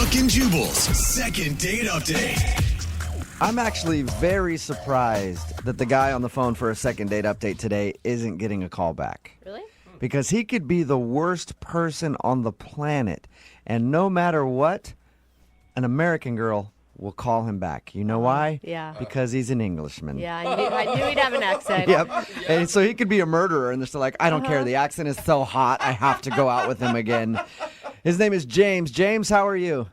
Brooke and Jubal's second date update. I'm actually very surprised that the guy on the phone for a second date update today isn't getting a call back. Really? Because he could be the worst person on the planet, and no matter what, an American girl will call him back. You know why? Yeah. Because he's an Englishman. Yeah, I knew he'd have an accent. Yep. And so he could be a murderer, and they're still like, I don't care. The accent is so hot, I have to go out with him again. His name is James. James, how are you?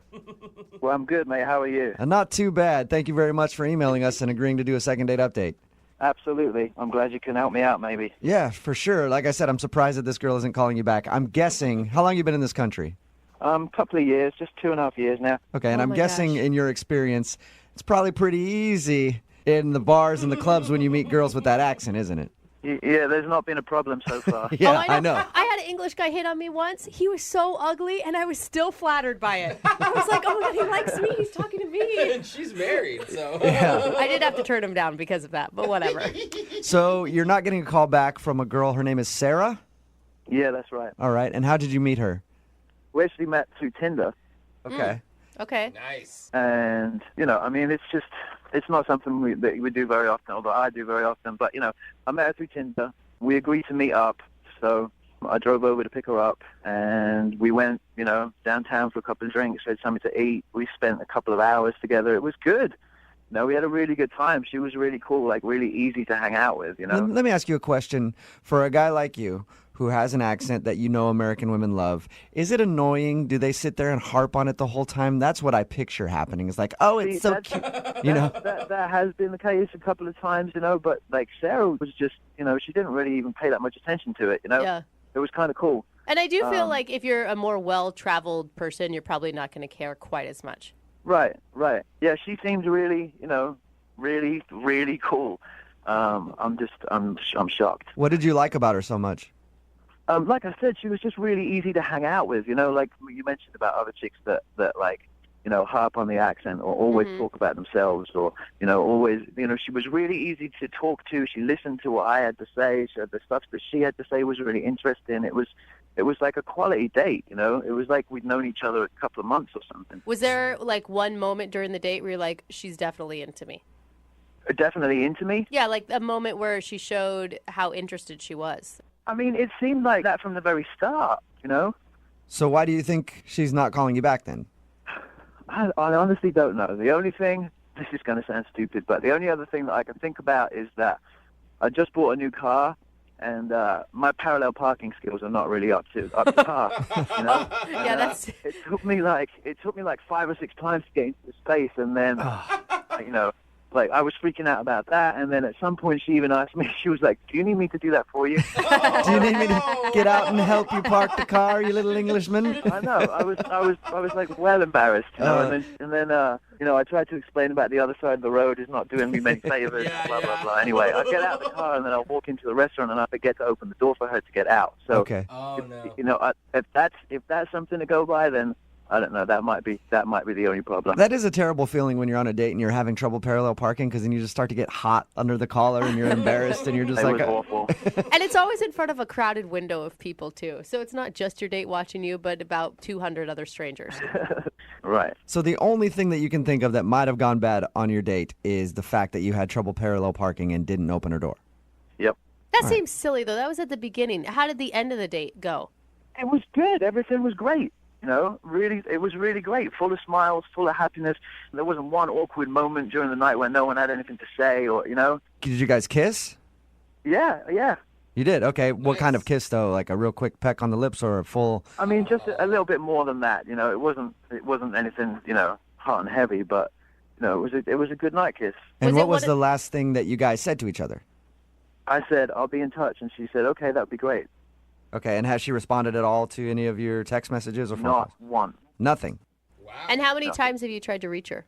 Well, I'm good, mate. How are you? Not too bad. Thank you very much for emailing us and agreeing to do a second date update. Absolutely. I'm glad you can help me out, maybe. Yeah, for sure. Like I said, I'm surprised that this girl isn't calling you back. I'm guessing, how long have you been in this country? Couple of years, just 2.5 years now. Okay, and Oh I'm my guessing gosh. in your experience, it's probably pretty easy in the bars and the clubs when you meet girls with that accent, isn't it? Yeah, there's not been a problem so far. Yeah, Oh, I know. I had an English guy hit on me once. He was so ugly, and I was still flattered by it. I was like, oh my God, he likes me. He's talking to me. And she's married, so. Yeah. I did have to turn him down because of that, but whatever. So you're not getting a call back from a girl. Her name is Sarah? Yeah, that's right. All right. And how did you meet her? We actually met through Tinder, Okay. Okay. Nice. and, I mean, it's not something that we do very often, although I do very often, but, I met her through Tinder. We agreed to meet up, so I drove over to pick her up, and we went, downtown for a couple of drinks, had something to eat. We spent a couple of hours together. It was good. We had a really good time. She was really cool, like really easy to hang out with, Let me ask you a question. For a guy like you who has an accent that you know American women love, is it annoying? Do they sit there and harp on it the whole time? That's what I picture happening. It's like, oh, it's See, so that's- cute. That has been the case a couple of times, but like Sarah was just, she didn't really even pay that much attention to it, Yeah. It was kind of cool. And I do feel like if you're a more well-traveled person, you're probably not going to care quite as much. Right. Yeah, she seems really, really, really cool. I'm shocked. What did you like about her so much? Like I said, she was just really easy to hang out with, like you mentioned about other chicks that like, harp on the accent or always talk about themselves or, always, she was really easy to talk to. She listened to what I had to say. So the stuff that she had to say was really interesting. It was like a quality date, It was like we'd known each other a couple of months or something. Was there like one moment during the date where you're like, she's definitely into me? Definitely into me. Yeah, like a moment where she showed how interested she was. I mean, it seemed like that from the very start, So why do you think she's not calling you back then? I honestly don't know. The only thing, this is going to sound stupid, but the only other thing that I can think about is that I just bought a new car, and my parallel parking skills are not really up to par. Yeah, that's... It took me like 5 or 6 times to get into the space, and then like I was freaking out about that, and then at some point she even asked me. She was like, "Do you need me to do that for you?" Do you need me to get out and help you park the car, you little Englishman? I know. I was like well embarrassed, and then I tried to explain about the other side of the road is not doing me many favors, blah blah blah. Anyway, I get out of the car and then I walk into the restaurant and I forget to open the door for her to get out. So, Okay. Oh, no. if that's something to go by, then I don't know. That might be the only problem. That is a terrible feeling when you're on a date and you're having trouble parallel parking because then you just start to get hot under the collar and you're embarrassed and you're just It like, was awful. And it's always in front of a crowded window of people, too. So it's not just your date watching you, but about 200 other strangers. Right. So the only thing that you can think of that might have gone bad on your date is the fact that you had trouble parallel parking and didn't open her door. Yep. That seems silly, though. That was at the beginning. How did the end of the date go? It was good. Everything was great. Really, it was really great. Full of smiles, full of happiness. There wasn't one awkward moment during the night when no one had anything to say, or Did you guys kiss? Yeah. You did? Okay. What kind of kiss, though? Like a real quick peck on the lips or a full... I mean, just a little bit more than that. It wasn't anything, hot and heavy, but it was a good night kiss. And Was it what was one the of- last thing that you guys said to each other? I said, "I'll be in touch," and she said, "Okay, that'd be great." Okay. And has she responded at all to any of your text messages or phone Not calls? one. Nothing. Wow. And how many times have you tried to reach her?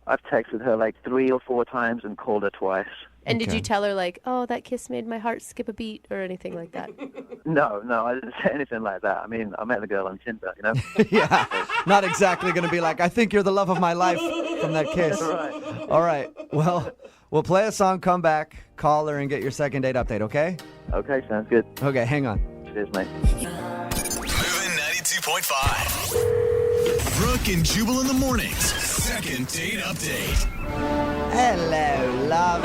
I've texted her like 3 or 4 times and called her twice. And did Okay. you tell her, like, oh, that kiss made my heart skip a beat or anything like that? No, I didn't say anything like that. I mean, I met the girl on Tinder, Yeah. Not exactly going to be like, I think you're the love of my life from that kiss. Right. All right. Well, we'll play a song, come back, call her, and get your second date update, okay? Okay, sounds good. Okay, hang on. Cheers, mate. Moving 92.5. Brooke and Jubal in the mornings. Second date update. Hello, love.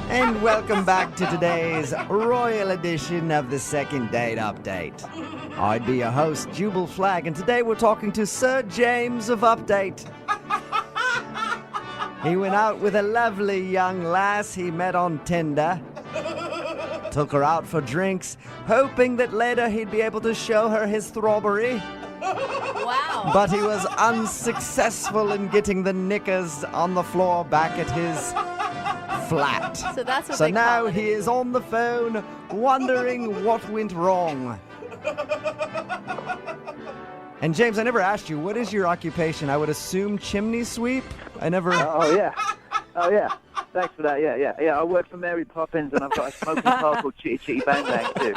And welcome back to today's royal edition of the Second Date Update. I'd be your host, Jubal Flagg, and today we're talking to Sir James of Update. He went out with a lovely young lass he met on Tinder. Took her out for drinks, hoping that later he'd be able to show her his throbbery. Wow. But he was unsuccessful in getting the knickers on the floor back at his flat. So that's what So they now call it. he is on the phone wondering what went wrong. And James, I never asked you, what is your occupation? I would assume chimney sweep? I never... Oh, yeah. Oh, yeah. Thanks for that. Yeah. I work for Mary Poppins, and I've got a smoking car called Chitty Chitty Bang Bang, too.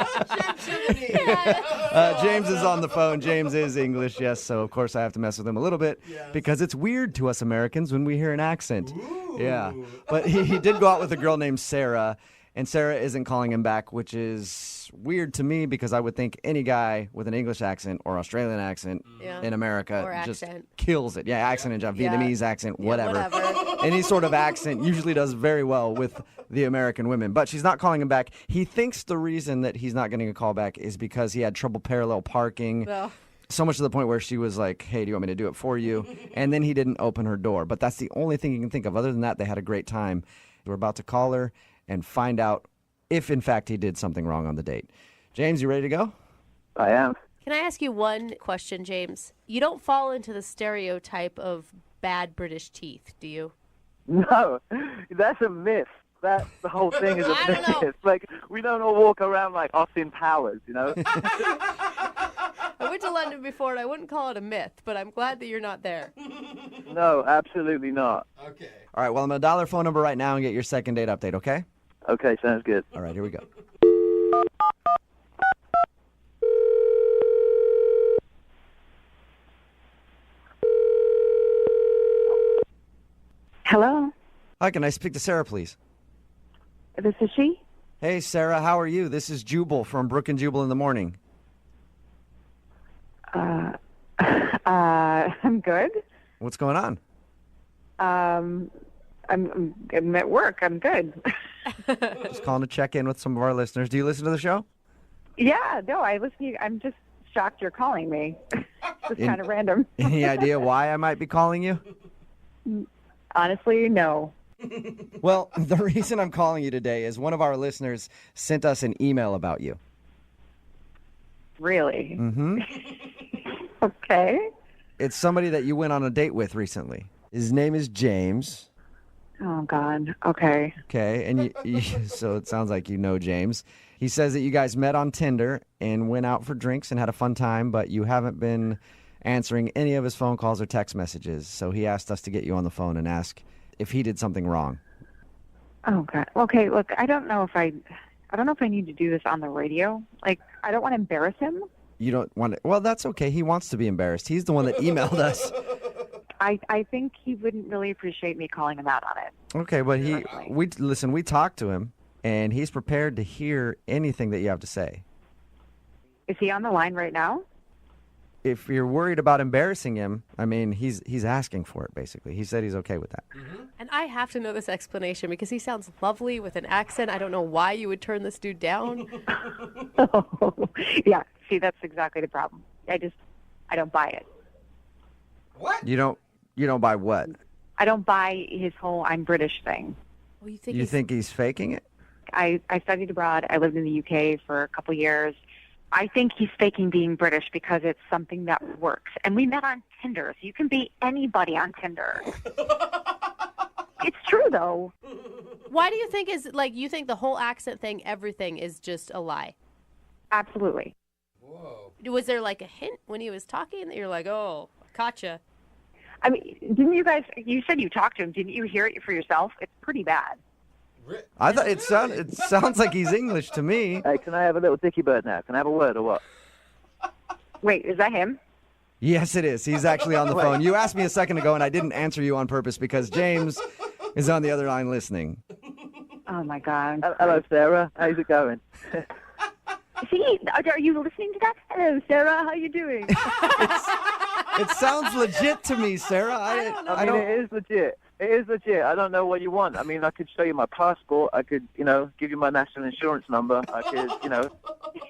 James is on the phone. James is English, yes, so of course I have to mess with him a little bit because it's weird to us Americans when we hear an accent. Ooh. Yeah, but he did go out with a girl named Sarah, and Sarah isn't calling him back, which is weird to me because I would think any guy with an English accent or Australian accent in America Or just accent. kills it. Yeah, accent and Vietnamese accent, whatever. whatever. Any sort of accent usually does very well with the American women. But she's not calling him back. He thinks the reason that he's not getting a call back is because he had trouble parallel parking. Well, So much to the point where she was like, hey, do you want me to do it for you? And then he didn't open her door. But that's the only thing you can think of. Other than that, they had a great time. We're about to call her and find out if, in fact, he did something wrong on the date. James, you ready to go? I am. can I ask you one question, James? You don't fall into the stereotype of bad British teeth, do you? No, that's a myth. That the whole thing is a I don't know. myth. Like, we don't all walk around like Austin Powers, you know? I went to London before, and I wouldn't call it a myth, but I'm glad that you're not there. No, absolutely not. Okay. All right, well, I'm going to dial her phone number right now and get your second date update, okay? Okay, sounds good. All right, here we go. Hello, Hi, can I speak to Sarah, please? this is she. Hey, Sarah, how are you? This is Jubal from Brooke and Jubal in the morning. I'm good. What's going on? I'm at work. I'm good. Just calling to check in with some of our listeners. Do you listen to the show? Yeah, no, I listen to you. I'm just shocked you're calling me. Just kind of random. Any idea why I might be calling you? Honestly, no. Well, the reason I'm calling you today is one of our listeners sent us an email about you. Really? Mm-hmm. Okay. It's somebody that you went on a date with recently. His name is James. Oh, God. Okay. Okay, and so it sounds like you know James. He says that you guys met on Tinder and went out for drinks and had a fun time, but you haven't been answering any of his phone calls or text messages. So he asked us to get you on the phone and ask if he did something wrong. Oh, God. Okay, look, I don't know if I need to do this on the radio. Like, I don't want to embarrass him. You don't want to... Well, that's okay. He wants to be embarrassed. He's the one that emailed us. I think he wouldn't really appreciate me calling him out on it. Okay, but we talked to him, and he's prepared to hear anything that you have to say. Is he on the line right now? If you're worried about embarrassing him, I mean, he's asking for it, basically. He said he's okay with that. And I have to know this explanation because he sounds lovely with an accent. I don't know why you would turn this dude down. Yeah, see, that's exactly the problem. I don't buy it. What? You don't buy what? I don't buy his whole I'm British thing. Well, you think You think he's faking it? I studied abroad. I lived in the UK for a couple years. I think he's faking being British because it's something that works. And we met on Tinder, so you can be anybody on Tinder. It's true, though. Why do you think you think the whole accent thing, everything is just a lie? Absolutely. Whoa. Was there like a hint when he was talking that you're like, oh, gotcha? I mean, you said you talked to him. Didn't you hear it for yourself? It's pretty bad. I thought it sounds like he's English to me. Hey, can I have a little dicky bird now? Can I have a word or what? Wait, is that him? Yes, it is. He's actually on the phone. You asked me a second ago, and I didn't answer you on purpose because James is on the other line listening. Oh, my God. Hello, Sarah. How's it going? See, are you listening to that? Hello, Sarah. How you doing? It sounds legit to me, Sarah. I mean, it is legit. It is legit. I don't know what you want. I mean, I could show you my passport. I could, give you my national insurance number. I could,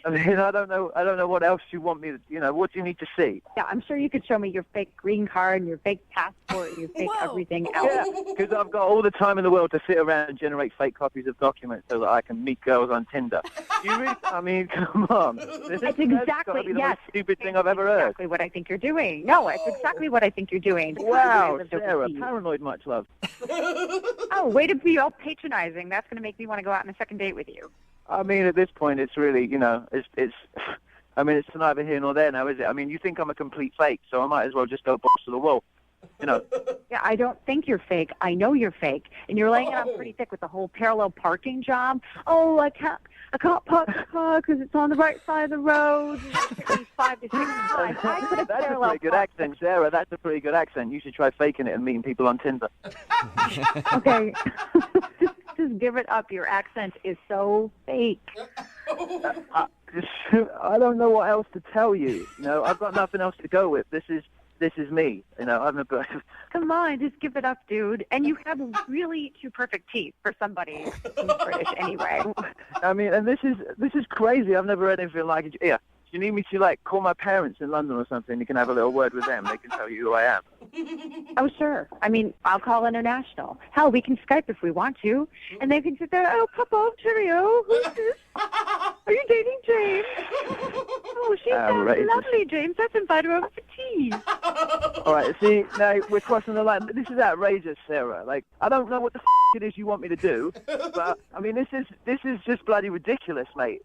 I mean, I don't know what else you want me to, what do you need to see? Yeah, I'm sure you could show me your fake green card and your fake passport and your fake everything else. Yeah, because I've got all the time in the world to sit around and generate fake copies of documents so that I can meet girls on Tinder. You really, I mean, come on. That's That's exactly, gotta be the yes. most stupid thing I've ever heard. Exactly what I think you're doing. No, it's exactly what I think you're doing. Wow, Sarah, paranoid much love. Oh, way to be all patronizing. That's going to make me want to go out on a second date with you. I mean, at this point, it's really, it's I mean, it's neither here nor there now, is it? I mean, you think I'm a complete fake, so I might as well just go box to the wall, Yeah, I don't think you're fake. I know you're fake. And you're laying it on pretty thick with the whole parallel parking job. Oh, I can't park the car because it's on the right side of the road. At least 5 to 6 times. I could have That's a parallel pretty good parked. accent, Sarah. That's a pretty good accent. You should try faking it and meeting people on Tinder. Okay. Just give it up. Your accent is so fake. I don't know what else to tell you. I've got nothing else to go with. This is me. I'm a. Come on, just give it up, dude. And you have really two perfect teeth for somebody who's British anyway. I mean, and this is crazy. I've never heard anything like it. Yeah. If you need me to call my parents in London or something, you can have a little word with them. They can tell you who I am. Oh, sure. I mean, I'll call international. Hell, we can Skype if we want to. And they can sit there, oh, Papa, cheerio. Who's this? Are you dating James? Oh, she sounds Outrageous. lovely, James. Let's invite her over for tea. All right, see, now we're crossing the line. This is outrageous, Sarah. I don't know what the it is you want me to do, but I mean, this is just bloody ridiculous, mate.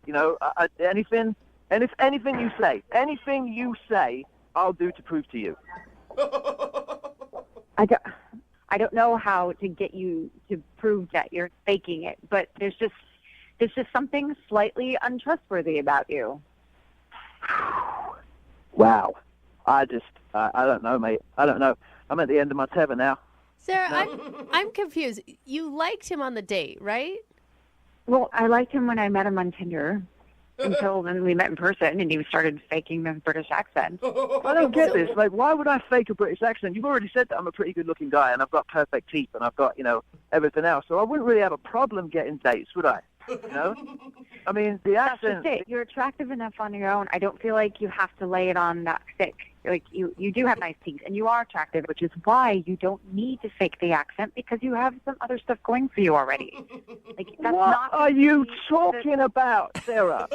Anything you say, I'll do to prove to you. I don't know how to get you to prove that you're faking it, but there's just something slightly untrustworthy about you. Wow. I don't know, mate. I don't know. I'm at the end of my tether now. Sarah, I'm confused. You liked him on the date, right? Well, I liked him when I met him on Tinder. Until then we met in person and he started faking the British accent. I don't get this. Why would I fake a British accent? You've already said that I'm a pretty good-looking guy and I've got perfect teeth and I've got, everything else. So I wouldn't really have a problem getting dates, would I? I mean, the That's accent... just it. You're attractive enough on your own. I don't feel like you have to lay it on that thick. You do have nice teeth and you are attractive, which is why you don't need to fake the accent because you have some other stuff going for you already. That's What not are you talking about, Sarah?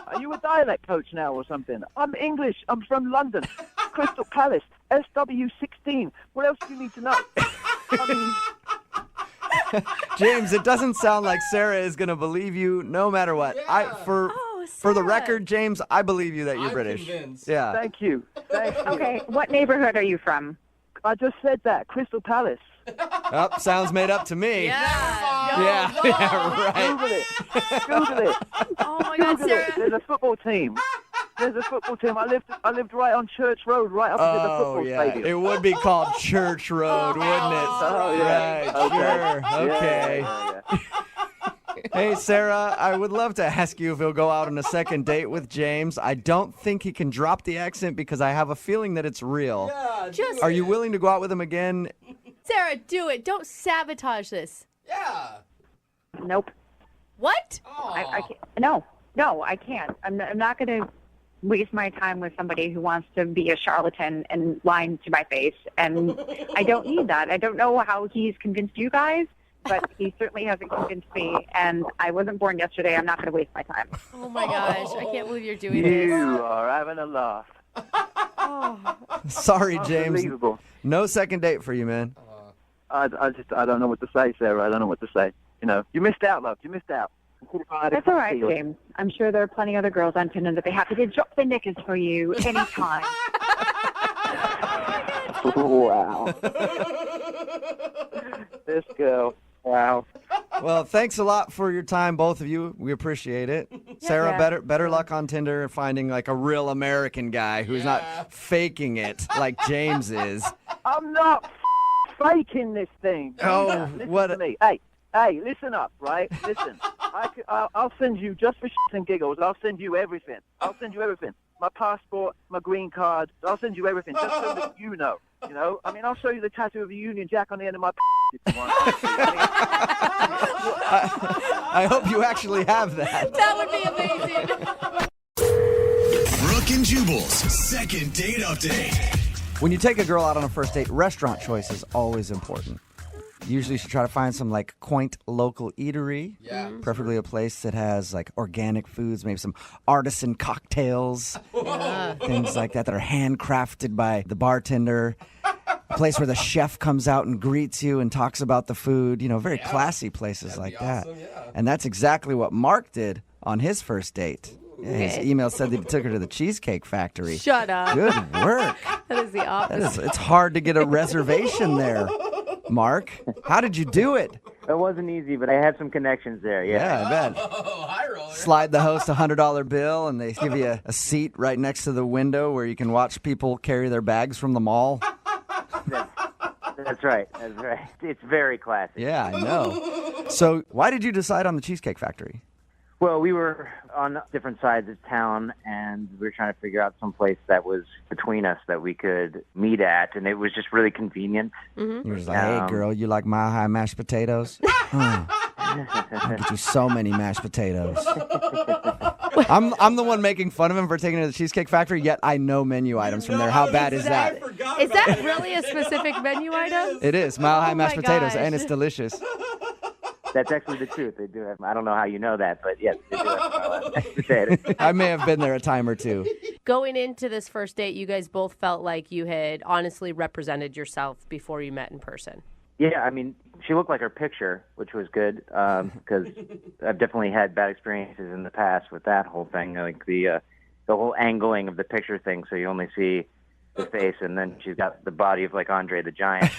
Are you a dialect coach now or something? I'm English. I'm from London. Crystal Palace. SW16. What else do you need to know? I mean... James, it doesn't sound like Sarah is going to believe you no matter what. Yeah. For the record, James, I believe you that you're I'm British. convinced. Yeah. Thank you. Okay, what neighborhood are you from? I just said that. Crystal Palace. Oh, sounds made up to me. Yeah. Yeah, right. Google it. Google it. Oh my God, Google it. Sarah. There's a football team. I lived right on Church Road, right opposite the Oh, football yeah. stadium. It would be called Church Road, wouldn't it? Oh, yeah. Right, Okay. sure. Okay. Yeah. Hey, Sarah, I would love to ask you if he'll go out on a second date with James. I don't think he can drop the accent because I have a feeling that it's real. Yeah, Just- Are you willing to go out with him again? Sarah, do it. Don't sabotage this. Yeah. Nope. What? I can't. No, I can't. I'm not going to waste my time with somebody who wants to be a charlatan and lying to my face. And I don't need that. I don't know how he's convinced you guys, but he certainly hasn't convinced me. And I wasn't born yesterday. I'm not going to waste my time. Oh my gosh, I can't believe you're doing this. You are having a laugh. Sorry, James. Unbelievable. No second date for you, man. I don't know what to say, Sarah. I don't know what to say. You missed out, love. You missed out. That's all right, James. I'm sure there are plenty of other girls on Tinder that be happy to drop their knickers for you anytime. Wow. This girl. Wow. Well, thanks a lot for your time, both of you. We appreciate it. Sarah, Yeah. better luck on Tinder and finding like a real American guy who's not faking it like James is. I'm not faking this thing. Oh, Listen what? to me. Hey, listen up, right? Listen. I'll send you, just for shits and giggles, I'll send you everything. my passport, my green card. I'll send you everything just so that you know. You know, I mean, I'll show you the tattoo of a Union Jack on the end of my if you want. I hope you actually have that. That would be amazing. Brooke and Jubal's second date update. When you take a girl out on a first date, restaurant choice is always important. Usually you should try to find some like quaint local eatery. Yeah. Preferably a place that has like organic foods, maybe some artisan cocktails, things like that are handcrafted by the bartender. A place where the chef comes out and greets you and talks about the food. You know, very classy places like that. Awesome, yeah. And that's exactly what Mark did on his first date. Yeah, his email said that he took her to the Cheesecake Factory. Shut up. Good work. That is the opposite. It's hard to get a reservation there, Mark. How did you do it? It wasn't easy, but I had some connections there, yeah. I bet. Oh, high roller. Slide the host a $100 bill, and they give you a seat right next to the window where you can watch people carry their bags from the mall. That's right. It's very classy. Yeah, I know. So why did you decide on the Cheesecake Factory? Well, we were on different sides of town, and we were trying to figure out some place that was between us that we could meet at, and it was just really convenient. You were just like, hey, girl, you like Mile High mashed potatoes? I'll get you so many mashed potatoes. I'm the one making fun of him for taking her to the Cheesecake Factory, yet I know menu items from there. How bad is that? Is that really a specific menu item? It is. Mile High mashed my potatoes, gosh. and it's delicious. That's actually the truth. They do have. I don't know how you know that, but yes, they do have mashed potatoes. I may have been there a time or two. Going into this first date, you guys both felt like you had honestly represented yourself before you met in person. Yeah, I mean, she looked like her picture, which was good, because I've definitely had bad experiences in the past with that whole thing, like the whole angling of the picture thing, so you only see the face, and then she's got the body of like Andre the Giant.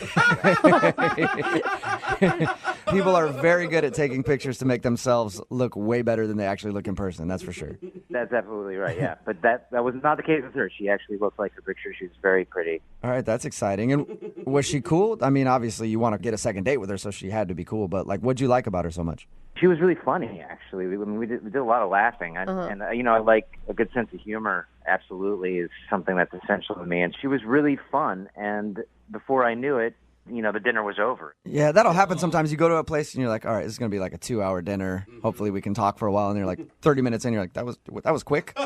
People are very good at taking pictures to make themselves look way better than they actually look in person. That's for sure. That's absolutely right, yeah. But that was not the case with her. She actually looked like her picture. She was very pretty. All right, that's exciting. And was she cool? I mean, obviously you want to get a second date with her, so she had to be cool. But like, what'd you like about her so much? She was really funny, actually. We did a lot of laughing, and you know, I like a good sense of humor. Absolutely, is something that's essential to me. And she was really fun. And before I knew it, you know, the dinner was over. Yeah, that'll happen sometimes. You go to a place and you're like, all right, this is going to be like a 2-hour dinner. Hopefully we can talk for a while. And you're like 30 minutes in, you're like, that was quick.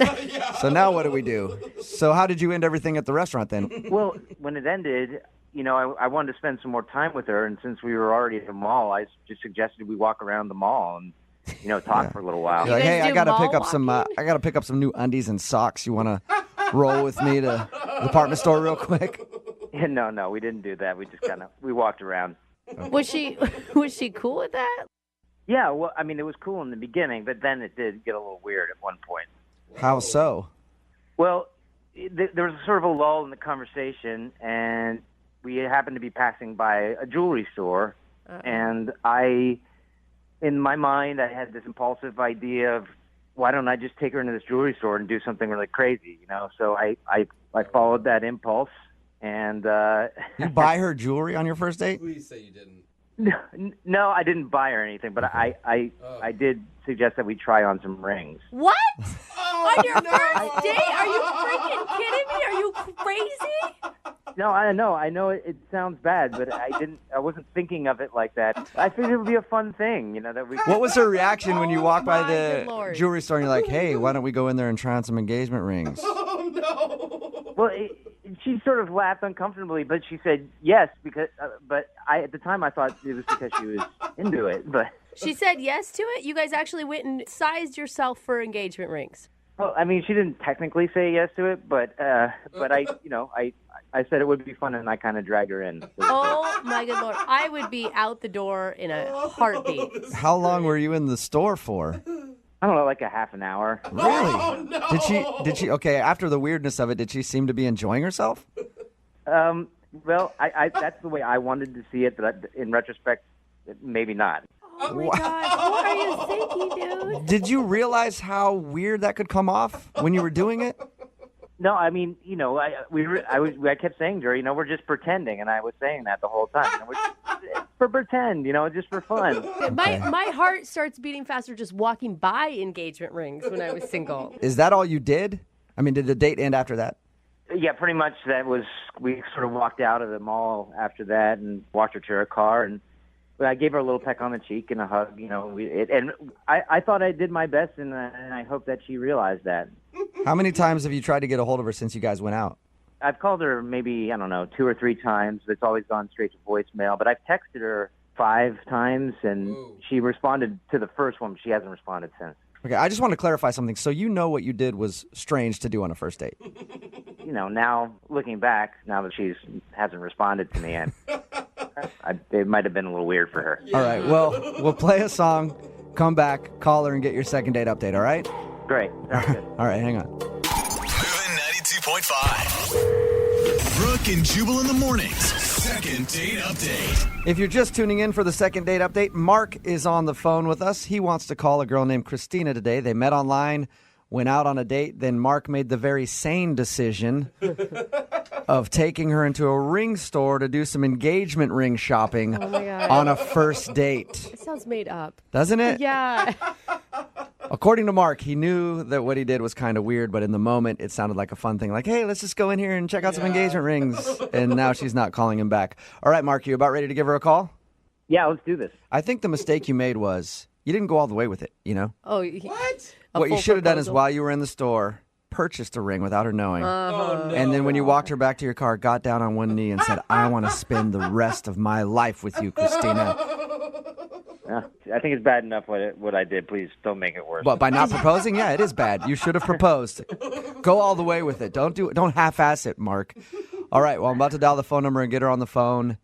So now what do we do? So how did you end everything at the restaurant then? Well, when it ended, you know, I wanted to spend some more time with her. And since we were already at the mall, I just suggested we walk around the mall and, you know, talk for a little while. You're like, guys hey, I do got to mall pick up some. I got to pick up some new undies and socks. You want to roll with me to the department store real quick? No, we didn't do that. We just we walked around. Was she cool with that? Yeah, well, I mean, it was cool in the beginning, but then it did get a little weird at one point. How so? Well, there was sort of a lull in the conversation, and we happened to be passing by a jewelry store, and in my mind, I had this impulsive idea of, why don't I just take her into this jewelry store and do something really crazy, you know? So I followed that impulse, and You buy her jewelry on your first date? Please say you didn't. no, I didn't buy her anything, but I did suggest that we try on some rings. What? On your first date? Are you freaking kidding me? Are you crazy? No, I know it sounds bad, but I wasn't thinking of it like that. I figured it would be a fun thing, you know, that we What was her reaction when you walked by my the good Lord. jewelry store and you're like, hey, why don't we go in there and try on some engagement rings? Oh, no. Well, she sort of laughed uncomfortably, but she said yes because. But at the time I thought it was because she was into it. But She said yes to it? You guys actually went and sized yourself for engagement rings. well, I mean, she didn't technically say yes to it, but I said it would be fun, and I kind of dragged her in. Oh, my good Lord. I would be out the door in a heartbeat. How long were you in the store for? I don't know, like a half an hour. Really? Oh, no. Did she, okay, after the weirdness of it, did she seem to be enjoying herself? Well, I that's the way I wanted to see it, but in retrospect, maybe not. Oh, my gosh. What are you thinking, dude? Did you realize how weird that could come off when you were doing it? No, I mean, you know, I kept saying to her, you know, we're just pretending, and I was saying that the whole time. You know, we're for pretend, you know, just for fun. My heart starts beating faster just walking by engagement rings when I was single. Is that all you did? I mean, did the date end after that? Yeah, pretty much. We sort of walked out of the mall after that and walked her to her car, and I gave her a little peck on the cheek and a hug. I thought I did my best, and I hope that she realized that. How many times have you tried to get a hold of her since you guys went out? I've called her maybe, I don't know, 2 or 3 times. It's always gone straight to voicemail. But I've texted her 5 times, and she responded to the first one. But she hasn't responded since. Okay, I just want to clarify something. So you know what you did was strange to do on a first date. Now looking back, now that she hasn't responded to me, it might have been a little weird for her. All right, well, we'll play a song, come back, call her, and get your second date update, all right? Great. Sounds good. All right, hang on. Moving 92.5. Brooke and Jubal in the mornings. Second date update. If you're just tuning in for the second date update, Mark is on the phone with us. He wants to call a girl named Christina today. They met online, went out on a date. Then Mark made the very sane decision of taking her into a ring store to do some engagement ring shopping on a first date. It sounds made up. Doesn't it? Yeah. According to Mark, he knew that what he did was kind of weird, but in the moment, it sounded like a fun thing. Like, hey, let's just go in here and check out some engagement rings. And now she's not calling him back. All right, Mark, you about ready to give her a call? Yeah, let's do this. I think the mistake you made was you didn't go all the way with it, you know? Oh, What? What you should have done is while you were in the store, purchased a ring without her knowing. Oh, no. And then when you walked her back to your car, got down on one knee and said, I want to spend the rest of my life with you, Christina. I think it's bad enough what I did. Please don't make it worse. But by not proposing, yeah, it is bad. You should have proposed. Go all the way with it. Don't half-ass it, Mark. All right, well, I'm about to dial the phone number and get her on the phone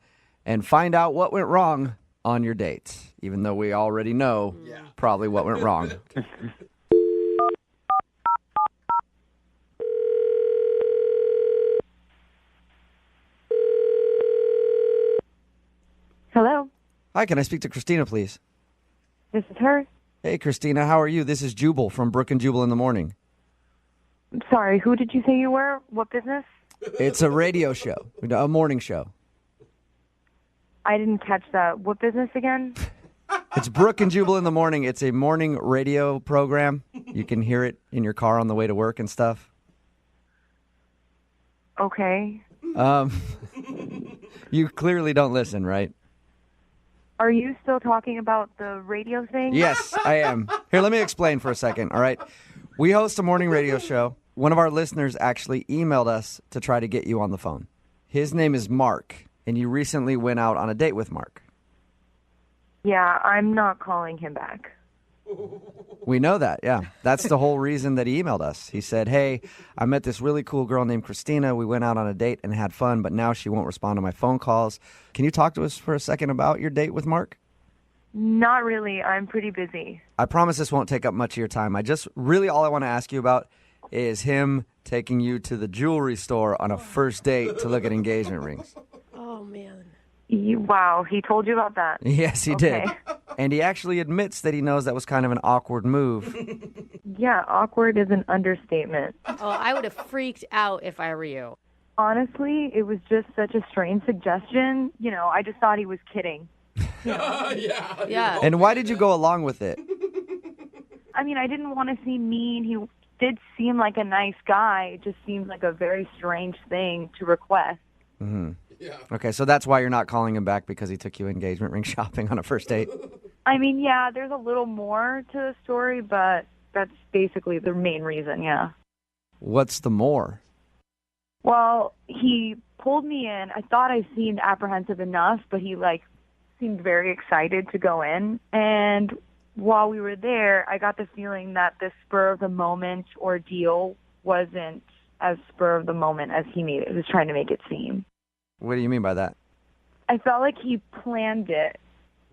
and find out what went wrong on your date, even though we already know probably what went wrong. Hello, Hi, can I speak to Christina, please? this is her. Hey, Christina, how are you? This is Jubal from Brooke and Jubal in the morning. I'm sorry, who did you say you were? What business? It's a radio show, a morning show. I didn't catch that. What business again? It's Brooke and Jubal in the morning. It's a morning radio program. You can hear it in your car on the way to work and stuff. Okay. You clearly don't listen, right? Are you still talking about the radio thing? Yes, I am. Here, let me explain for a second, all right? We host a morning radio show. One of our listeners actually emailed us to try to get you on the phone. His name is Mark, and you recently went out on a date with Mark. Yeah, I'm not calling him back. We know that, yeah. That's the whole reason that he emailed us. He said, hey, I met this really cool girl named Christina. We went out on a date and had fun, but now she won't respond to my phone calls. Can you talk to us for a second about your date with Mark? Not really. I'm pretty busy. I promise this won't take up much of your time. All I want to ask you about is him taking you to the jewelry store on a first date to look at engagement rings. Oh, man. Wow, he told you about that? Yes, he Okay. did. And he actually admits that he knows that was kind of an awkward move. Yeah, awkward is an understatement. Oh, I would have freaked out if I were you. Honestly, it was just such a strange suggestion. I just thought he was kidding. Yeah. And why did you go along with it? I mean, I didn't want to seem mean. He did seem like a nice guy. It just seemed like a very strange thing to request. Mm-hmm. Yeah. Okay, so that's why you're not calling him back, because he took you engagement ring shopping on a first date? I mean, yeah, there's a little more to the story, but that's basically the main reason, yeah. What's the more? Well, he pulled me in. I thought I seemed apprehensive enough, but he, seemed very excited to go in. And while we were there, I got the feeling that the spur-of-the-moment ordeal wasn't as spur-of-the-moment as he was trying to make it seem. What do you mean by that? I felt like he planned it.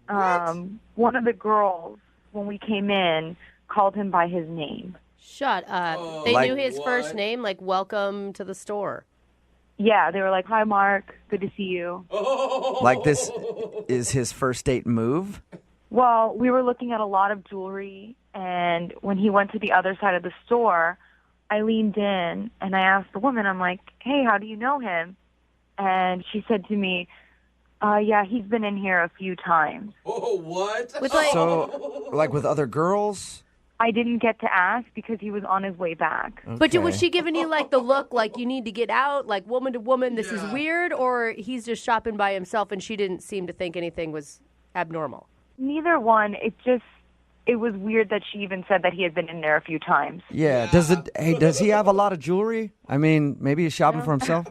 One of the girls, when we came in, called him by his name. Shut up. They knew his first name, like, welcome to the store. Yeah, they were like, hi, Mark. Good to see you. Like this is his first date move? Well, we were looking at a lot of jewelry, and when he went to the other side of the store, I leaned in, and I asked the woman, I'm like, hey, how do you know him? And she said to me, yeah, he's been in here a few times. Oh, what? With So, like with other girls? I didn't get to ask because he was on his way back. But was she giving you like the look like you need to get out, like woman to woman, this is weird, or he's just shopping by himself and she didn't seem to think anything was abnormal? Neither one. It was weird that she even said that he had been in there a few times. Yeah. Does he have a lot of jewelry? I mean, maybe he's shopping for himself?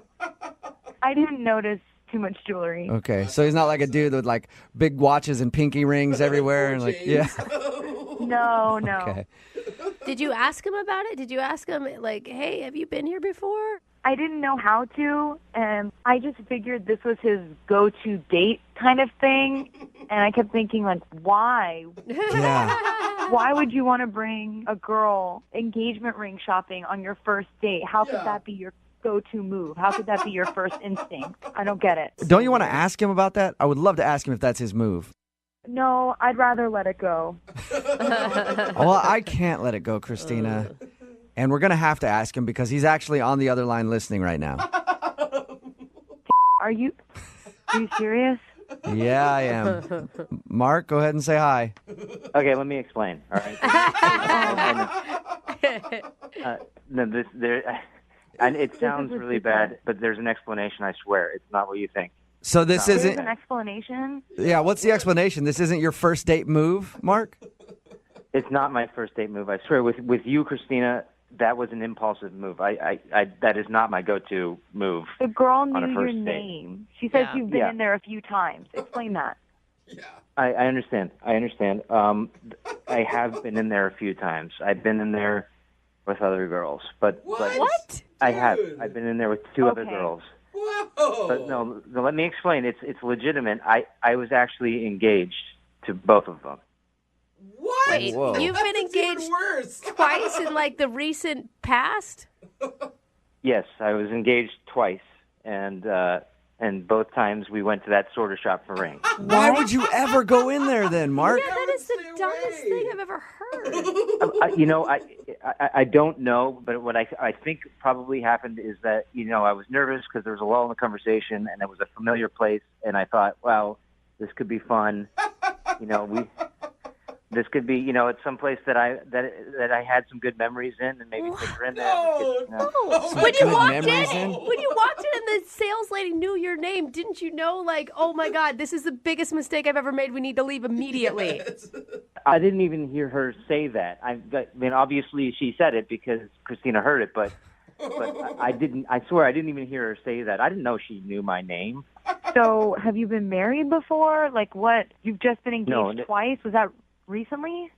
I didn't notice too much jewelry. Okay. So he's not like a dude with like big watches and pinky rings everywhere and like, yeah. No. Okay. Did you ask him about it? Did you ask him, like, hey, have you been here before? I didn't know how to, and I just figured this was his go-to date kind of thing, and I kept thinking, like, why? Yeah. Why would you want to bring a girl engagement ring shopping on your first date? How could that be your go-to move? How could that be your first instinct? I don't get it. Don't you want to ask him about that? I would love to ask him if that's his move. No, I'd rather let it go. Well, I can't let it go, Christina. And we're going to have to ask him because he's actually on the other line listening right now. Are you serious? Yeah, I am. Mark, go ahead and say hi. Okay, let me explain. All right. And it sounds really bad, but there's an explanation. I swear, it's not what you think. So this There's isn't. an explanation? Yeah, what's the explanation? This isn't your first date move, Mark? It's not my first date move. I swear, with you, Christina, that was an impulsive move. That is not my go-to move. The girl on a knew your first date. name. She says you've been in there a few times. Explain that. I understand. I have been in there a few times. I've been in there with other girls, but What? I have. I've been in there with two other Okay. girls. Whoa. But no, let me explain. It's legitimate. I was actually engaged to both of them. What? Wait, Whoa. you've been That's even engaged worse. twice in like the recent past? Yes, I was engaged twice, and both times we went to that sort of shop for rings. Why would you ever go in there then, Mark? Yeah, that is the Stay dumbest away. thing I've ever heard. I don't know, but what I think probably happened is that, I was nervous because there was a lull in the conversation and it was a familiar place, and I thought, well, this could be fun. This could be, it's some place that I had some good memories in, and maybe take her in there. When you good walked memories in, in? when you walked in and the sales lady knew your name, didn't you know, like, oh my God, this is the biggest mistake I've ever made. We need to leave immediately. I didn't even hear her say that. I mean, obviously she said it because Christina heard it, but I didn't. I swear I didn't even hear her say that. I didn't know she knew my name. So, have you been married before? Like, what? You've just been engaged No, twice? Was that recently?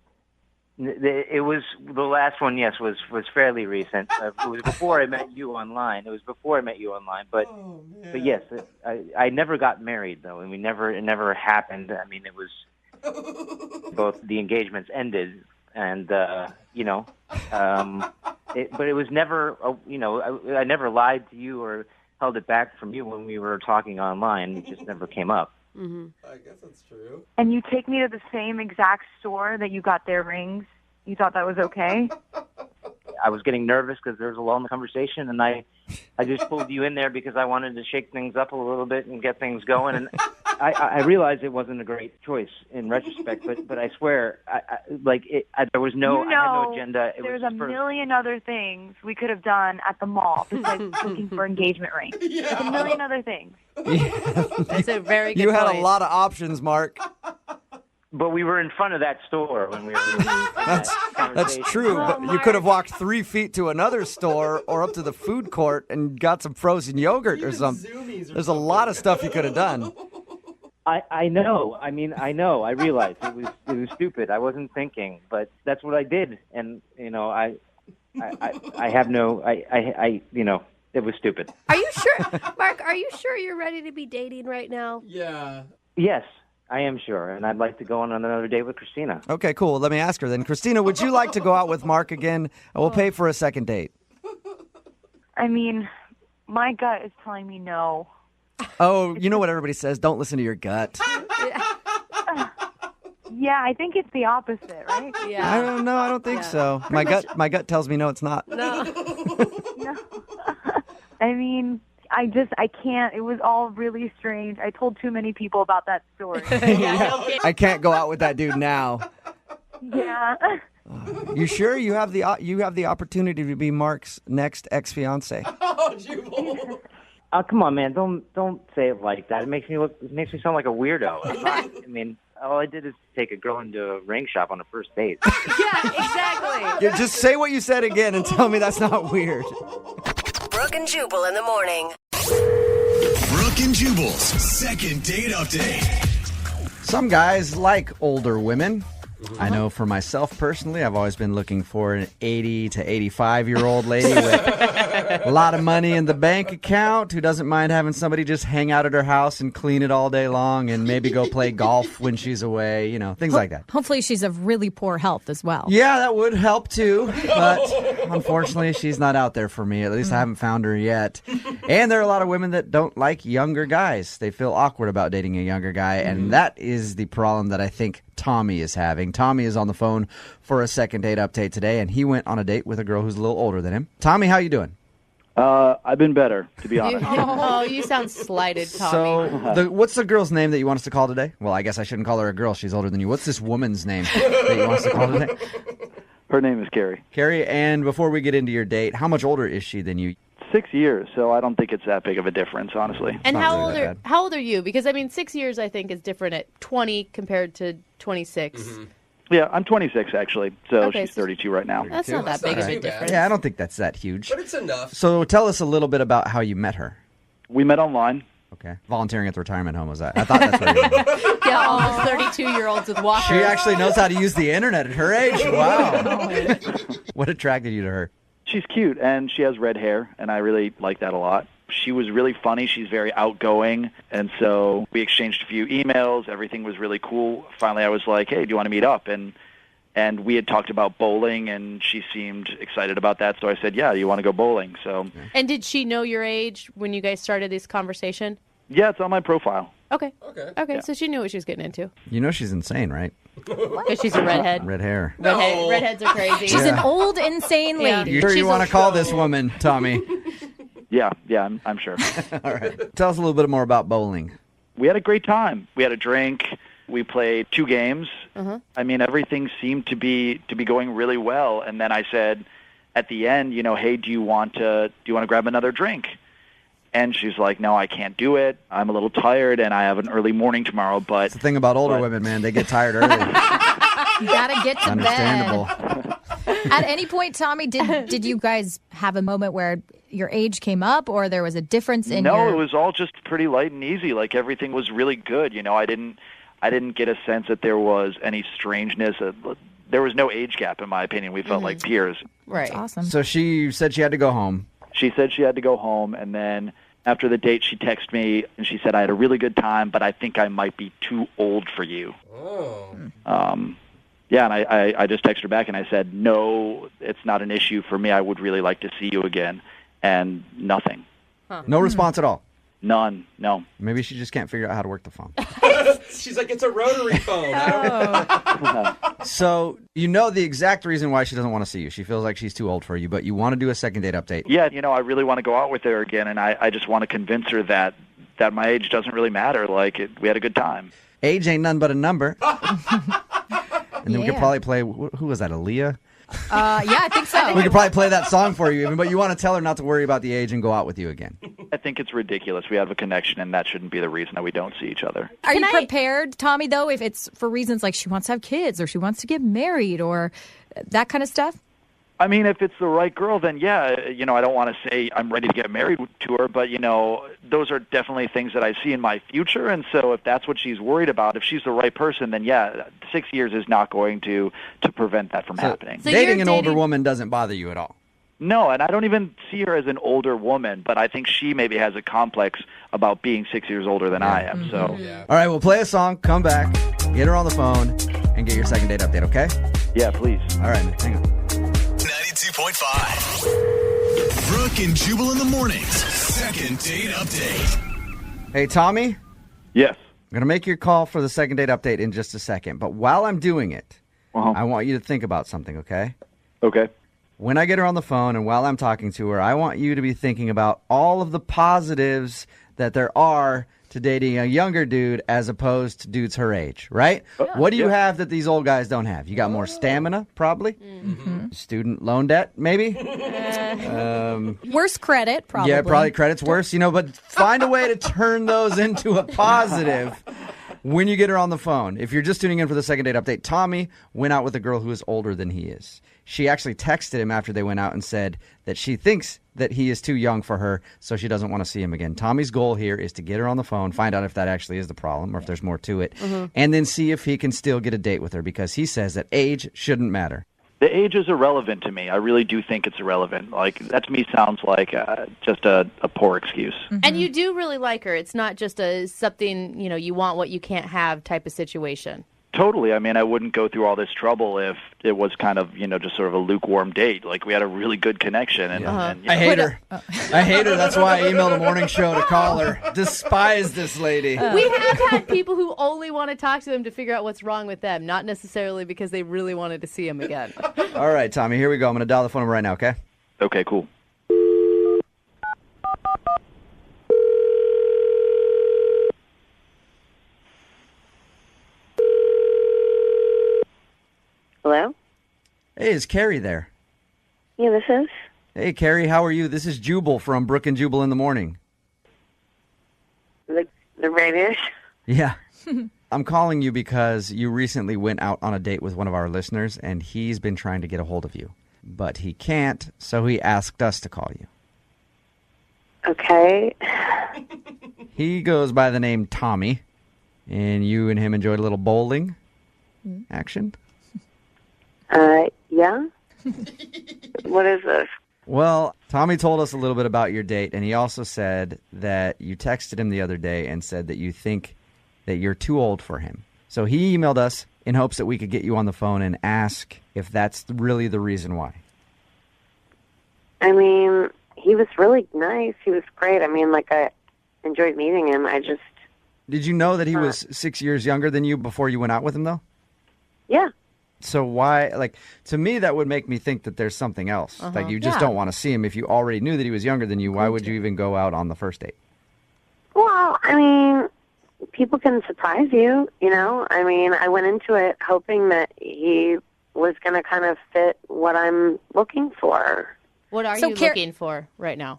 It was the last one. Yes, was fairly recent. It was before I met you online. But but yes, I never got married though, and it never happened. I mean, it was both the engagements ended, and but it was never. I never lied to you or held it back from you when we were talking online. It just never came up. I guess that's true. And you take me to the same exact store that you got their rings? You thought that was okay? I was getting nervous because there was a lull in the conversation, and I just pulled you in there because I wanted to shake things up a little bit and get things going. And I realized it wasn't a great choice in retrospect, but I swear, there was no, I had no agenda. There's was a first. million other things we could have done at the mall besides looking for engagement rings. There's a million other things. That's a very good You had point. a lot of options, Mark. But we were in front of that store when we were having That's conversation. true, but you could have walked 3 feet to another store or up to the food court and got some frozen yogurt or Even something. Zoomies or There's a lot of stuff you could have done. I know. I mean, I know. I realized it was stupid. I wasn't thinking, but that's what I did, and I have no. It was stupid. Are you sure, Mark, are you sure you're ready to be dating right now? Yeah. Yes, I am sure, and I'd like to go on another date with Christina. Okay, cool. Let me ask her then. Christina, would you like to go out with Mark again? We'll pay for a second date. I mean, my gut is telling me no. Oh, you know what everybody says? Don't listen to your gut. Yeah, I think it's the opposite, right? Yeah. I don't know. I don't think so. My gut tells me no, it's not. No. No. I mean, I can't. It was all really strange. I told too many people about that story. Yeah, no kidding. I can't go out with that dude now. Yeah. You sure you have the opportunity to be Mark's next ex-fiance? Oh, Jubal. Oh, come on, man! Don't say it like that. It makes me sound like a weirdo. It's not, I mean, all I did is take a girl into a ring shop on a first date. Yeah, exactly. Yeah, just say what you said again and tell me that's not weird. Brooke and Jubal in the morning. Brooke and Jubal's second date update. Some guys like older women. I know for myself personally, I've always been looking for an 80 to 85-year-old lady with a lot of money in the bank account who doesn't mind having somebody just hang out at her house and clean it all day long and maybe go play golf when she's away, things like that. Hopefully she's of really poor health as well. Yeah, that would help too, but unfortunately she's not out there for me. At least I haven't found her yet. And there are a lot of women that don't like younger guys. They feel awkward about dating a younger guy, and that is the problem that I think Tommy is having. Tommy is on the phone for a second date update today, and he went on a date with a girl who's a little older than him. Tommy, how you doing? I've been better, to be honest. Oh, you sound slighted, Tommy. So, what's the girl's name that you want us to call today? Well, I guess I shouldn't call her a girl. She's older than you. What's this woman's name that you want us to call today? Her name is Carrie. Carrie, and before we get into your date, how much older is she than you? 6 years, so I don't think it's that big of a difference, honestly. And Not how really that old bad. how old are you? Because 6 years I think is different at 20 compared to 26. Yeah, I'm 26, actually, so Okay, she's so- 32 right now. That's not that That's not big of a too bad. difference. Yeah, I don't think that's that huge. But it's enough. So tell us a little bit about how you met her. We met online. Okay. Volunteering at the retirement home was that? I thought that's what you meant. Yeah, almost 32-year-olds with walkers. She actually knows how to use the internet at her age. Wow. What attracted you to her? She's cute, and she has red hair, and I really like that a lot. She was really funny. She's very outgoing, and so we exchanged a few emails. Everything was really cool. Finally, I was like, hey, do you want to meet up? And we had talked about bowling, and she seemed excited about that, so I said, yeah, you want to go bowling? So, And did she know your age when you guys started this conversation? yeah, it's on my profile. Okay. Okay. Yeah. So she knew what she was getting into. You know she's insane, right? Because she's a redhead. Red hair. No. Redheads are crazy. She's an old, insane Yeah. lady. You sure She's you want a- to call this woman, Tommy? Yeah, I'm sure. All right. Tell us a little bit more about bowling. We had a great time. We had a drink. We played 2 games. I mean, everything seemed to be going really well. And then I said, at the end, hey, do you want to grab another drink? And she's like, no, I can't do it. I'm a little tired, and I have an early morning tomorrow. But It's the thing about older women, man. They get tired early. You gotta get to Understandable. bed. At any point, Tommy, did you guys have a moment where your age came up, or there was a difference in no, your... it was all just pretty light and easy. Like everything was really good. I didn't get a sense that there was any strangeness. There was no age gap, in my opinion. We felt like peers. Right. Awesome. So she said she had to go home. She said she had to go home, and then after the date, she texted me, and she said, I had a really good time, but I think I might be too old for you. Oh. Yeah, and I just texted her back, and I said, no, it's not an issue for me. I would really like to see you again. And nothing. No response at all. None. No. Maybe she just can't figure out how to work the phone. She's like, it's a rotary phone. I don't So you know the exact reason why she doesn't want to see you. She feels like she's too old for you, but you want to do a second date update. Yeah, I really want to go out with her again, and I just want to convince her that my age doesn't really matter. We had a good time. Age ain't none but a number. And then we could Yeah. probably play, who was that, Aaliyah? Yeah, I think so. We could probably play that song for you, even, but you want to tell her not to worry about the age and go out with you again. I think it's ridiculous. We have a connection, and that shouldn't be the reason that we don't see each other. Are you prepared, Tommy, though, if it's for reasons like she wants to have kids or she wants to get married or that kind of stuff? I mean, if it's the right girl, then yeah, I don't want to say I'm ready to get married to her, but, those are definitely things that I see in my future, and so if that's what she's worried about, if she's the right person, then yeah, 6 years is not going to prevent that from happening. So Dating you're an older dating- woman doesn't bother you at all. No, and I don't even see her as an older woman, but I think she maybe has a complex about being 6 years older than I am, so... Yeah. All right, we'll play a song, come back, get her on the phone, and get your second date update, okay? Yeah, please. All right, hang on. 92.5. Brooke and Jubal in the mornings. Second date update. Hey, Tommy, Yes. I'm going to make your call for the second date update in just a second, but while I'm doing it, I want you to think about something, okay? Okay. When I get her on the phone and while I'm talking to her, I want you to be thinking about all of the positives that there are to dating a younger dude as opposed to dudes her age, right? What do you have that these old guys don't have? You got more stamina, probably? Mm-hmm. Student loan debt, maybe? Worse credit, probably. Yeah, probably credit's worse, but find a way to turn those into a positive when you get her on the phone. If you're just tuning in for the second date update, Tommy went out with a girl who is older than he is. She actually texted him after they went out and said that she thinks that he is too young for her, so she doesn't want to see him again. Tommy's goal here is to get her on the phone, find out if that actually is the problem or if there's more to it, and then see if he can still get a date with her because he says that age shouldn't matter. The age is irrelevant to me. I really do think it's irrelevant. Like, that to me sounds like just a poor excuse. Mm-hmm. And you do really like her. It's not just something, you want what you can't have type of situation. Totally. I mean, I wouldn't go through all this trouble if it was kind of, just sort of a lukewarm date. Like, we had a really good connection. And I hate her. I hate her. That's why I emailed the morning show to call her. Despise this lady. We have had people who only want to talk to them to figure out what's wrong with them, not necessarily because they really wanted to see him again. All right, Tommy, here we go. I'm going to dial the phone number right now, okay? Okay, cool. Hello? Hey, is Carrie there? Yeah, this is. Hey, Carrie, how are you? This is Jubal from Brooke and Jubal in the morning. The radio show? Yeah. I'm calling you because you recently went out on a date with one of our listeners, and he's been trying to get a hold of you. But he can't, so he asked us to call you. Okay. He goes by the name Tommy, and you and him enjoyed a little bowling action. Yeah? What is this? Well, Tommy told us a little bit about your date, and he also said that you texted him the other day and said that you think that you're too old for him. So he emailed us in hopes that we could get you on the phone and ask if that's really the reason why. I mean, he was really nice. He was great. I mean, I enjoyed meeting him. Did you know that he was 6 years younger than you before you went out with him, though? Yeah. So why, to me, that would make me think that there's something else. Like, you just don't want to see him. If you already knew that he was younger than you, why would you even go out on the first date? Well, I mean, people can surprise you, I mean, I went into it hoping that he was going to kind of fit what I'm looking for. What are you looking for right now?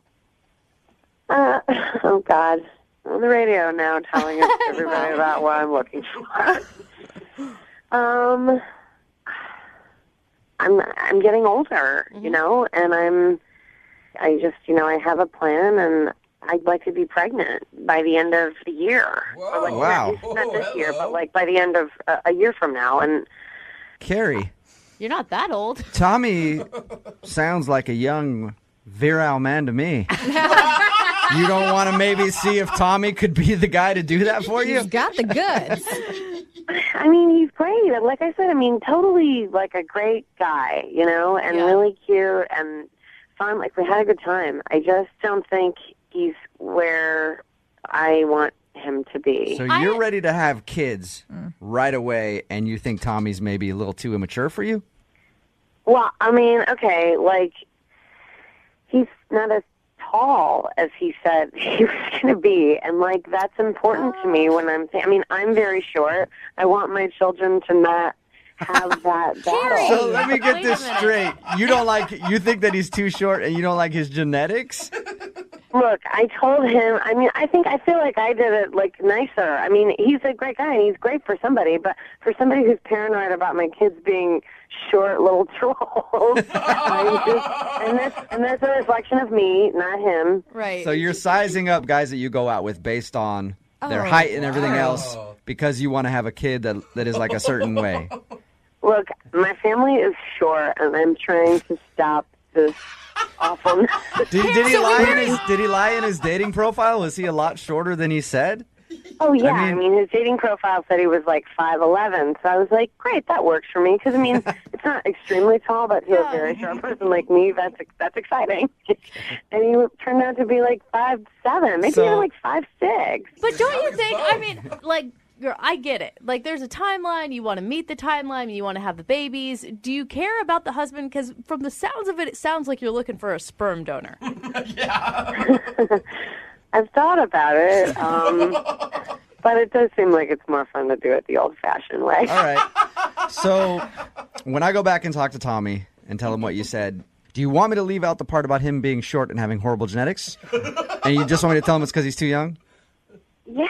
Oh, God. On the radio now telling everybody about what I'm looking for. I'm getting older, and I have a plan, and I'd like to be pregnant by the end of the year. Whoa. Wow. Not this year, but by the end of a year from now. And Carrie. You're not that old. Tommy sounds like a young, virile man to me. You don't want to maybe see if Tommy could be the guy to do that for you? He's got the goods. I mean, he's great. Like I said, totally like a great guy, and really cute and fun. We had a good time. I just don't think he's where I want him to be. So you're ready to have kids right away, and you think Tommy's maybe a little too immature for you? Well, okay, he's not as tall as he said he was going to be, and that's important to me when I'm saying. I'm very short. I want my children to not have that battle. So let me get this straight. You think that he's too short, and you don't like his genetics? Look, I told him, I feel like I did it, nicer. He's a great guy, and he's great for somebody, but for somebody who's paranoid about my kids being short little trolls, and that's a reflection of me, not him. Right. So you're sizing up guys that you go out with based on their height and everything else because you want to have a kid that is a certain way. Look, my family is short, and I'm trying to stop this awfulness. Did he lie in his dating profile? Was he a lot shorter than he said? Oh, yeah. His dating profile said he was 5'11", so I was like, great, that works for me, because, it's not extremely tall, but to a very short person like me, that's exciting. And he turned out to be 5'7", maybe even 5'6". But don't you think, I get it. There's a timeline. You want to meet the timeline. You want to have the babies. Do you care about the husband? Because from the sounds of it, it sounds like you're looking for a sperm donor. Yeah. I've thought about it, but it does seem like it's more fun to do it the old-fashioned way. All right. So when I go back and talk to Tommy and tell him what you said, do you want me to leave out the part about him being short and having horrible genetics? And you just want me to tell him it's because he's too young? Yeah,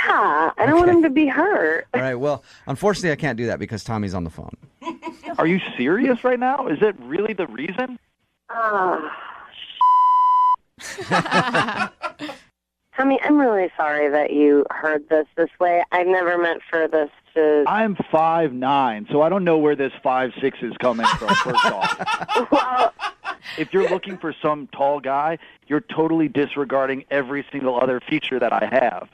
I don't want him to be hurt. All right, well, unfortunately, I can't do that because Tommy's on the phone. Are you serious right now? Is it really the reason? Tommy, I'm really sorry that you heard this way. I've never meant for this to... I'm 5'9", so I don't know where this 5'6" is coming from, first off. Well, if you're looking for some tall guy, you're totally disregarding every single other feature that I have.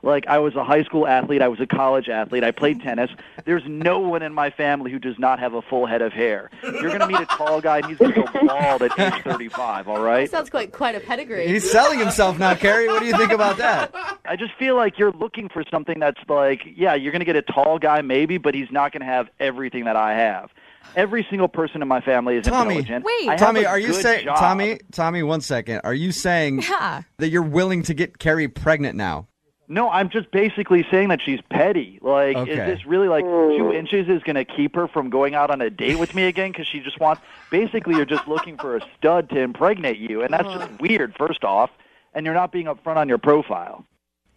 Like, I was a high school athlete. I was a college athlete. I played tennis. There's no one in my family who does not have a full head of hair. You're going to meet a tall guy, and he's going to go bald at age 35, all right? Sounds quite a pedigree. He's selling himself now, Carrie. What do you think about that? I just feel like you're looking for something that's like, yeah, you're going to get a tall guy maybe, but he's not going to have everything that I have. Every single person in my family is intelligent. Wait. Tommy, are you saying... Tommy, 1 second. Are you saying that you're willing to get Carrie pregnant now? No, I'm just basically saying that she's petty. Like, Okay. Is this really like 2 inches is going to keep her from going out on a date with me again because she just wants... Basically, you're just looking for a stud to impregnate you, and that's just weird, first off, and you're not being upfront on your profile.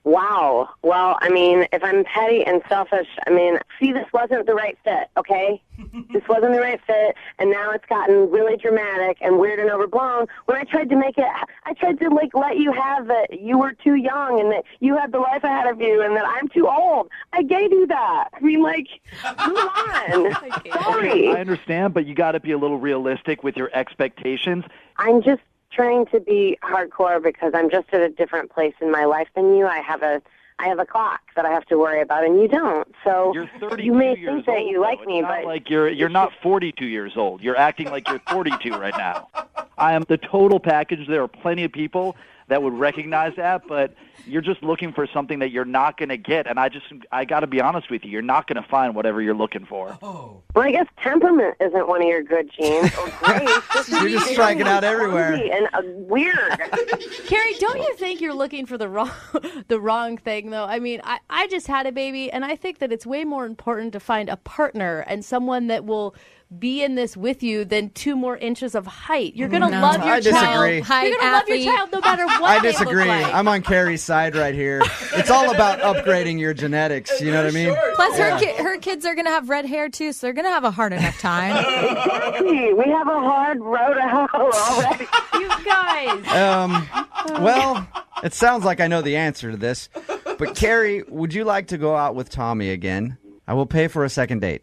wow. Well, I mean, if I'm petty and selfish, I mean, see, this wasn't the right fit, okay? This wasn't the right fit, and now it's gotten really dramatic and weird and overblown. When I tried to make it, I tried to, like, let you have that you were too young and that you had the life ahead of you and that I'm too old. I gave you that. I mean, like, move on. Sorry. I understand, but you got to be a little realistic with your expectations. I'm just trying to be hardcore because I'm just at a different place in my life than you. I have a clock that I have to worry about, and you don't. So You're 32 you may years think that old, you like though. me, It's not but like you're not 42 years old. You're acting like you're 42 right now. I am the total package. There are plenty of people that would recognize that, but you're just looking for something that you're not going to get. And I got to be honest with you. You're not going to find whatever you're looking for. well, I guess temperament isn't one of your good genes. Or grace. You're just striking out everywhere. And weird. Carrie, don't you think you're looking for the wrong thing, though? I mean, I just had a baby, and I think that it's way more important to find a partner and someone that will be in this with you than 2 more inches of height. You're going to love your I disagree. child. You're going to love your child no matter what I they look disagree. like. I'm on Carrie's side right here. It's all about upgrading your genetics. You know what I mean? Plus, her kids are going to have red hair, too, so they're going to have a hard enough time. Exactly. We have a hard road to hoe already. You guys. Well, it sounds like I know the answer to this. But Carrie, would you like to go out with Tommy again? I will pay for a second date.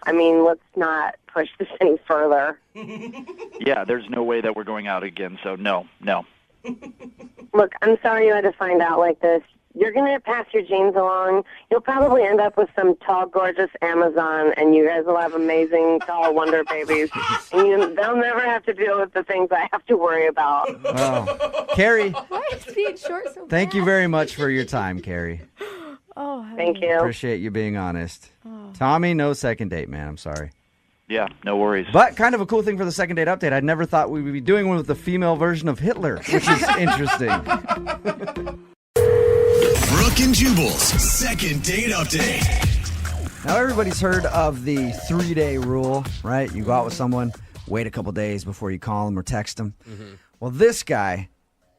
I mean, let's not push this any further. Yeah, there's no way that we're going out again, so no. Look, I'm sorry you had to find out like this. You're going to pass your genes along. You'll probably end up with some tall, gorgeous Amazon, and you guys will have amazing, tall wonder babies. And they'll never have to deal with the things I have to worry about. Oh. Carrie, Why is being short so thank you bad? very much for your time, Carrie. Oh, Thank you. Appreciate you being honest. Tommy, no second date, man. I'm sorry. Yeah, no worries. But kind of a cool thing for the second date update. I never thought we would be doing one with the female version of Hitler, which is interesting. Brooke and Jubal's second date update. Now, everybody's heard of the 3-day rule, right? You go out with someone, wait a couple days before you call them or text them. Well, this guy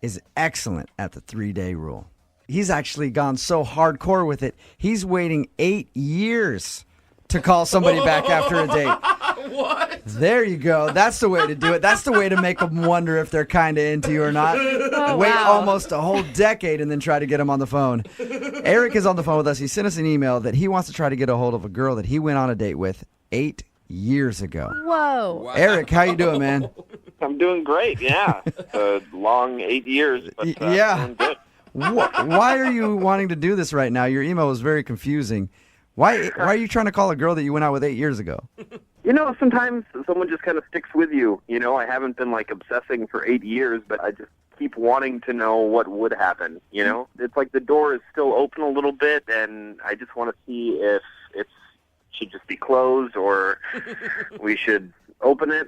is excellent at the 3-day rule. He's actually gone so hardcore with it, he's waiting 8 years to call somebody back after a date. What? There you go. That's the way to do it. That's the way to make them wonder if they're kind of into you or not. Wait almost a whole decade and then try to get them on the phone. Eric is on the phone with us. He sent us an email that he wants to try to get a hold of a girl that he went on a date with 8 years ago. Whoa. Wow. Eric, how you doing, man? I'm doing great, yeah. A long 8 years, but Yeah. doing good. Why are you wanting to do this right now? Your email was very confusing. Why are you trying to call a girl that you went out with 8 years ago? You know, sometimes someone just kind of sticks with you. You know, I haven't been, like, obsessing for 8 years, but I just keep wanting to know what would happen, you know? It's like the door is still open a little bit, and I just want to see if it should just be closed or we should open it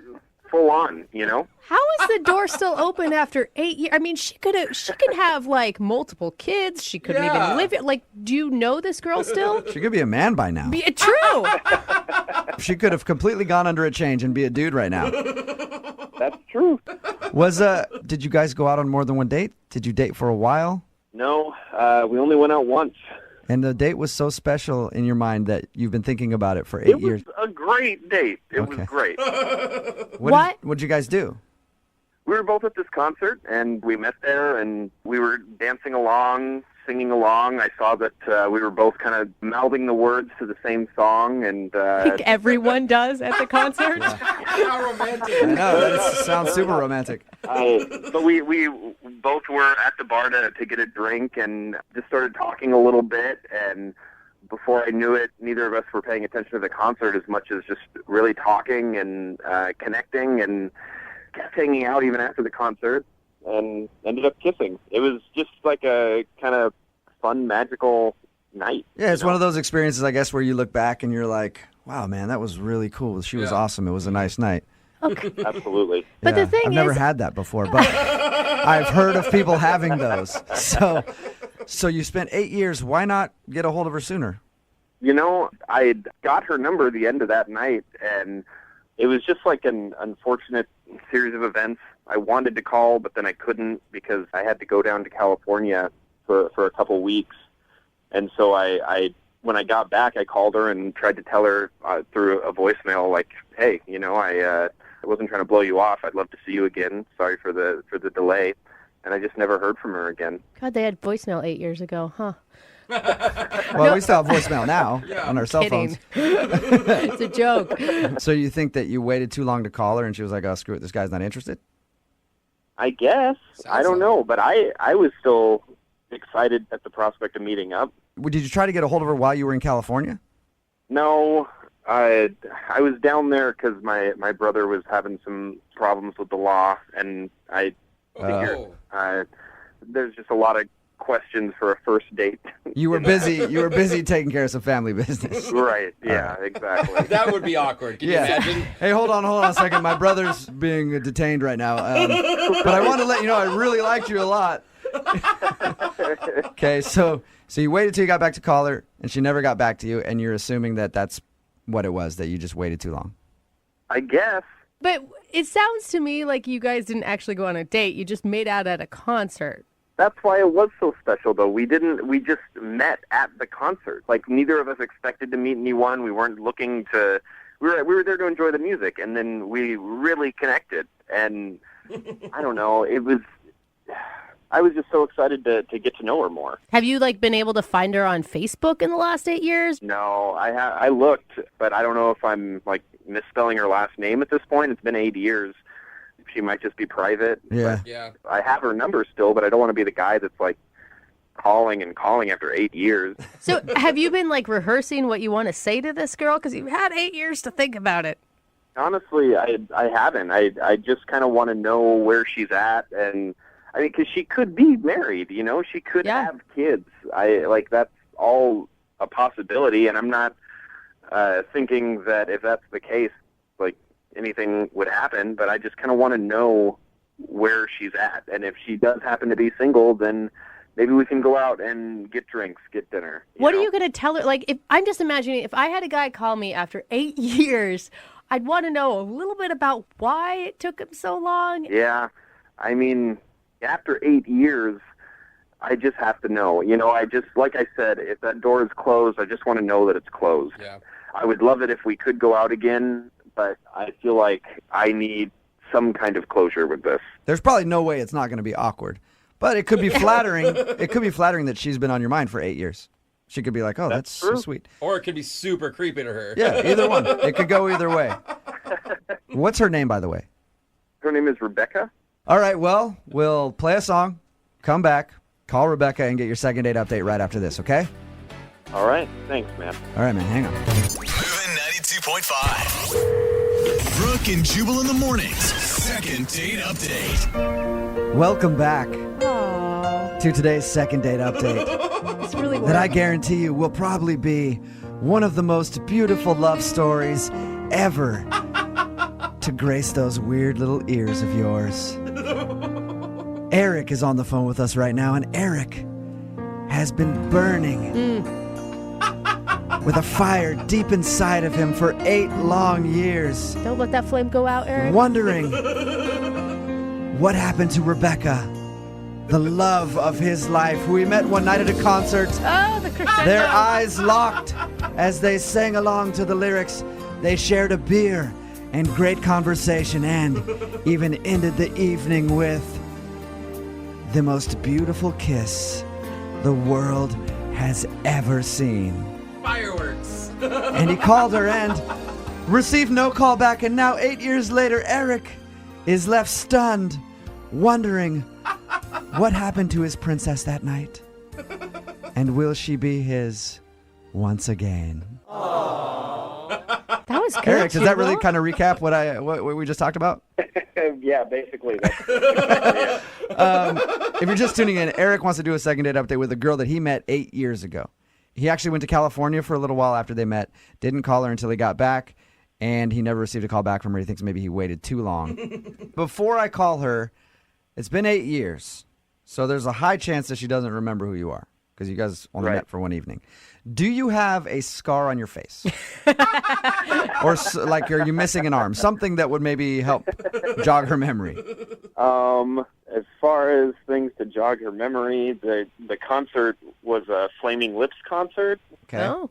full on, you know? How is the door still open after 8 years? I mean, she can have like multiple kids. She couldn't even live it. Like, do you know this girl still? She could be a man by now. True. She could have completely gone under a change and be a dude right now. That's true. Did you guys go out on more than one date? Did you date for a while? No, we only went out once. And the date was so special in your mind that you've been thinking about it for 8 years. It was a great date. It was great. What did you guys do? We were both at this concert, and we met there, and we were dancing along, singing along. I saw that we were both kind of mouthing the words to the same song, and like everyone does at the concert. How romantic! I know, that sounds super romantic. But we both were at the bar to get a drink, and just started talking a little bit, and before I knew it, neither of us were paying attention to the concert as much as just really talking and connecting, and kept hanging out even after the concert, and ended up kissing. It was just like a kind of fun, magical night. Yeah, it's one of those experiences, I guess, where you look back and you're like, wow, man, that was really cool. She was awesome. It was a nice night. Okay. Absolutely. But the thing I've never had that before, but I've heard of people having those. So you spent 8 years. Why not get a hold of her sooner? You know, I got her number the end of that night, and it was just like an unfortunate series of events. I wanted to call, but then I couldn't because I had to go down to California for a couple weeks. And so I when I got back, I called her and tried to tell her through a voicemail, like, hey, you know, I wasn't trying to blow you off. I'd love to see you again. Sorry for the delay. And I just never heard from her again. God, they had voicemail 8 years ago, huh? Well, we still have voicemail now on our cell phones. It's a joke. So you think that you waited too long to call her and she was like, oh, screw it, this guy's not interested? I guess. I don't know, but I was still excited at the prospect of meeting up. Did you try to get a hold of her while you were in California? No, I was down there because my brother was having some problems with the law, and I figured there's just a lot of questions for a first date. You were busy taking care of some family business. Right, yeah, exactly. That would be awkward. Can you imagine? Hey, hold on a second. My brother's being detained right now. But I want to let you know I really liked you a lot. Okay, so you waited till you got back to call her, and she never got back to you, and you're assuming that that's what it was, that you just waited too long. I guess. But it sounds to me like you guys didn't actually go on a date. You just made out at a concert. That's why it was so special, though. We just met at the concert. Like, neither of us expected to meet anyone. We weren't looking to... We were there to enjoy the music, and then we really connected. And I don't know, I was just so excited to get to know her more. Have you been able to find her on Facebook in the last 8 years? No, I looked, but I don't know if I'm misspelling her last name at this point. It's been 8 years. She might just be private. Yeah. Yeah. I have her number still, but I don't want to be the guy that's calling and calling after 8 years. So have you been rehearsing what you want to say to this girl? Because you've had 8 years to think about it. Honestly, I haven't. I just kind of want to know where she's at, and I mean, because she could be married, you know, she could have kids. That's all a possibility, and I'm not thinking that if that's the case, anything would happen, but I just kind of want to know where she's at. And if she does happen to be single, then maybe we can go out and get drinks, get dinner. What are you going to tell her? If I'm just imagining, if I had a guy call me after 8 years, I'd want to know a little bit about why it took him so long. Yeah. I mean, after 8 years, I just have to know. You know, like I said, if that door is closed, I just want to know that it's closed. Yeah. I would love it if we could go out again, but I feel like I need some kind of closure with this. There's probably no way it's not going to be awkward, but it could be flattering. It could be flattering that she's been on your mind for 8 years. She could be like, oh, that's so sweet. Or it could be super creepy to her. Yeah, either one. It could go either way. What's her name, by the way? Her name is Rebecca. All right, well, we'll play a song, come back, call Rebecca, and get your second date update right after this, okay? All right. Thanks, man. All right, man. Hang on. Moving 92.5. Brooke and Jubal in the mornings. Second date update. Welcome back to today's second date update. It's really that I guarantee you will probably be one of the most beautiful love stories ever to grace those weird little ears of yours. Eric is on the phone with us right now, and Eric has been burning with a fire deep inside of him for 8 long years. Don't let that flame go out, Eric. Wondering what happened to Rebecca, the love of his life, who he met one night at a concert. Oh, the crescendo. Their eyes locked as they sang along to the lyrics. They shared a beer and great conversation, and even ended the evening with the most beautiful kiss the world has ever seen. Fireworks. And he called her and received no call back, and now 8 years later, Eric is left stunned, wondering what happened to his princess that night, and will she be his once again? That was good. Eric, does that really Jubal. kind of recap what we just talked about? Yeah, basically. If you're just tuning in, Eric wants to do a second date update with a girl that he met 8 years ago. He actually went to California for a little while after they met, didn't call her until he got back, and he never received a call back from her. He thinks maybe he waited too long. Before I call her, it's been 8 years, so there's a high chance that she doesn't remember who you are, because you guys only met for one evening. Do you have a scar on your face? Or like, are you missing an arm? Something that would maybe help jog her memory. As far as things to jog her memory, the concert was a Flaming Lips concert. Okay. Oh.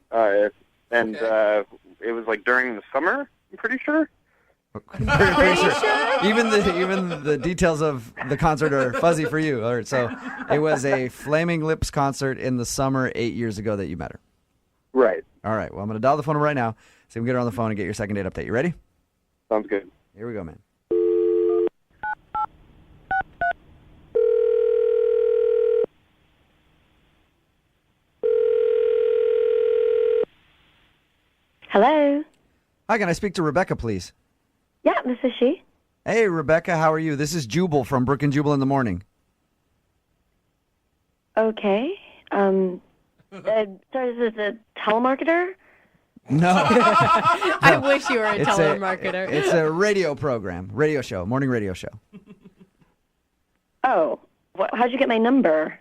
And it was like during the summer, I'm pretty sure. Pretty sure. Even the details of the concert are fuzzy for you. All right, so it was a Flaming Lips concert in the summer 8 years ago that you met her. Right. All right. Well, I'm going to dial the phone right now so we can get her on the phone and get your second date update. You ready? Sounds good. Here we go, man. Hello. Hi, can I speak to Rebecca, please? Yeah, this is she. Hey, Rebecca, how are you? This is Jubal from Brooke and Jubal in the morning. Okay. Sorry, is this a telemarketer? No. I wish you were a It's telemarketer. It's a radio program, radio show, morning radio show. Oh, how'd you get my number?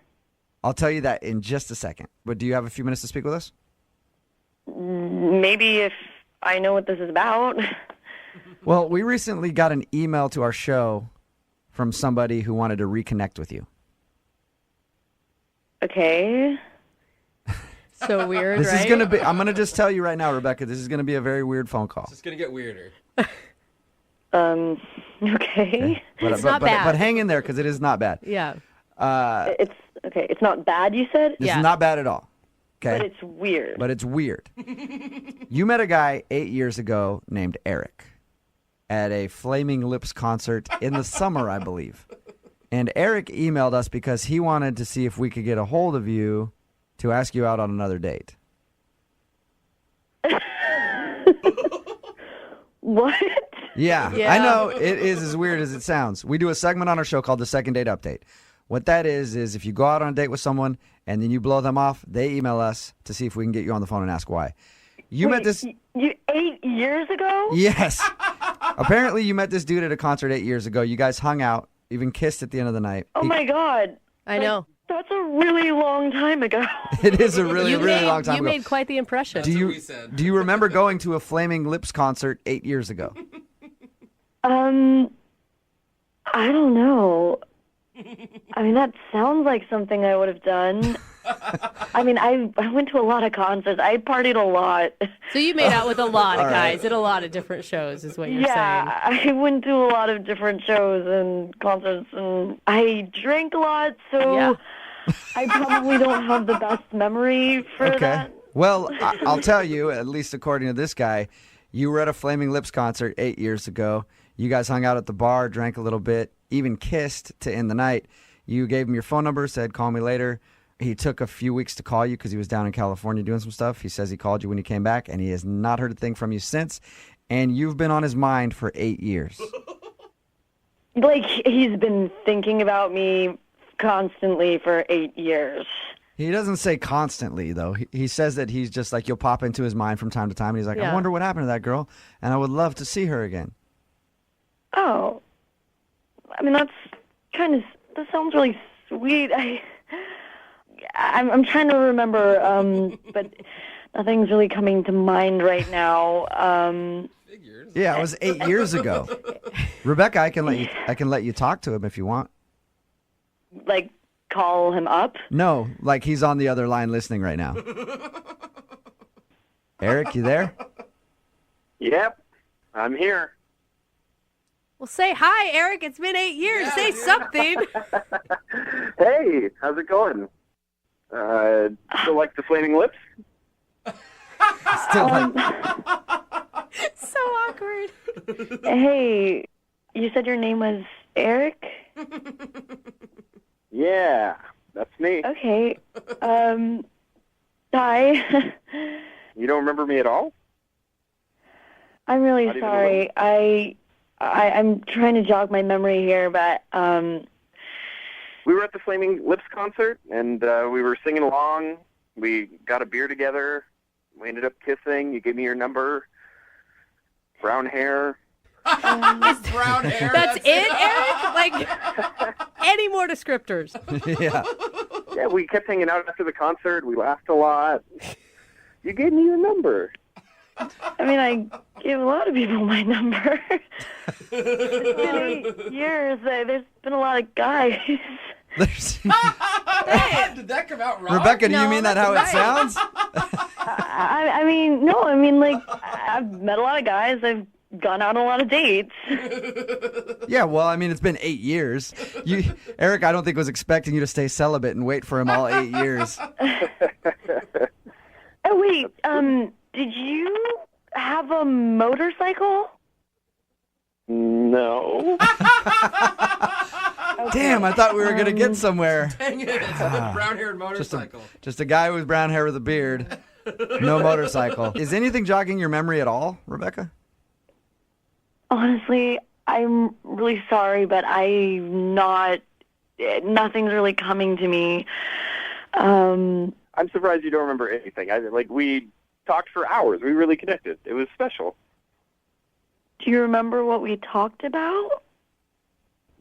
I'll tell you that in just a second. But do you have a few minutes to speak with us? Maybe if I know what this is about. Well, we recently got an email to our show from somebody who wanted to reconnect with you. Okay. So weird, This right? is going to be, I'm going to just tell you right now, Rebecca, this is going to be a very weird phone call. It's going to get weirder. Okay. It's not bad. But hang in there because it is not bad. Yeah. It's okay. It's not bad, you said? This is not bad at all. Okay. But it's weird. But it's weird. You met a guy 8 years ago named Eric at a Flaming Lips concert in the summer, I believe. And Eric emailed us because he wanted to see if we could get a hold of you to ask you out on another date. What? Yeah, Yeah. I know it is as weird as it sounds. We do a segment on our show called the Second Date Update. What that is if you go out on a date with someone and then you blow them off, they email us to see if we can get you on the phone and ask why. You met this... You 8 years ago? Yes. Apparently you met this dude at a concert 8 years ago. You guys hung out, even kissed at the end of the night. Oh, my God. I know. That's a really long time ago. It is a really long time You ago. made quite the impression. Do you remember going to a Flaming Lips concert 8 years ago? I don't know. I mean, that sounds like something I would have done. I mean, I went to a lot of concerts. I partied a lot. So you made out with a lot of All guys right. at a lot of different shows, is what you're Yeah, I went to a lot of different shows and concerts, and I drank a lot, so Yeah. I probably don't have the best memory for Okay. that. Well, I'll tell you, at least according to this guy, you were at a Flaming Lips concert 8 years ago. You guys hung out at the bar, drank a little bit, even kissed to end the night. You gave him your phone number, said, call me later. He took a few weeks to call you because he was down in California doing some stuff. He says he called you when he came back, and he has not heard a thing from you since. And you've been on his mind for 8 years. Like, he's been thinking about me constantly for 8 years. He doesn't say constantly, though. He says that he's just like, you'll pop into his mind from time to time. And he's like, I Yeah. wonder what happened to that girl, and I would love to see her again. Oh. I mean, that sounds really sweet. I'm trying to remember, but nothing's really coming to mind right now. Yeah, it was 8 years ago. Rebecca, I can let you talk to him if you want. Like, call him up? No, like he's on the other line listening right now. Eric, you there? Yep, I'm here. Well, say hi, Eric. It's been 8 years. Say something. Hey, how's it going? Still like the Flaming Lips? Still like... So awkward. Hey, you said your name was Eric? Yeah, that's me. Okay. Hi. You don't remember me at all? I'm really Not even a sorry. I'm trying to jog my memory here, but We were at the Flaming Lips concert, and we were singing along. We got a beer together. We ended up kissing. You gave me your number. Brown hair. Brown hair. That's it, Eric? Like, any more descriptors? Yeah. Yeah, we kept hanging out after the concert. We laughed a lot. You gave me your number. I mean, I gave a lot of people my number. It's been 8 years. There's been a lot of guys. Did that come out wrong? Rebecca, do you mean that how it sounds? I mean, no. I mean, like, I've met a lot of guys. I've gone out on a lot of dates. Yeah, well, I mean, it's been 8 years. Eric, I don't think was expecting you to stay celibate and wait for him all 8 years. Oh, wait. Did you have a motorcycle? No. Damn, I thought we were going to get somewhere. Dang it. It's a brown-haired motorcycle. Just a guy with brown hair with a beard. No motorcycle. Is anything jogging your memory at all, Rebecca? Honestly, I'm really sorry, but nothing's really coming to me. I'm surprised you don't remember anything. We talked for hours. We really connected. It was special. Do you remember what we talked about?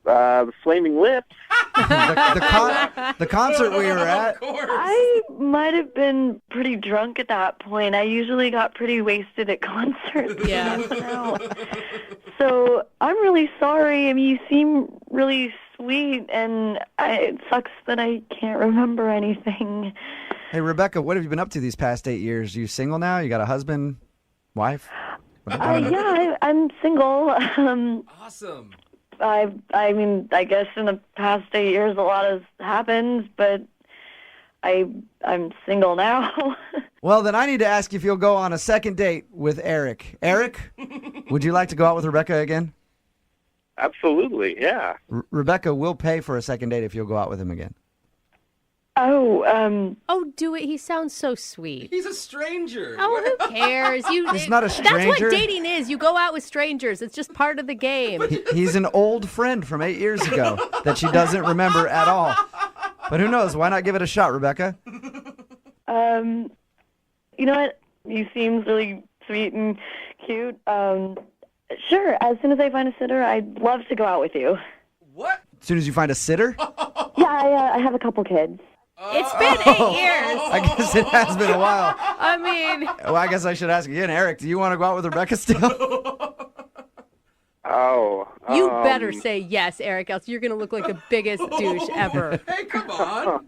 The Flaming Lips. The concert we were at. I might have been pretty drunk at that point. I usually got pretty wasted at concerts. Yeah. So I'm really sorry. I mean, you seem really sweet, and it sucks that I can't remember anything. Hey, Rebecca, what have you been up to these past 8 years? You single now? You got a husband, wife? Yeah, I'm single. Awesome. I mean, I guess in the past 8 years a lot has happened, but I'm single now. Well, then I need to ask you if you'll go on a second date with Eric. Eric, would you like to go out with Rebecca again? Absolutely, yeah. Rebecca will pay for a second date if you'll go out with him again. Oh, do it. He sounds so sweet. He's a stranger. Oh, who cares? He's not a stranger. That's what dating is. You go out with strangers. It's just part of the game. He's an old friend from 8 years ago that she doesn't remember at all. But who knows? Why not give it a shot, Rebecca? You know what? You seem really sweet and cute. Sure. As soon as I find a sitter, I'd love to go out with you. What? As soon as you find a sitter? Yeah, I have a couple kids. It's been 8 years. I guess it has been a while. I mean, Well, I guess I should ask again, Eric, do you want to go out with Rebecca still? Oh. you better say yes, Eric, else you're going to look like the biggest douche ever. Hey, come on.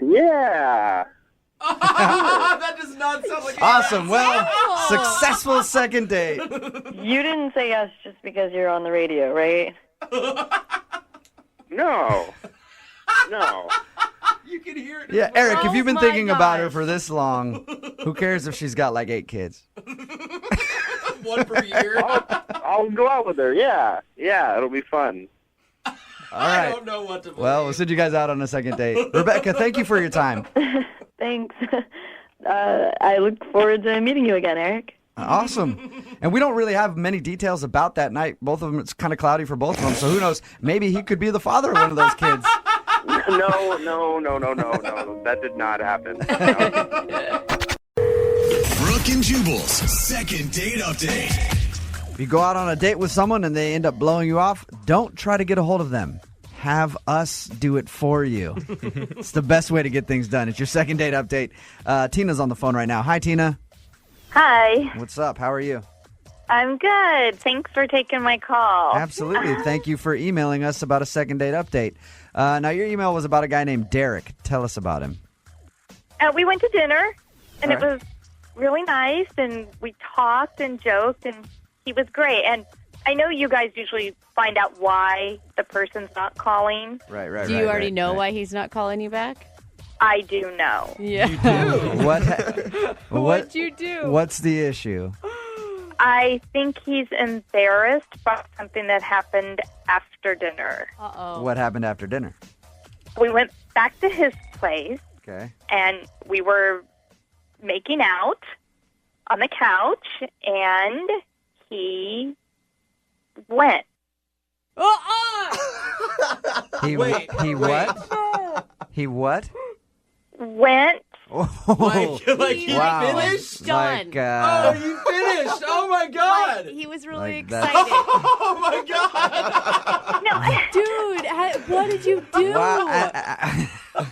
Yeah. That does not sound like Awesome. Well, successful second date. You didn't say yes just because you're on the radio, right? No. No. You can hear it. Yeah, Eric, if you've been my thinking about her gosh. for this long, who cares if she's got like 8 kids? One per year. I'll go out with her. Yeah. Yeah, it'll be fun. All I right. don't know what to believe. Well, we'll send you guys out on a second date. Rebecca, thank you for your time. Thanks. I look forward to meeting you again, Eric. Awesome. And we don't really have many details about that night. Both of them, it's kind of cloudy for both of them. So who knows? Maybe he could be the father of one of those kids. No. That did not happen. No. Brooke and Jubal's second date update. you go out on a date with someone and they end up blowing you off, don't try to get a hold of them. Have us do it for you. It's the best way to get things done. It's your second date update. Tina's on the phone right now. Hi, Tina. Hi. What's up? How are you? I'm good. Thanks for taking my call. Absolutely. Thank you for emailing us about a second date update. Now, your email was about a guy named Derek. Tell us about him. We went to dinner, and All it was really nice, and we talked and joked, and he was great. And I know you guys usually find out why the person's not calling. Right. Do you already know why he's not calling you back? I do know. Yeah. You do? What'd you do? What's the issue? I think he's embarrassed by something that happened after dinner. Uh-oh. What happened after dinner? We went back to his place, Okay. and we were making out on the couch, and he went. He Wait. what? He what? Went. Oh, Like he wow. finished? Done. Like, Oh, you finished! Oh my god! He was really Like that. excited. Oh my god! Dude, what did you do? wow.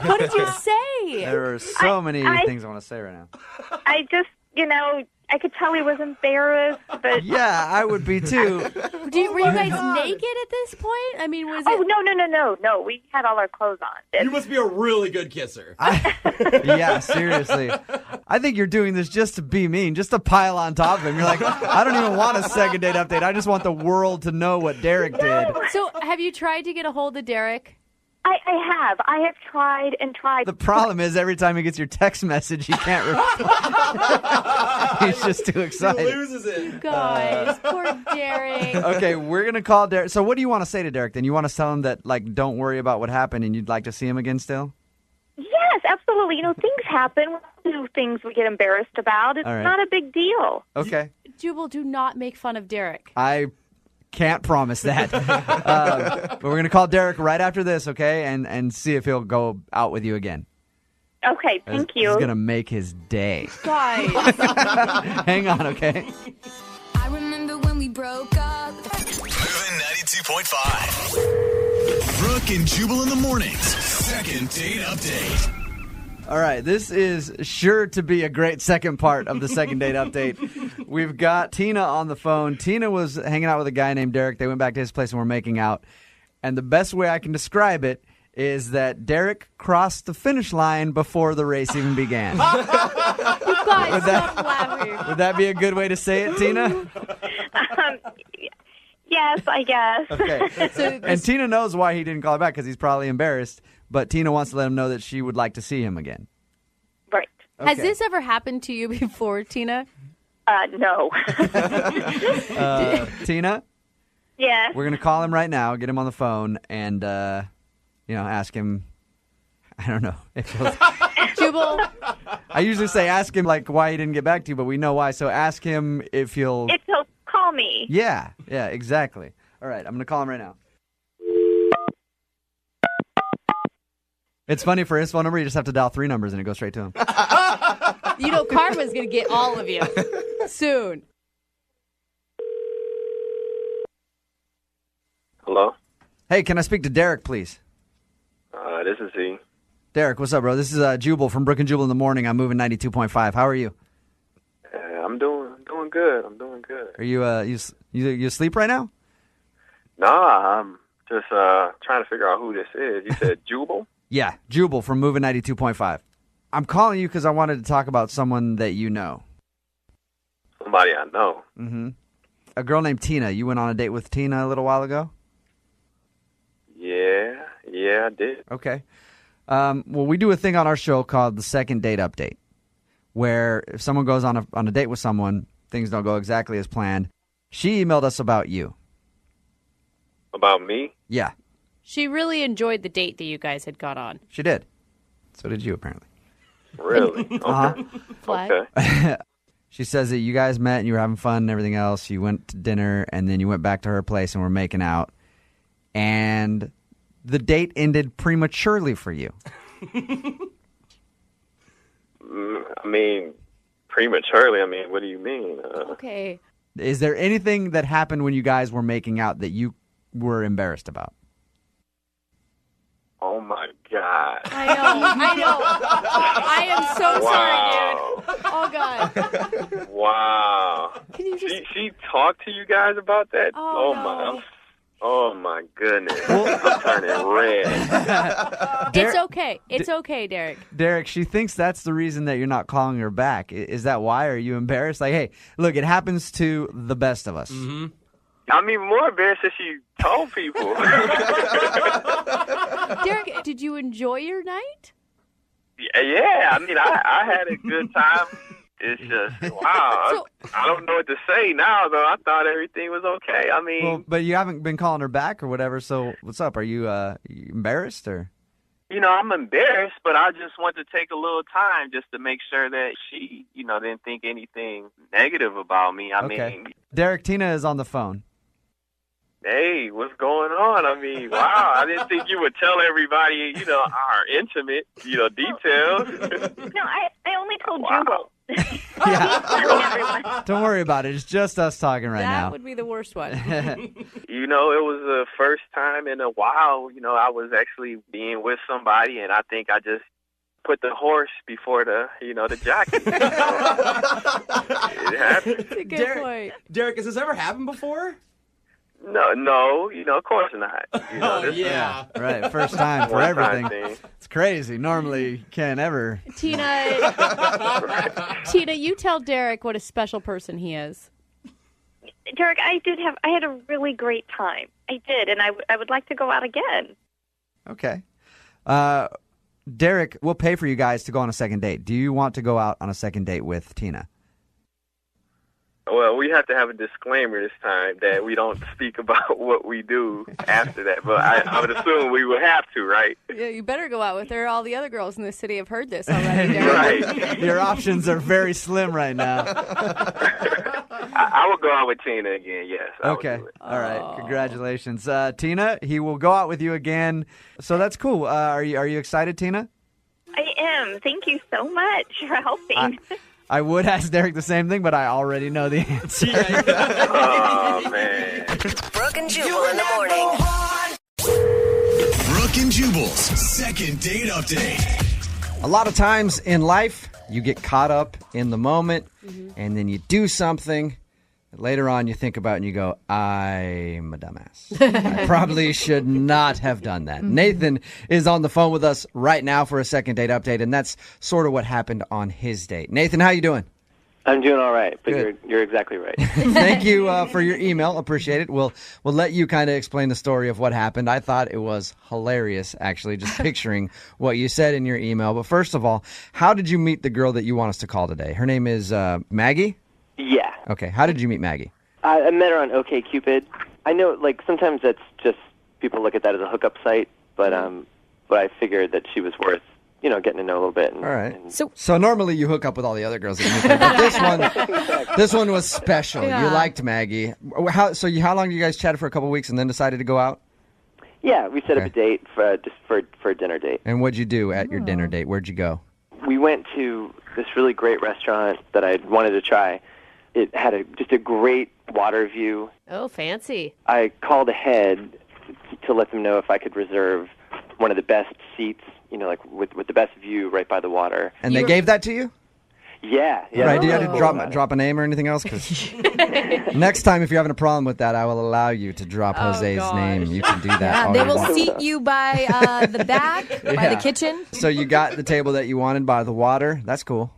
What did you say? There are so many I- things I want to say right now. I just, I could tell he was embarrassed, but... Yeah, I would be too. Were you guys naked at this point? I mean, was Oh, it... no. We had all our clothes on. You must be a really good kisser. Yeah, seriously. I think you're doing this just to be mean, just to pile on top of him. You're like, I don't even want a second date update. I just want the world to know what Derek did. So, have you tried to get a hold of Derek? I have tried and tried. The problem is every time he gets your text message, he can't reply. He's just too He excited. loses it. Guys, poor Derek. Okay, we're going to call Derek. So what do you want to say to Derek then? You want to tell him that, like, don't worry about what happened and you'd like to see him again still? Yes, absolutely. Things happen. We do things we get embarrassed about. It's All right. not a big deal. Okay. Jubal, do not make fun of Derek. I can't promise that. But we're going to call Derek right after this, okay, and see if he'll go out with you again. Okay, thank you. It's going to make his day. Guys. Hang on, okay? I remember when we broke up. Moving 92.5. Brooke and Jubal in the mornings. Second date update. All right, this is sure to be a great second part of the second date update. We've got Tina on the phone. Tina was hanging out with a guy named Derek. They went back to his place and were making out. And the best way I can describe it is that Derek crossed the finish line before the race even began. You guys, stop laughing. Would that be a good way to say it, Tina? Yes, I guess. Okay. And Tina knows why he didn't call her back because he's probably embarrassed. But Tina wants to let him know that she would like to see him again. Right. Has this ever happened to you before, Tina? No. Tina? Yes. We're going to call him right now, get him on the phone, and, ask him, I don't know. If he'll... Jubal? I usually say ask him, like, why he didn't get back to you, but we know why. So ask him if he'll... If he'll call me. Yeah, exactly. All right, I'm going to call him right now. It's funny, for his phone number, you just have to dial 3 numbers and it goes straight to him. Karma's going to get all of you soon. Hello? Hey, can I speak to Derek, please? This is he. Derek, what's up, bro? This is Jubal from Brooke and Jubal in the morning. I'm moving 92.5. How are you? I'm doing good. I'm doing good. Are you you asleep right now? Nah, I'm just trying to figure out who this is. You said Jubal? Yeah, Jubal from Moving 92.5. I'm calling you because I wanted to talk about someone that you know. Somebody I know. Mm-hmm. A girl named Tina. You went on a date with Tina a little while ago? Yeah, I did. Okay. Well, we do a thing on our show called the Second Date Update, where if someone goes on a date with someone, things don't go exactly as planned. She emailed us about you. About me? Yeah. She really enjoyed the date that you guys had gone on. She did. So did you, apparently. Really? Okay. Flag. Okay. She says that you guys met and you were having fun and everything else. You went to dinner and then you went back to her place and were making out. And the date ended prematurely for you. I mean, prematurely. I mean, what do you mean? Okay. Is there anything that happened when you guys were making out that you were embarrassed about? Oh my God. I know. I am so sorry, dude. Oh God. Wow. Can you just? She talked to you guys about that? Oh, no. Oh my goodness. I'm turning red. It's okay. It's okay, Derek. Derek, she thinks that's the reason that you're not calling her back. Is that why? Are you embarrassed? Like, hey, look, it happens to the best of us. Mm-hmm. I'm even more embarrassed that she told people. Derek, did you enjoy your night? Yeah, I mean, I had a good time. It's just, wow. I don't know what to say now, though. I thought everything was okay. I mean... Well, but you haven't been calling her back or whatever, so what's up? Are you embarrassed or... You know, I'm embarrassed, but I just want to take a little time just to make sure that she, didn't think anything negative about me. I mean... Derek, Tina is on the phone. Hey, what's going on? I mean, wow, I didn't think you would tell everybody, our intimate, details. No, I only told Jubal. Yeah. Don't worry about it. It's just us talking right now. That would be the worst one. It was the first time in a while, I was actually being with somebody, and I think I just put the horse before the jockey. It happened. That's a good point. Derek, has this ever happened before? No, of course not. Yeah. Right, first time for everything. Thing. It's crazy. Normally, you can't ever. Tina, you tell Derek what a special person he is. Derek, I had a really great time. I did, and I would like to go out again. Okay. Derek, we'll pay for you guys to go on a second date. Do you want to go out on a second date with Tina? Well, we have to have a disclaimer this time that we don't speak about what we do after that. But I would assume we would have to, right? Yeah, you better go out with her. All the other girls in the city have heard this already, Derek. Right. Your options are very slim right now. I would go out with Tina again, yes. Okay. All right. Congratulations. Tina, he will go out with you again. So that's cool. Are you excited, Tina? I am. Thank you so much for helping. I would ask Derek the same thing, but I already know the answer. Oh, man. Brooke and Jubal in the morning. Brooke and Jubal's second date update. A lot of times in life, you get caught up in the moment, and then you do something. Later on, you think about it and you go, I'm a dumbass. I probably should not have done that. Nathan is on the phone with us right now for a second date update, and that's sort of what happened on his date. Nathan, how you doing? I'm doing all right, but you're exactly right. Thank you for your email. Appreciate it. We'll let you kind of explain the story of what happened. I thought it was hilarious, actually, just picturing what you said in your email. But first of all, how did you meet the girl that you want us to call today? Her name is Maggie? Yeah. Okay. How did you meet Maggie? I met her on OkCupid. I know, sometimes that's just people look at that as a hookup site, but I figured that she was worth, getting to know a little bit. All right. So normally you hook up with all the other girls that you meet, but this one was special. Yeah. You liked Maggie. How long you guys chatted for a couple weeks and then decided to go out? Yeah, we set up a date for a dinner date. And what'd you do at your dinner date? Where'd you go? We went to this really great restaurant that I wanted to try. It had just a great water view. Oh, fancy. I called ahead to let them know if I could reserve one of the best seats, with the best view right by the water. And they gave that to you? Yeah. Right. Do you have to drop a name or anything else? 'Cause next time, if you're having a problem with that, I will allow you to drop Jose's name. You can do that. Yeah, they will seat you by the back, by the kitchen. So you got the table that you wanted by the water. That's cool.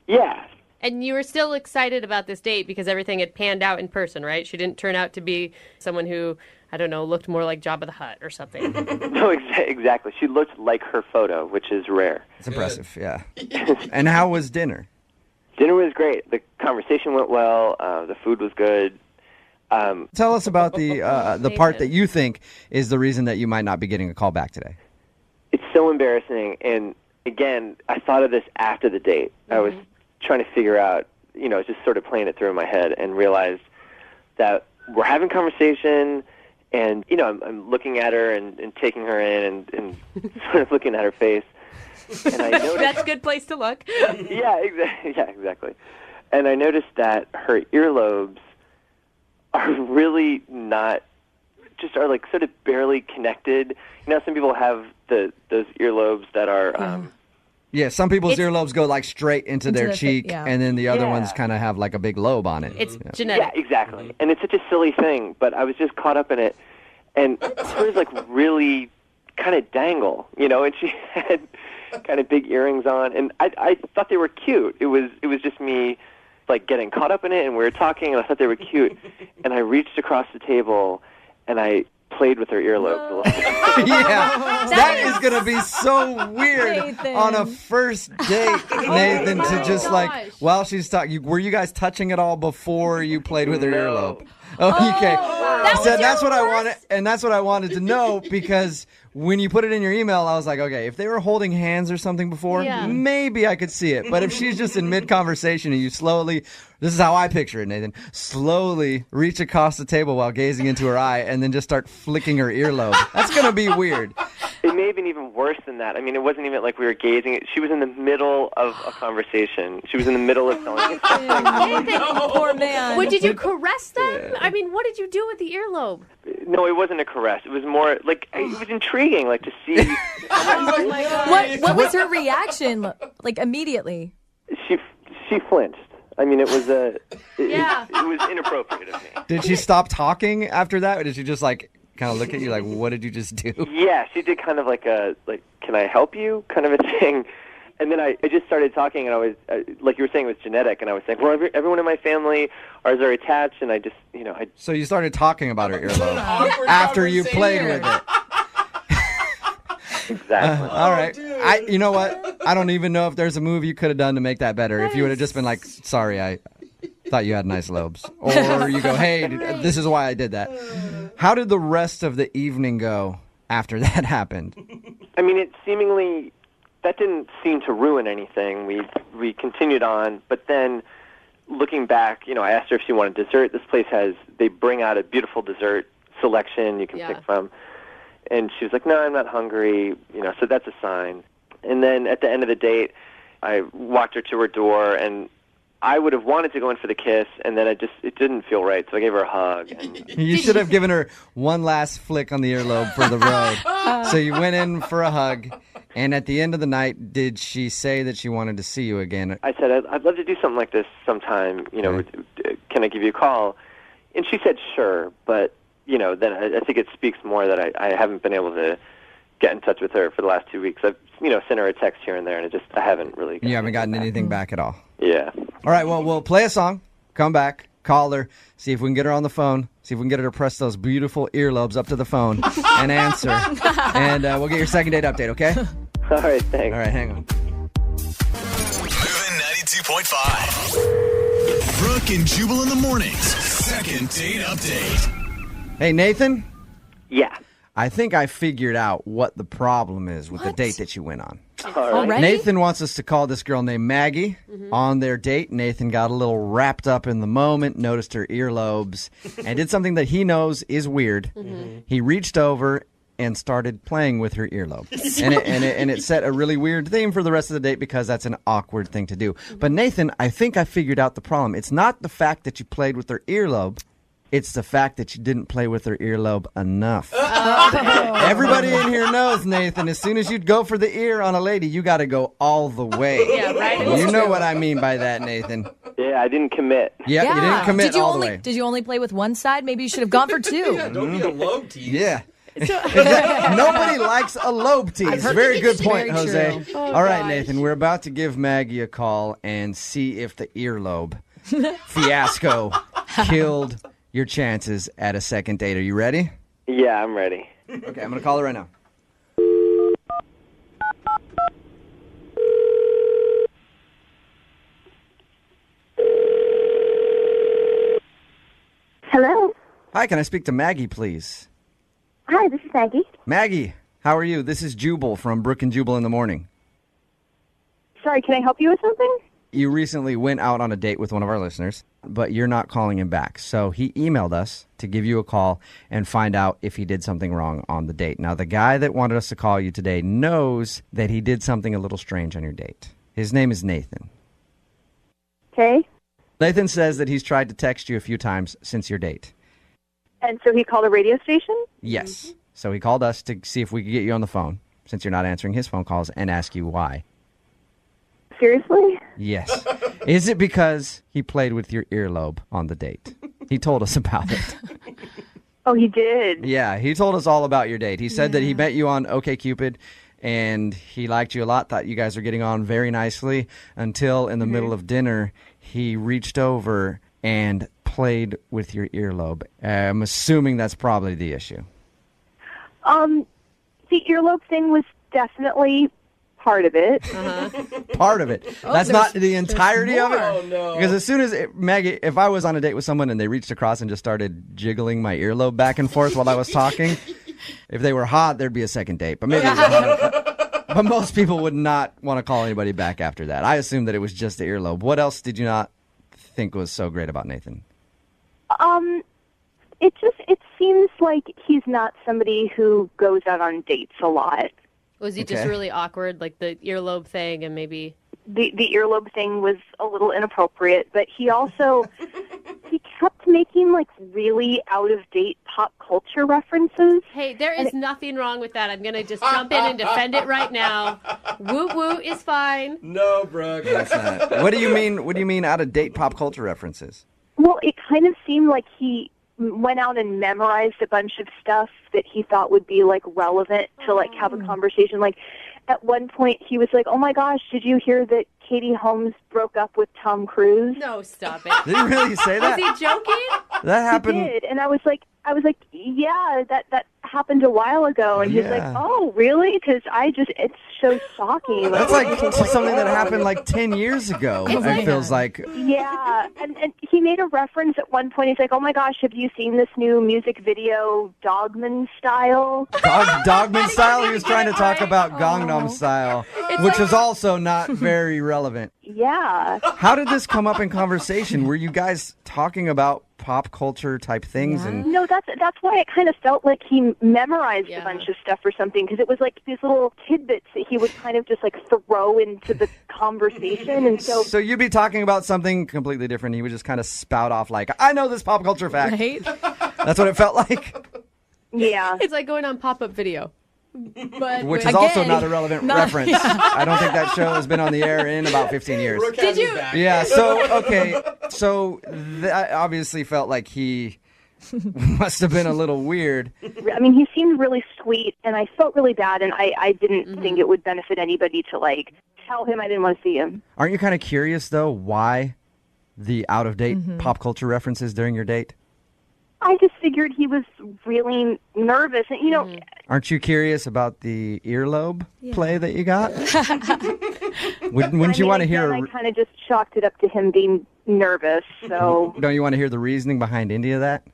Yeah. And you were still excited about this date because everything had panned out in person, right? She didn't turn out to be someone who, I don't know, looked more like Jabba the Hutt or something. No, exactly. She looked like her photo, which is rare. It's impressive, yeah. And how was dinner? Dinner was great. The conversation went well. The food was good. Tell us about the part that you think is the reason that you might not be getting a call back today. It's so embarrassing. And, again, I thought of this after the date. I was trying to figure out, just sort of playing it through in my head and realized that we're having conversation and, I'm looking at her and taking her in and sort of looking at her face. And I noticed, that's a good place to look. Yeah, exactly. And I noticed that her earlobes are really not, just are like sort of barely connected. You know, some people have those earlobes that are. Yeah, some people's earlobes go like straight into their cheek, yeah. and then the other Yeah. ones kind of have like a big lobe on it. It's Yeah. genetic. Yeah, exactly. And it's such a silly thing, but I was just caught up in it. And hers like really kind of dangle, you know, and she had kind of big earrings on, and I thought they were cute. It was just me like getting caught up in it, and we were talking, and I thought they were cute. And I reached across the table, and I played with her earlobes a little bit. Yeah, that is going to be so weird Nathan. on a first date, Nathan, to just like, while she's talking, were you guys touching it all before you played with her earlobe? Oh, okay. So that's what I wanted, and that's what I wanted to know, because when you put it in your email, I was like, okay, if they were holding hands or something before, maybe I could see it. But if she's just in mid-conversation and you slowly, this is how I picture it, Nathan, slowly reach across the table while gazing into her eye and then just start flicking her earlobe, that's going to be weird. It may have been even worse than that. I mean, it wasn't even like we were gazing. She was in the middle of a conversation. She was in the middle of telling me something. Poor man. What, did you caress them? I mean, what did you do with the earlobe? No, it wasn't a caress. It was more like, it was intriguing, like to see. Oh my God. What was her reaction? Like immediately? She flinched. I mean, it was it was inappropriate of me. Did she stop talking after that, or did she just like kind of look at you like, what did you just do? Yeah, she did kind of like can I help you kind of a thing. And then I just started talking, and I was, like you were saying, it was genetic, and I was saying, well, everyone in my family, ours are attached, and I just, you know. So you started talking about her earlobe after you played with it. Exactly. All right. You know what? I don't even know if there's a move you could have done to make that better. If you would have just been like, sorry, I thought you had nice lobes. Or you go, hey, this is why I did that. How did the rest of the evening go after that happened? I mean, that didn't seem to ruin anything. We continued on, but then looking back, you know, I asked her if she wanted dessert. This place they bring out a beautiful dessert selection you can pick from. And she was like, no, I'm not hungry, you know, so that's a sign. And then at the end of the date, I walked her to her door, and I would have wanted to go in for the kiss, and then it didn't feel right, so I gave her a hug. And You should have given her one last flick on the earlobe for the road. So you went in for a hug, and at the end of the night, did she say that she wanted to see you again? I said, I'd love to do something like this sometime, you know, can I give you a call? And she said, sure, but, you know, then I think it speaks more that I haven't been able to get in touch with her for the last 2 weeks. I've, you know, sent her a text here and there, and I haven't really. You haven't gotten anything back at all? Yeah. All right, well, we'll play a song, come back, call her, see if we can get her on the phone, see if we can get her to press those beautiful earlobes up to the phone and answer. And we'll get your second date update, okay? All right, thanks. All right, hang on. Moving 92.5. Brooke and Jubal in the mornings. Second date update. Hey, Nathan? Yeah. I think I figured out what the problem is with the date that you went on. Already? Nathan wants us to call this girl named Maggie on their date. Nathan got a little wrapped up in the moment, noticed her earlobes, and did something that he knows is weird. He reached over and started playing with her earlobe. and it set a really weird theme for the rest of the date because that's an awkward thing to do. But Nathan, I think I figured out the problem. It's not the fact that you played with her earlobe. It's the fact that you didn't play with her earlobe enough. Everybody in here knows, Nathan, as soon as you go for the ear on a lady, you got to go all the way. Yeah, right. You know what I mean by that, Nathan. Yeah, I didn't commit. Yeah, you didn't commit all the way. Did you only play with one side? Maybe you should have gone for two. Don't be a lobe tease. Yeah. Nobody likes a lobe tease. Very good point, Very Jose. All right, Nathan, we're about to give Maggie a call and see if the earlobe fiasco killed your chances at a second date. Are you ready? Yeah, I'm ready. Okay, I'm going to call her right now. Hello. Hi, can I speak to Maggie, please? Hi, this is Maggie. Maggie, how are you? This is Jubal from Brooke and Jubal in the morning. Sorry, can I help you with something? You recently went out on a date with one of our listeners, but you're not calling him back. So he emailed us to give you a call and find out if he did something wrong on the date. Now, the guy that wanted us to call you today knows that he did something a little strange on your date. His name is Nathan. Okay. Nathan says that he's tried to text you a few times since your date. And so he called a radio station? Yes. So he called us to see if we could get you on the phone, since you're not answering his phone calls, and ask you why. Seriously? Yes. Is it because he played with your earlobe on the date? He told us about it. Oh, he did? Yeah, he told us all about your date. He said that he met you on OkCupid, and he liked you a lot, thought you guys were getting on very nicely, until in the middle of dinner, he reached over and played with your earlobe. I'm assuming that's probably the issue. The earlobe thing was definitely part of it. Part of it. That's not the entirety of it. Oh, no. Because as soon as, Maggie, if I was on a date with someone and they reached across and just started jiggling my earlobe back and forth while I was talking, if they were hot, there'd be a second date. But maybe it was hot. But most people would not want to call anybody back after that. I assumed that it was just the earlobe. What else did you not think was so great about Nathan? It seems like he's not somebody who goes out on dates a lot. Was he just really awkward, like the earlobe thing, and maybe The earlobe thing was a little inappropriate, but he also he kept making like really out of date pop culture references. Hey, there is nothing wrong with that. I'm gonna just jump in and defend it right now. Woo woo is fine. No, Brooke. That's not. What do you mean? What do you mean out of date pop culture references? Well, it kind of seemed like he went out and memorized a bunch of stuff that he thought would be like relevant to like have a conversation. Like at one point he was like, "Oh my gosh, did you hear that Katie Holmes broke up with Tom Cruise?" No, stop it. Did he really say that? Was he joking? That happened. He did, and I was like, yeah, that happened a while ago, and he's like, Yeah. "Oh, really?" Because it's so shocking. That's like something that happened like 10 years ago. It feels like. Yeah, and he made a reference at one point. He's like, "Oh my gosh, have you seen this new music video, Dogman Style?" Dogman Style? He was trying to talk about Gangnam Style, which is also not very relevant. Yeah. How did this come up in conversation? Were you guys talking about pop culture type things? And No, that's why it kind of felt like he memorized a bunch of stuff or something, because it was like these little tidbits that he would kind of just like throw into the conversation, and So you'd be talking about something completely different. He would just kind of spout off like, "I know this pop culture fact." Right? That's what it felt like. Yeah. It's like going on pop-up video. But Which is also not a relevant reference. I don't think that show has been on the air in about 15 years. Did you? Yeah, so, okay. So that obviously felt like he must have been a little weird. I mean, he seemed really sweet, and I felt really bad, and I didn't think it would benefit anybody to like tell him I didn't want to see him. Aren't you kind of curious, though, why the out-of-date pop culture references during your date? I just figured he was really nervous, and you know. Aren't you curious about the earlobe play that you got? Wouldn't you want to hear? I kind of just chalked it up to him being nervous. So Don't you want to hear the reasoning behind any of that?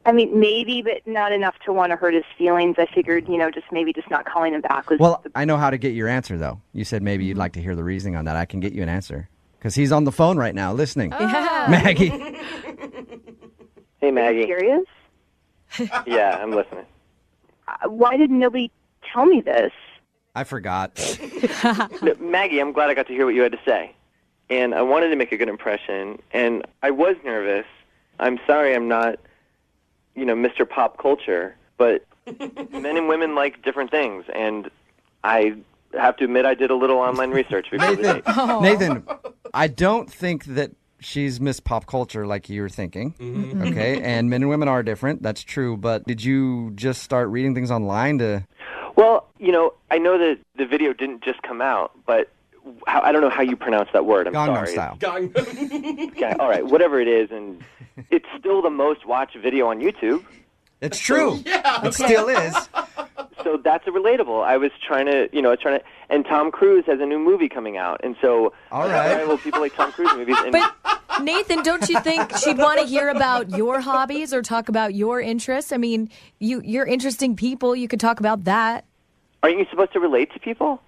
I mean, maybe, but not enough to want to hurt his feelings. I figured, just not calling him back was. Well, I know how to get your answer, though. You said maybe you'd like to hear the reasoning on that. I can get you an answer because he's on the phone right now listening. Maggie. Hey, Maggie. Are you serious? Yeah, I'm listening. Why didn't nobody tell me this? I forgot. Maggie, I'm glad I got to hear what you had to say. And I wanted to make a good impression, and I was nervous. I'm sorry I'm not, Mr. Pop Culture, but men and women like different things, and I have to admit I did a little online research before the date. Nathan, I don't think that she's Miss Pop Culture like you were thinking, okay? And men and women are different, that's true, but did you just start reading things online to... Well, I know that the video didn't just come out, but I don't know how you pronounce that word. I'm Gangnam sorry. Style. Yeah, all right, whatever it is, and it's still the most watched video on YouTube. It's true. It still is. So that's relatable. I was trying to, and Tom Cruise has a new movie coming out, and so all right, well, people like Tom Cruise movies. And But Nathan, don't you think she'd want to hear about your hobbies or talk about your interests? I mean, you're interesting people. You could talk about that. Aren't you supposed to relate to people?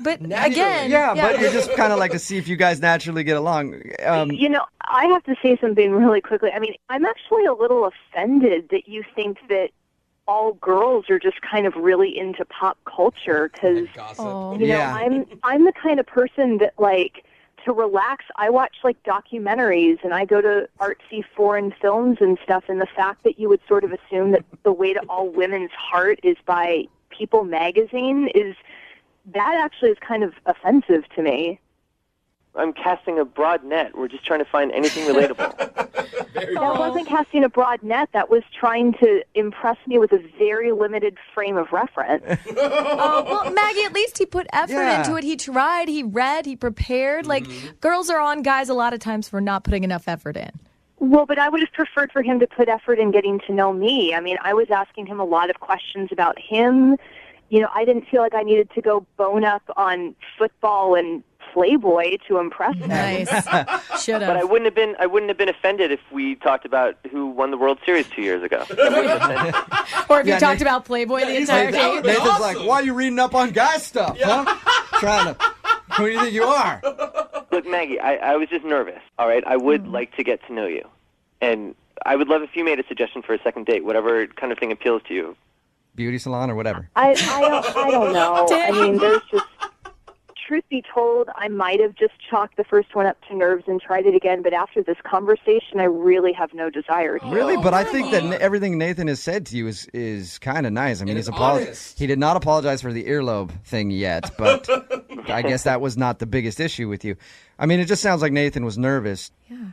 But again, but you just kind of like to see if you guys naturally get along. I have to say something really quickly. I mean, I'm actually a little offended that you think that all girls are just kind of really into pop culture, because I'm the kind of person that like to relax, I watch like documentaries and I go to artsy foreign films and stuff. And the fact that you would sort of assume that the way to all women's heart is by People magazine that actually is kind of offensive to me. I'm casting a broad net. We're just trying to find anything relatable. That wasn't casting a broad net. That was trying to impress me with a very limited frame of reference. Well, Maggie, at least he put effort into it. He tried, he read, he prepared. Like, girls are on guys a lot of times for not putting enough effort in. Well, but I would have preferred for him to put effort in getting to know me. I mean, I was asking him a lot of questions about him. You know, I didn't feel like I needed to go bone up on football and Playboy to impress him. Nice. Should have. But I wouldn't have been offended if we talked about who won the World Series 2 years ago. Or if you talked about Playboy the entire day. Nathan's like, why are you reading up on guy stuff, huh? Trying to. Who do you think you are? Look, Maggie, I was just nervous, all right? I would like to get to know you. And I would love if you made a suggestion for a second date, whatever kind of thing appeals to you. Beauty salon or whatever. I don't know. I mean, there's just... Truth be told, I might have just chalked the first one up to nerves and tried it again, but after this conversation, I really have no desire to. Really? But I think that everything Nathan has said to you is kind of nice. I mean, he did not apologize for the earlobe thing yet, but I guess that was not the biggest issue with you. I mean, it just sounds like Nathan was nervous.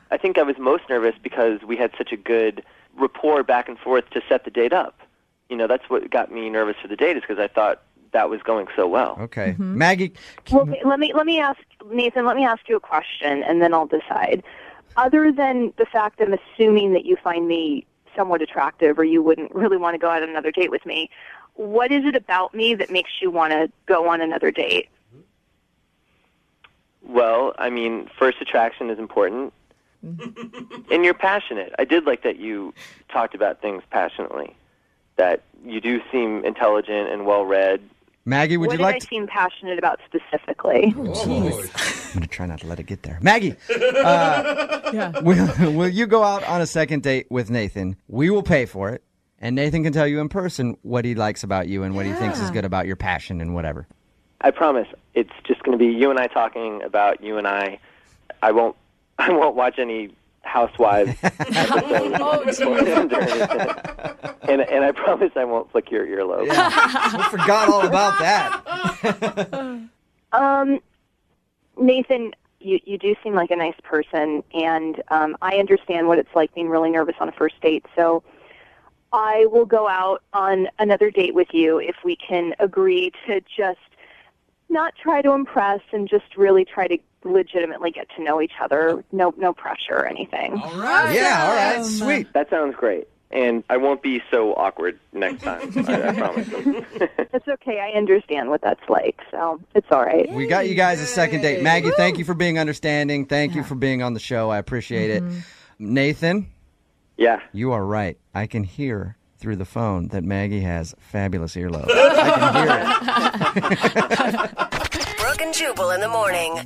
I think I was most nervous because we had such a good rapport back and forth to set the date up. You know, that's what got me nervous for the date is because I thought that was going so well. Okay. Maggie? Well, let me ask, Nathan, let me ask you a question, and then I'll decide. Other than the fact I'm assuming that you find me somewhat attractive or you wouldn't really want to go on another date with me, what is it about me that makes you want to go on another date? Well, I mean, first attraction is important. And you're passionate. I did like that you talked about things passionately, that you do seem intelligent and well-read. Maggie, would you like to... What did I seem passionate about specifically? Oh, jeez. I'm going to try not to let it get there. Maggie, will you go out on a second date with Nathan? We will pay for it, and Nathan can tell you in person what he likes about you and what he thinks is good about your passion and whatever. I promise. It's just going to be you and I talking about you and I. I won't watch any Housewives episodes. And I promise I won't flick your earlobe. Yeah. I forgot all about that. Nathan, you do seem like a nice person, and I understand what it's like being really nervous on a first date. So I will go out on another date with you if we can agree to just not try to impress and just really try to legitimately get to know each other. No pressure or anything. All right. Yeah, all right. Sweet. That sounds great. And I won't be so awkward next time. I promise. It's okay. I understand what that's like, so it's all right. We got you guys a second date. Maggie, thank you for being understanding. Thank you for being on the show. I appreciate it. Nathan? Yeah? You are right. I can hear through the phone that Maggie has fabulous earlobes. I can hear it. Brooke and Jubal in the morning.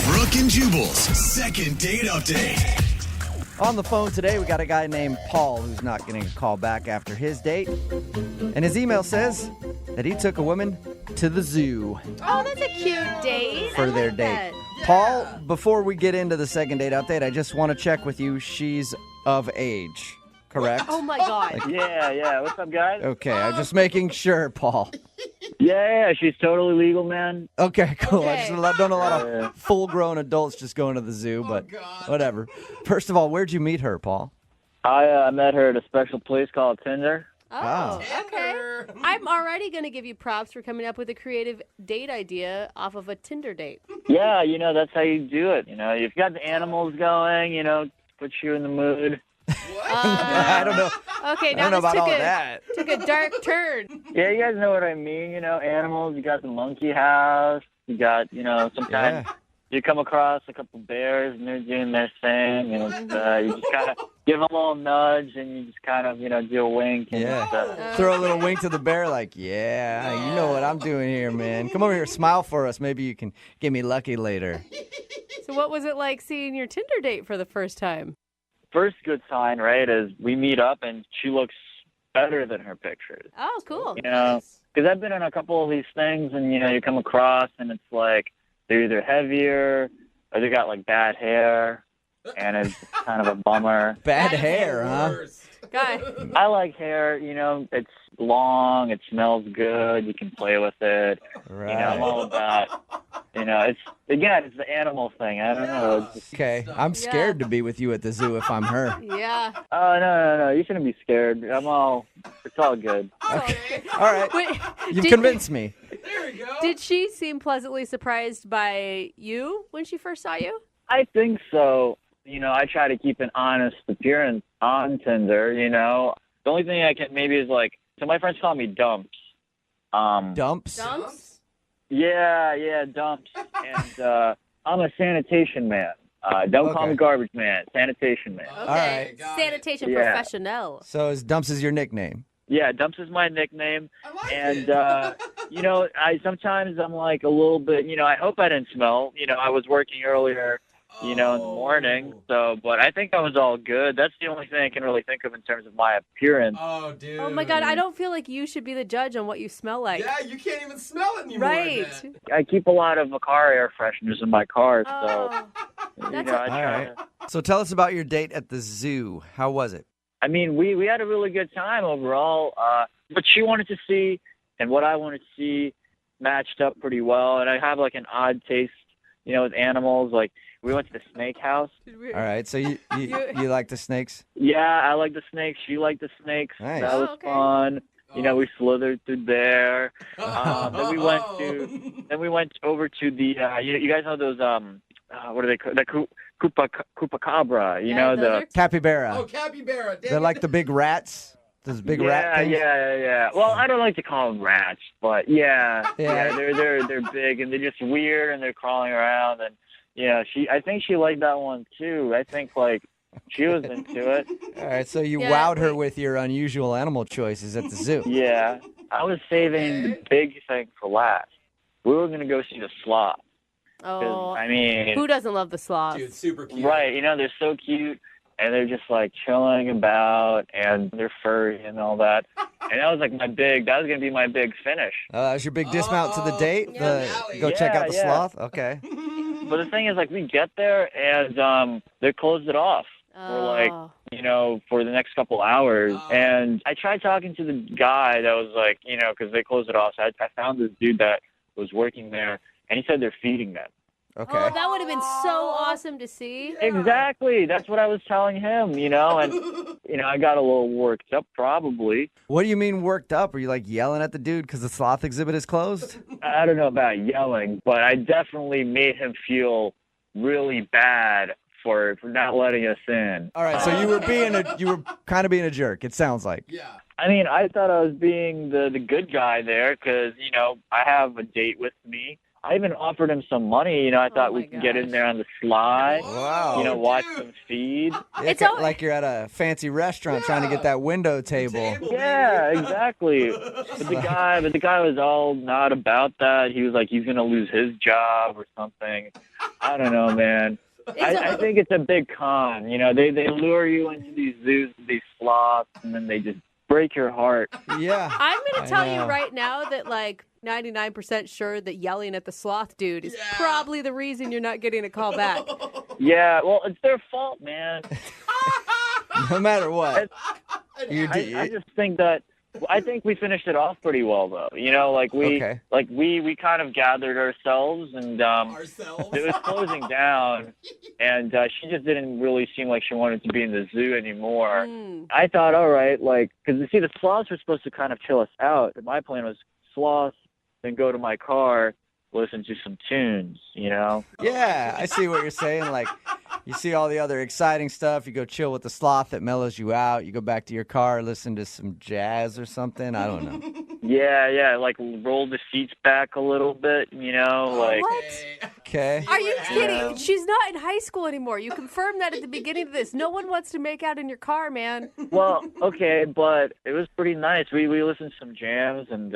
Brooke and Jubal's second date update. On the phone today, we got a guy named Paul who's not getting a call back after his date. And his email says that he took a woman to the zoo Oh, that's a cute date. for their date. Paul, before we get into the second date update, I just want to check with you. She's of age, correct? Oh, my God. Yeah. What's up, guys? Okay, I'm just making sure, Paul. Yeah, she's totally legal, man. Okay, cool. I just don't know a lot of full-grown adults just going to the zoo, but whatever. First of all, where'd you meet her, Paul? I met her at a special place called Tinder. Oh, okay. I'm already going to give you props for coming up with a creative date idea off of a Tinder date. Yeah, that's how you do it. You've got the animals going, puts you in the mood. I don't know. Okay, I now don't know this about all of that. took a dark turn. Yeah, you guys know what I mean. You know, animals. You got the monkey house. You got, sometimes you come across a couple bears and they're doing their thing, and you just kind of give them a little nudge and you just kind of, do a wink. And Throw a little wink to the bear, like, yeah, you know what I'm doing here, man. Come over here, smile for us. Maybe you can get me lucky later. So what was it like seeing your Tinder date for the first time? First good sign, right, is we meet up and she looks better than her pictures. Oh, cool. Because I've been on a couple of these things and, you come across and it's like they're either heavier or they got, like, bad hair, and it's kind of a bummer. Bad hair, huh? Guy. I like hair, it's long, it smells good, you can play with it. Right. I'm all about, it's the animal thing. I don't know. Okay, I'm scared to be with you at the zoo if I'm her. Yeah. Oh, no, you shouldn't be scared. It's all good. Okay. All right. Wait, You've convinced me. Did she seem pleasantly surprised by you when she first saw you? I think so. I try to keep an honest appearance on Tinder, The only thing I can maybe is so my friends call me Dumps. Dumps? Dumps? Yeah, Dumps. And I'm a sanitation man. Don't call me garbage man, sanitation man. Okay. All right. Sanitation Yeah. professional. So Dumps is your nickname? Yeah, Dumps is my nickname. I sometimes I'm like a little bit, I hope I didn't smell. I was working earlier, in the morning. So, but I think I was all good. That's the only thing I can really think of in terms of my appearance. Oh, dude. Oh, my God. I don't feel like you should be the judge on what you smell like. Yeah, you can't even smell it anymore. Right. I keep a lot of car air fresheners in my car, so, I All try right. to... So tell us about your date at the zoo. How was it? I mean, we had a really good time overall. What she wanted to see and what I wanted to see matched up pretty well. And I have like an odd taste, with animals. Like we went to the snake house. All right. So you like the snakes? Yeah, I like the snakes. She liked the snakes. Nice. That was fun. We slithered through there. Then we went over to the. You guys know those what are they called? The Chupacabra. The capybara. Oh, capybara. They're like the big rats. Those big rat things. Yeah. Well, I don't like to call them rats, but yeah. They're big and they're just weird and they're crawling around and I think she liked that one too. I think she was into it. All right, so you wowed her with your unusual animal choices at the zoo. Yeah, I was saving the big thing for last. We were gonna go see the sloth. Oh, I mean, who doesn't love the sloth? Dude, super cute. Right, they're so cute. And they're just chilling about, and they're furry and all that. And that was that was gonna be my big finish. That was your big dismount to the date. Go check out the sloth. Okay. But the thing is, we get there and they closed it off for for the next couple hours. And I tried talking to the guy that was because they closed it off. So I found this dude that was working there, and he said they're feeding them. Okay. Oh, that would have been so awesome to see. Exactly. That's what I was telling him, and, I got a little worked up probably. What do you mean worked up? Are you yelling at the dude because the sloth exhibit is closed? I don't know about yelling, but I definitely made him feel really bad for not letting us in. All right. So you were kind of being a jerk. It sounds like. Yeah. I mean, I thought I was being the good guy there because, I have a date with me. I even offered him some money. I thought we could get in there on the sly. Wow. Watch them feed. It's like you're at a fancy restaurant trying to get that window table. Yeah, exactly. But the guy was all not about that. He was like, he's gonna lose his job or something. I don't know, man. I think it's a big con. They lure you into these zoos, these sloths, and then they just break your heart. Yeah. I'm going to tell you right now that 99% sure that yelling at the sloth dude is probably the reason you're not getting a call back. Yeah, well, it's their fault, man. No matter what. I just think that I think we finished it off pretty well, though. We kind of gathered ourselves, and it was closing down, and she just didn't really seem like she wanted to be in the zoo anymore. I thought, all right, because the sloths were supposed to kind of chill us out. My plan was sloths, then go to my car, listen to some tunes, you know? Yeah, I see what you're saying. Like, you see all the other exciting stuff. You go chill with the sloth that mellows you out. You go back to your car, listen to some jazz or something. I don't know. Yeah, like roll the seats back a little bit, you know? Like, What? Okay. Are you kidding? She's not in high school anymore. You confirmed that at the beginning of this. No one wants to make out in your car, man. well, okay, but it was pretty nice. We listened to some jams, and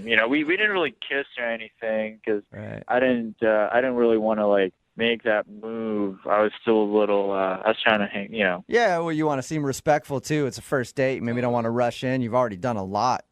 you know, we didn't really kiss or anything because I didn't really want to like make that move. I was still a little. I was trying to hang, you know. Yeah, well, you want to seem respectful too. It's a first date. Maybe don't want to rush in. You've already done a lot.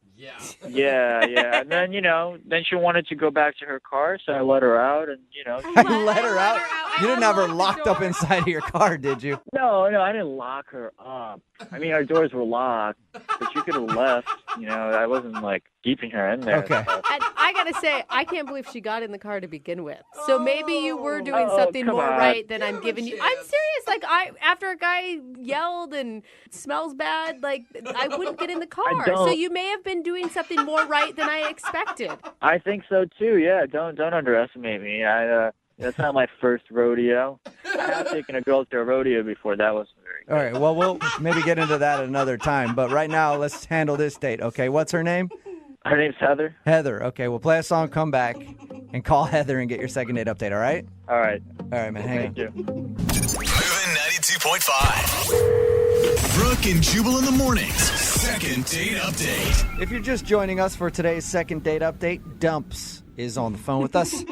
Yeah. And then, you know, then she wanted to go back to her car, so I let her out, and, you know. You let her out? You didn't have her locked up inside of your car, did you? No, I didn't lock her up. I mean, our doors were locked, but she could have left. You know, I wasn't, like, keeping her in there. Okay. So. And I got to say, I can't believe she got in the car to begin with. So maybe you were doing something come more on. right than I'm giving you. I'm serious. Like, after a guy yelled and smells bad, like, I wouldn't get in the car. So you may have been doing something more right than I expected. I think so, too, yeah. Don't underestimate me. That's not my first rodeo. I have taken a girl to a rodeo before. That was very good. All right, well, we'll maybe get into that another time. But right now, let's handle this date, okay? What's her name? Her name's Heather. Heather. Okay, we'll play a song, come back, and call Heather and get your second date update, all right? All right. All right, man, hang Thank you. Moving 92.5. Brooke and Jubal in the mornings. Second date update. If you're just joining us for today's second date update, Dumps is on the phone with us.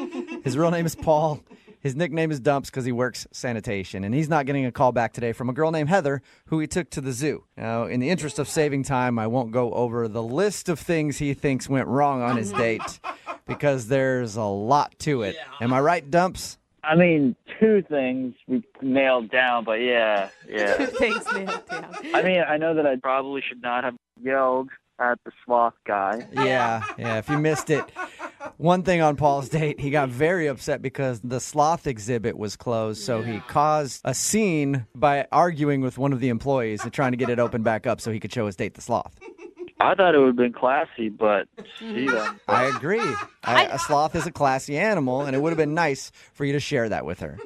His real name is Paul. His nickname is Dumps because he works sanitation. And he's not getting a call back today from a girl named Heather who he took to the zoo. Now, in the interest of saving time, I won't go over the list of things he thinks went wrong on his date because there's a lot to it. Am I right, Dumps? I mean, two things we nailed down, but yeah. Two things nailed down. I mean, I know that I probably should not have yelled at the sloth guy. Yeah, if you missed it. One thing on Paul's date, he got very upset because the sloth exhibit was closed, so he caused a scene by arguing with one of the employees and trying to get it opened back up so he could show his date the sloth. I thought it would have been classy, but see that. I agree. A sloth is a classy animal, and it would have been nice for you to share that with her.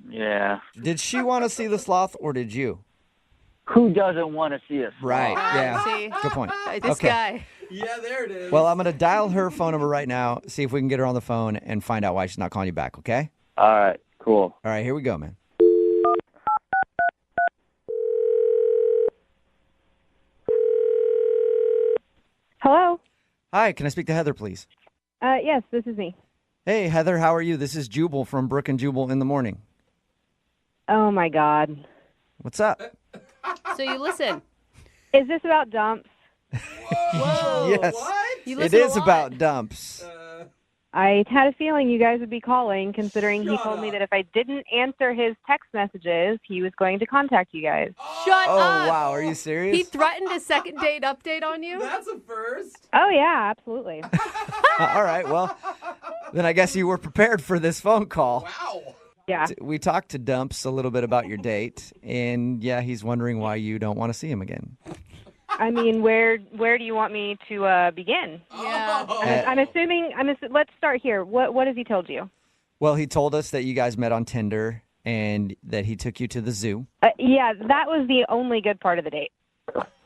Yeah. Did she want to see the sloth, or did you? Who doesn't want to see a sloth? Right, yeah. See? Good point. This guy. Yeah, there it is. Well, I'm going to dial her phone number right now, see if we can get her on the phone and find out why she's not calling you back, okay? All right, cool. All right, here we go, man. Hello? Hi, can I speak to Heather, please? Yes, this is me. Hey, Heather, how are you? This is Jubal from Brooke and Jubal in the morning. Oh, my God. What's up? So you listen. Is this about dumps? Whoa. Yes, You it listen is a lot. about dumps. I had a feeling you guys would be calling, considering he told me that if I didn't answer his text messages, he was going to contact you guys. Shut Oh, up. wow, are you serious? He threatened a second date update on you? That's a first. Oh, yeah, absolutely. All right, well, then I guess you were prepared for this phone call. Wow. Yeah. We talked to Dumps a little bit about your date, and yeah, he's wondering why you don't want to see him again. I mean, where do you want me to begin? Yeah. I'm assuming. Let's start here. What has he told you? Well, he told us that you guys met on Tinder and that he took you to the zoo. Yeah, that was the only good part of the date.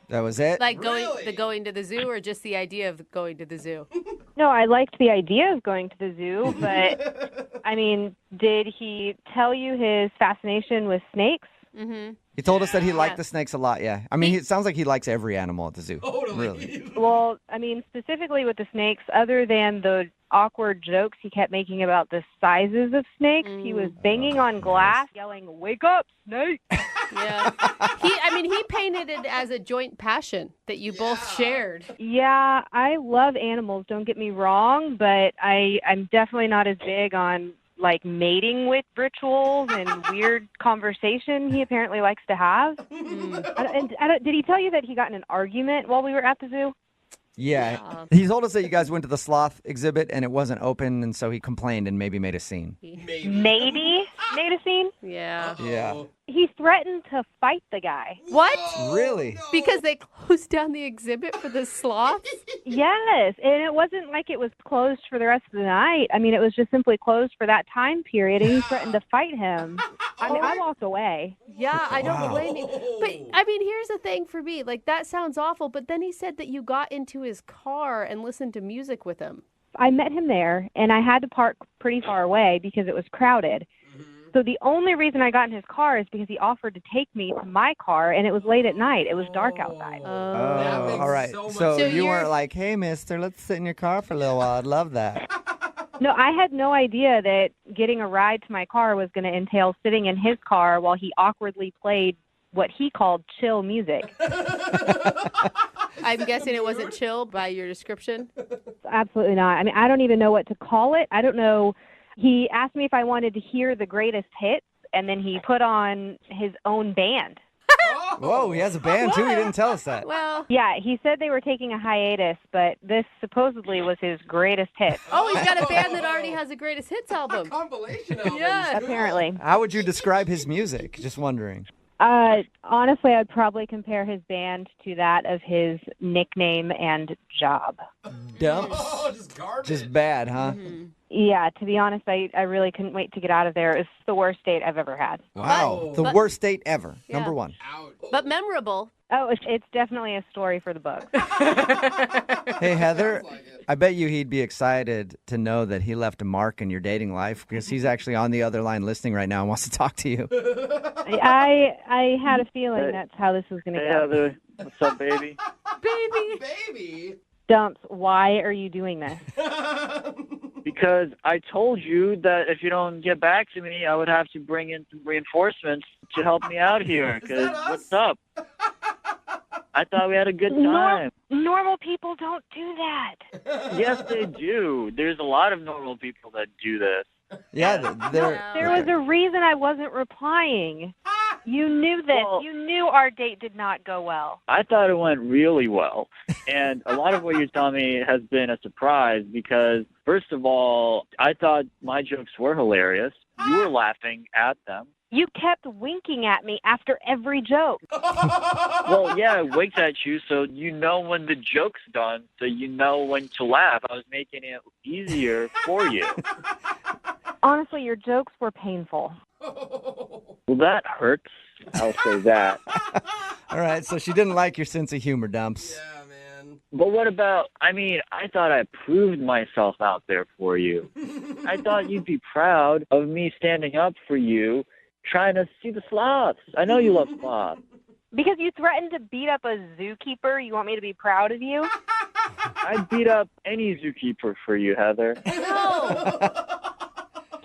That was it? Like going to the zoo, or just the idea of going to the zoo? No, I liked the idea of going to the zoo, but I mean, did he tell you his fascination with snakes? Mm-hmm. He told us that he liked the snakes a lot, yeah. I mean, it sounds like he likes every animal at the zoo. Really. Well, I mean, specifically with the snakes, other than the awkward jokes he kept making about the sizes of snakes, he was banging on glass, yelling, "Wake up, snake!" Yeah. He painted it as a joint passion that you both shared. Yeah, I love animals, don't get me wrong, but I'm definitely not as big on like mating with rituals and weird conversation he apparently likes to have. And did he tell you that he got in an argument while we were at the zoo? Yeah. He told us that you guys went to the sloth exhibit and it wasn't open, and so he complained and maybe made a scene. Maybe made a scene. Yeah. Yeah. He threatened to fight the guy. What? Really? Because they closed down the exhibit for the sloths? Yes, and it wasn't like it was closed for the rest of the night. I mean, it was just simply closed for that time period, and he threatened to fight him. I mean, I walked away. Yeah, I don't blame you. But, I mean, here's the thing for me. Like, that sounds awful, but then he said that you got into his car and listened to music with him. I met him there, and I had to park pretty far away because it was crowded. So the only reason I got in his car is because he offered to take me to my car, and it was late at night. It was dark outside. Oh, all right. So you weren't like, hey, mister, let's sit in your car for a little while. I'd love that. No, I had no idea that getting a ride to my car was going to entail sitting in his car while he awkwardly played what he called chill music. I'm guessing it wasn't chill by your description? Absolutely not. I mean, I don't even know what to call it. I don't know. He asked me if I wanted to hear the greatest hits, and then he put on his own band. Whoa, he has a band too? He didn't tell us that. Well, yeah, he said they were taking a hiatus, but this supposedly was his greatest hit. Oh, he's got a band that already has a greatest hits album. Compilation album. Yeah. Apparently. How would you describe his music? Just wondering. Honestly, I'd probably compare his band to that of his nickname and job. Dumps? Oh, just garbage. Just bad, huh? Mm-hmm. Yeah, to be honest, I really couldn't wait to get out of there. It was the worst date I've ever had. Wow. The But- worst date ever. Yeah. Number one. But memorable. Oh, it's definitely a story for the book. Hey, Heather, I bet you he'd be excited to know that he left a mark in your dating life because he's actually on the other line listening right now and wants to talk to you. I had a feeling that's how this was going to Hey, go. Heather. What's up, baby? Baby. Dumps, why are you doing this? Because I told you that if you don't get back to me, I would have to bring in some reinforcements to help me out here. Because what's up? I thought we had a good time. Normal people don't do that. Yes, they do. There's a lot of normal people that do this. Yeah, There was a reason I wasn't replying. You knew this. Well- You knew our date did not go well. I thought it went really well. And a lot of what you're telling me has been a surprise because, first of all, I thought my jokes were hilarious. You were laughing at them. You kept winking at me after every joke. Well, yeah, I winked at you so you know when the joke's done, so you know when to laugh. I was making it easier for you. Honestly, your jokes were painful. Well, that hurts. I'll say that. All right, so she didn't like your sense of humor, Dumps. But what about, I thought I proved myself out there for you. I thought you'd be proud of me standing up for you, trying to see the sloths. I know you love sloths. Because you threatened to beat up a zookeeper, you want me to be proud of you? I'd beat up any zookeeper for you, Heather. No.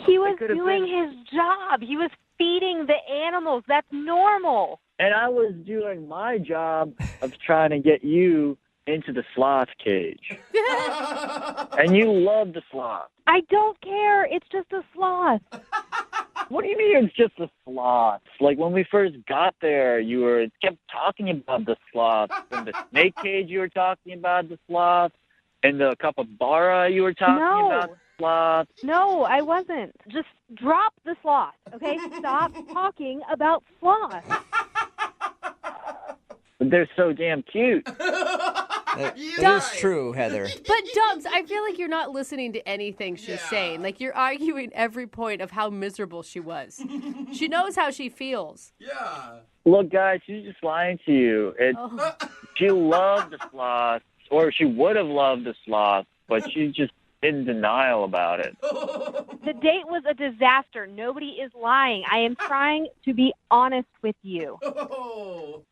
He was doing his job. He was feeding the animals. That's normal. And I was doing my job of trying to get you into the sloth cage. And you love the sloth. I don't care. It's just a sloth. What do you mean it's just a sloth? Like when we first got there, you kept talking about the sloth. In the snake cage, you were talking about the sloth. In the capybara, you were talking about the sloth. No, I wasn't. Just drop the sloth, okay? Stop talking about sloth. But they're so damn cute. It is true, Heather. But Dubs, I feel like you're not listening to anything she's saying. Like you're arguing every point of how miserable she was. She knows how she feels. Yeah. Look, guys, she's just lying to you. She loved the sloth, or she would have loved the sloth, but she's just in denial about it. The date was a disaster. Nobody is lying. I am trying to be honest with you.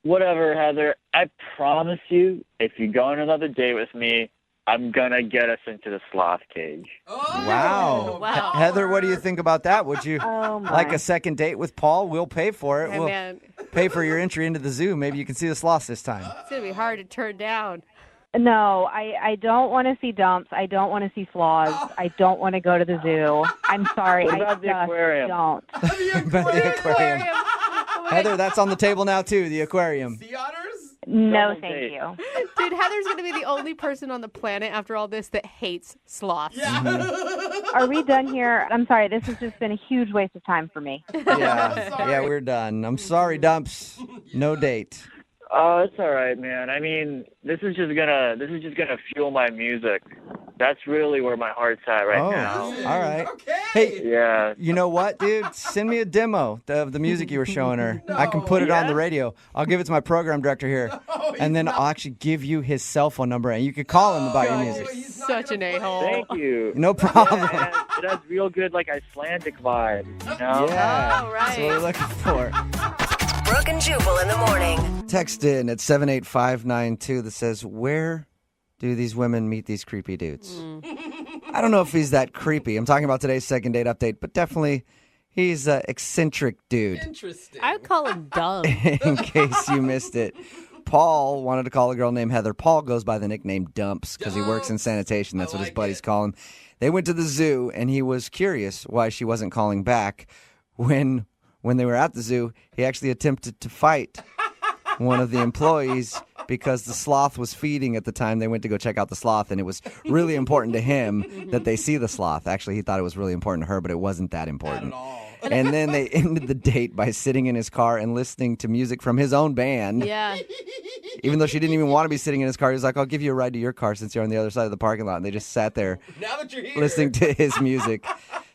Whatever, Heather. I promise you, if you go on another date with me, I'm going to get us into the sloth cage. Wow. Heather, what do you think about that? Would you like a second date with Paul? We'll pay for it. Hey, We'll man. pay for your entry into the zoo. Maybe you can see the sloths this time. It's going to be hard to turn down. No, I don't want to see dumps. I don't want to see sloths. I don't want to go to the zoo. I'm sorry. What about the aquarium? Don't. But the aquarium. Heather, that's on the table now, too, the aquarium. Sea otters? No, Double thank date. you. Dude, Heather's going to be the only person on the planet after all this that hates sloths. Are we done here? I'm sorry. This has just been a huge waste of time for me. Yeah, we're done. I'm sorry, Dumps. No date. Oh, it's all right, man. I mean, this is just gonna fuel my music. That's really where my heart's at right now. All right. Hey, Yeah. you know what, dude? Send me a demo of the music you were showing her. I can put it on the radio. I'll give it to my program director here, and then I'll actually give you his cell phone number, and you can call him about your music. Such an a-hole. Thank you. No problem. Man, it has real good, like, Icelandic vibe, you know? Yeah, All that's what we're right. looking for. Brooke and Jubal in the morning. Text in at 78592 that says, where do these women meet these creepy dudes? I don't know if he's that creepy. I'm talking about today's second date update, but definitely he's an eccentric dude. Interesting. I would call him dumb. In case you missed it. Paul wanted to call a girl named Heather. Paul goes by the nickname Dumps because he works in sanitation. That's what his buddies call him. They went to the zoo, and he was curious why she wasn't calling back. When they were at the zoo, he actually attempted to fight one of the employees because the sloth was feeding at the time they went to go check out the sloth, and it was really important to him that they see the sloth. Actually, he thought it was really important to her, but it wasn't that important. And then they ended the date by sitting in his car and listening to music from his own band. Yeah. Even though she didn't even want to be sitting in his car, he was like, I'll give you a ride to your car since you're on the other side of the parking lot. And they just sat there Now that you're here. listening to his music.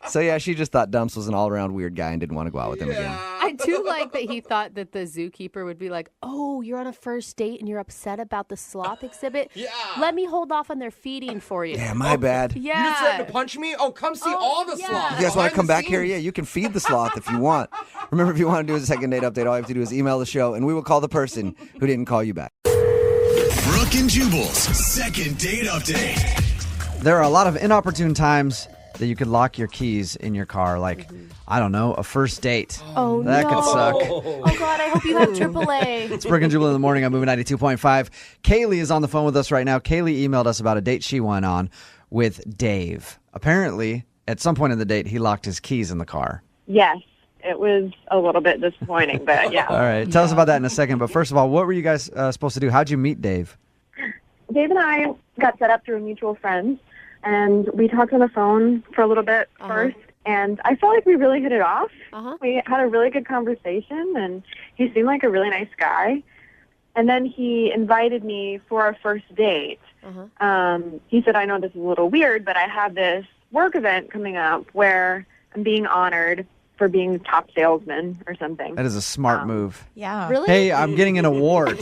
So, yeah, she just thought Dumps was an all-around weird guy and didn't want to go out with him again. I do like that he thought that the zookeeper would be like, oh, you're on a first date and you're upset about the sloth exhibit? Yeah. Let me hold off on their feeding for you. Yeah, my bad. Yeah. You just threatened to punch me? Oh, come see all the sloths. You guys want behind to come the back here? scenes. Yeah, you can feed the sloth if you want. Remember, if you want to do a second date update, all you have to do is email the show, and we will call the person who didn't call you back. Brooke and Jubal's second date update. There are a lot of inopportune times that you could lock your keys in your car, like, I don't know, a first date. Oh, that no. could suck. Oh, God, I hope you have AAA. It's Brooke and Jubal in the morning on Moving 92.5. Kaylee is on the phone with us right now. Kaylee emailed us about a date she went on with Dave. Apparently, at some point in the date, he locked his keys in the car. Yes, it was a little bit disappointing, but yeah. All right, tell us about that in a second. But first of all, what were you guys supposed to do? How'd you meet Dave? Dave and I got set up through mutual friends, and we talked on the phone for a little bit first, and I felt like we really hit it off. We had a really good conversation, and he seemed like a really nice guy. And then he invited me for our first date. He said, I know this is a little weird, but I have this work event coming up where I'm being honored for being top salesman or something. That is a smart move. Yeah. Really? Hey, I'm getting an award.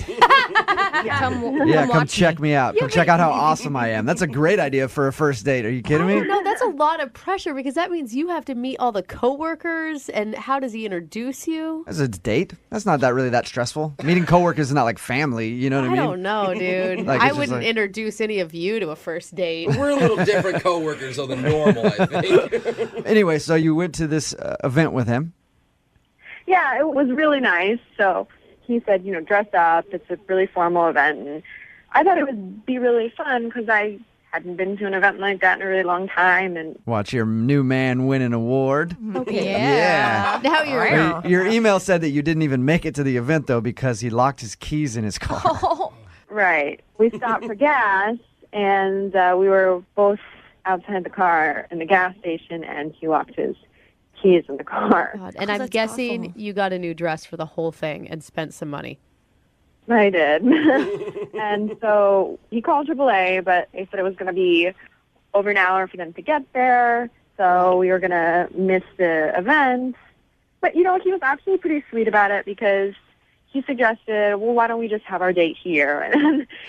Come check me out. Come check out how awesome I am. That's a great idea for a first date. Are you kidding me? No, that's a lot of pressure because that means you have to meet all the coworkers. And how does he introduce you? As a date? That's not that really that stressful. Meeting coworkers is not like family. You know what I mean? I don't know, dude. Like, I it's just wouldn't like- introduce any of you to a first date. We're a little different coworkers than normal, I think. Anyway, so you went to this event with him. Yeah, it was really nice. So he said, dress up. It's a really formal event. And I thought it would be really fun because I hadn't been to an event like that in a really long time. And Watch your new man win an award. Okay. Yeah. Now you're Your email said that you didn't even make it to the event, though, because he locked his keys in his car. Right. We stopped for gas, and we were both outside the car in the gas station, and he locked his keys in the car. God. And I'm guessing you got a new dress for the whole thing and spent some money. I did. And so he called AAA, but they said it was going to be over an hour for them to get there, so we were going to miss the event. But, he was actually pretty sweet about it because he suggested, well, why don't we just have our date here?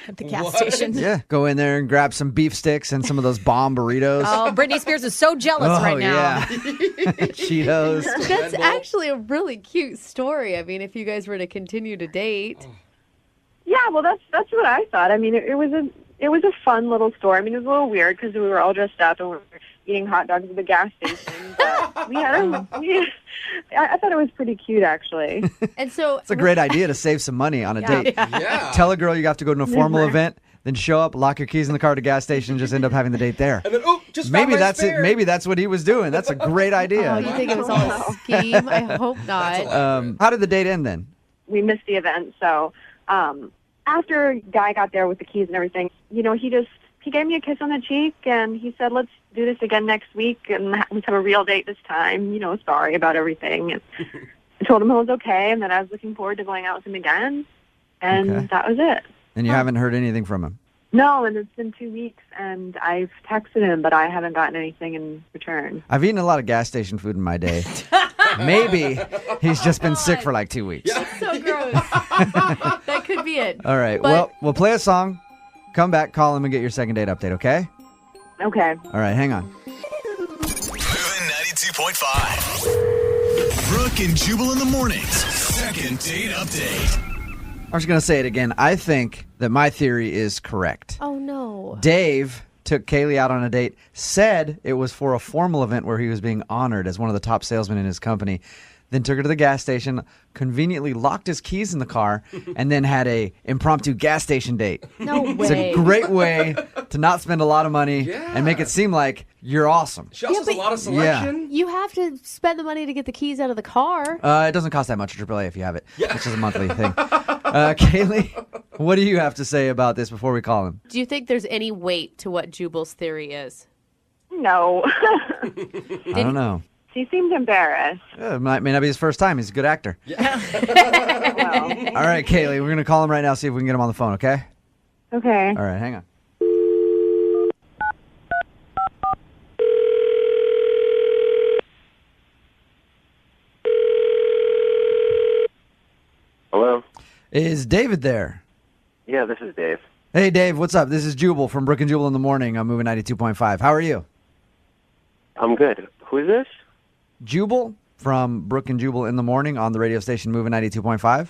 At the gas station. Yeah, go in there and grab some beef sticks and some of those bomb burritos. Oh, Britney Spears is so jealous right now. Yeah. Cheetos. That's actually a really cute story. I mean, if you guys were to continue to date. Yeah, well, that's what I thought. I mean, it was a fun little story. I mean, it was a little weird because we were all dressed up and we were eating hot dogs at the gas station. But we had I thought it was pretty cute, actually. And so It's a great idea to save some money on a date. Yeah. Tell a girl you have to go to a formal event, then show up, lock your keys in the car at a gas station, and just end up having the date there. And then, just Maybe found my that's spare. it. Maybe that's what he was doing. That's a great idea. Oh, you think it was all a scheme? I hope not. How did the date end then? We missed the event, so after Guy got there with the keys and everything, he gave me a kiss on the cheek, and he said, let's do this again next week, and let's have a real date this time. Sorry about everything. And I told him it was okay, and that I was looking forward to going out with him again, and that was it. And you haven't heard anything from him? No, and it's been 2 weeks, and I've texted him, but I haven't gotten anything in return. I've eaten a lot of gas station food in my day. Maybe he's just been sick for like 2 weeks. That's so gross. That could be it. All right. Well, we'll play a song, come back, call him, and get your second date update, okay? Okay. All right, hang on. Moving 92.5. Brooke and Jubal in the mornings. Second date update. I was going to say it again. I think that my theory is correct. Oh, no. Dave took Kaylee out on a date, said it was for a formal event where he was being honored as one of the top salesmen in his company, then took her to the gas station, conveniently locked his keys in the car, and then had a impromptu gas station date. No way. It's a great way to not spend a lot of money and make it seem like you're awesome. She also has a lot of selection. You have to spend the money to get the keys out of the car. It doesn't cost that much at AAA if you have it, which is a monthly thing. Kaylee, what do you have to say about this before we call him? Do you think there's any weight to what Jubal's theory is? No. I don't know. She seemed embarrassed. It may not be his first time. He's a good actor. Well, All right, Kaylee, we're going to call him right now, see if we can get him on the phone, okay? okay. All right, hang on. Hello? Is David there? Yeah, this is Dave. Hey, Dave, what's up? This is Jubal from Brooke and Jubal in the morning. I'm moving 92.5. How are you? I'm good. Who is this? Jubal from Brooke and Jubal in the morning on the radio station Moving 92.5.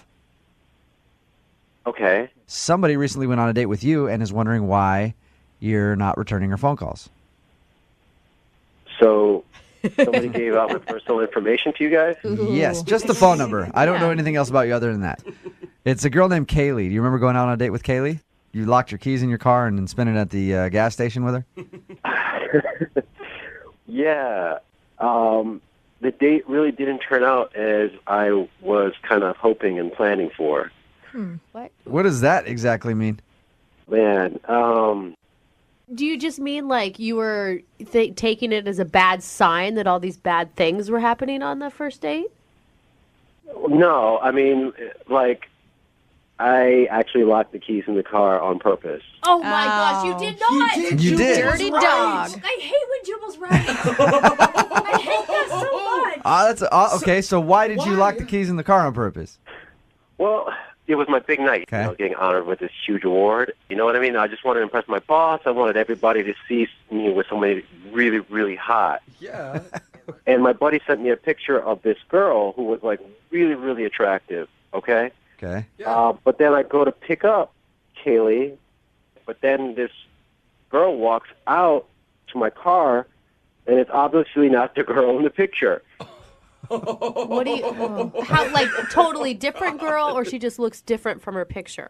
Okay. Somebody recently went on a date with you and is wondering why you're not returning her phone calls. So somebody gave out my personal information to you guys? Yes, just the phone number. I don't know anything else about you other than that. It's a girl named Kaylee. Do you remember going out on a date with Kaylee? You locked your keys in your car and then spent it at the gas station with her? Yeah. The date really didn't turn out as I was kind of hoping and planning for. What? What does that exactly mean? Man, Do you just mean like you were taking it as a bad sign that all these bad things were happening on the first date? no, I mean, like, I actually locked the keys in the car on purpose. Oh my gosh, you did not! You did. Dirty dog. I hate when Jubal's right. I hate that so much. Okay, so why did you lock the keys in the car on purpose? Well, it was my big night, getting honored with this huge award. You know what I mean? I just wanted to impress my boss. I wanted everybody to see me with somebody really, really hot. Yeah. And my buddy sent me a picture of this girl who was, like, really, really attractive, okay? Okay. But then I go to pick up Kaylee, but then this girl walks out to my car, and it's obviously not the girl in the picture. What do you? How, like, totally different girl, or she just looks different from her picture?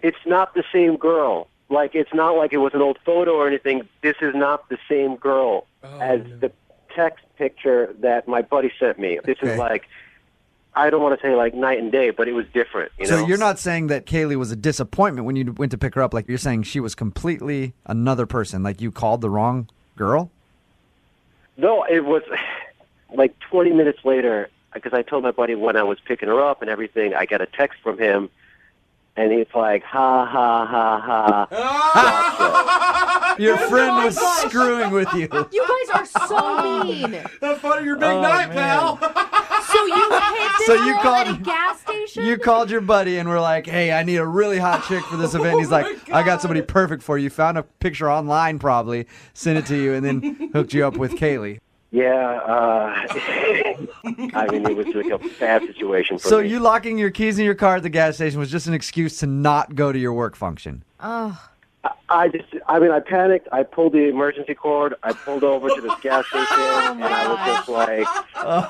It's not the same girl. Like, it's not like it was an old photo or anything. This is not the same girl as the text picture that my buddy sent me. This is like, I don't want to say like night and day, but it was different. You know? So you're not saying that Kaylee was a disappointment when you went to pick her up. Like, you're saying she was completely another person. Like, you called the wrong girl? No, it was like 20 minutes later, because I told my buddy when I was picking her up and everything, I got a text from him, and he's like, ha, ha, ha, ha. Your friend was screwing with you. You guys are so mean. That's part of your big night, pal. So you hit this girl at a gas station? You called your buddy and were like, hey, I need a really hot chick for this event. And he's like, I got somebody perfect for you. Found a picture online probably, sent it to you, and then hooked you up with Kaylee. Yeah, I mean, it was like a bad situation for me. So you locking your keys in your car at the gas station was just an excuse to not go to your work function? Oh. I panicked. I pulled the emergency cord. I pulled over to this gas station, and I was just like,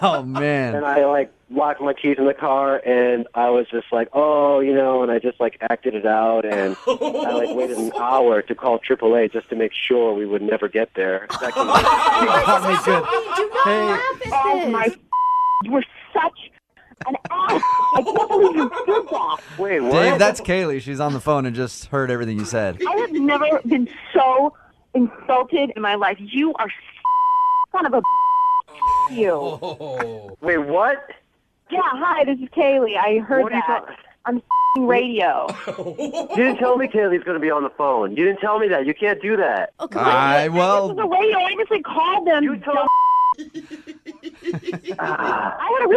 oh, man. And I, like, locked my keys in the car, and I was just like, oh, you know, and I just, like, acted it out, and I, like, waited an hour to call AAA just to make sure we would never get there. That Do not laugh at this. You were such an ass. I can't believe you did that. Wait, what? Dave, that's Kaylee. She's on the phone and just heard everything you said. I have never been so insulted in my life. You are son of a you. Wait, what? Yeah, hi, this is Kaylee. I heard What are you that talking- on radio. You didn't tell me Kaylee's going to be on the phone. You didn't tell me that. You can't do that. Oh, come on. well, This is the radio. I obviously called them. You told I had a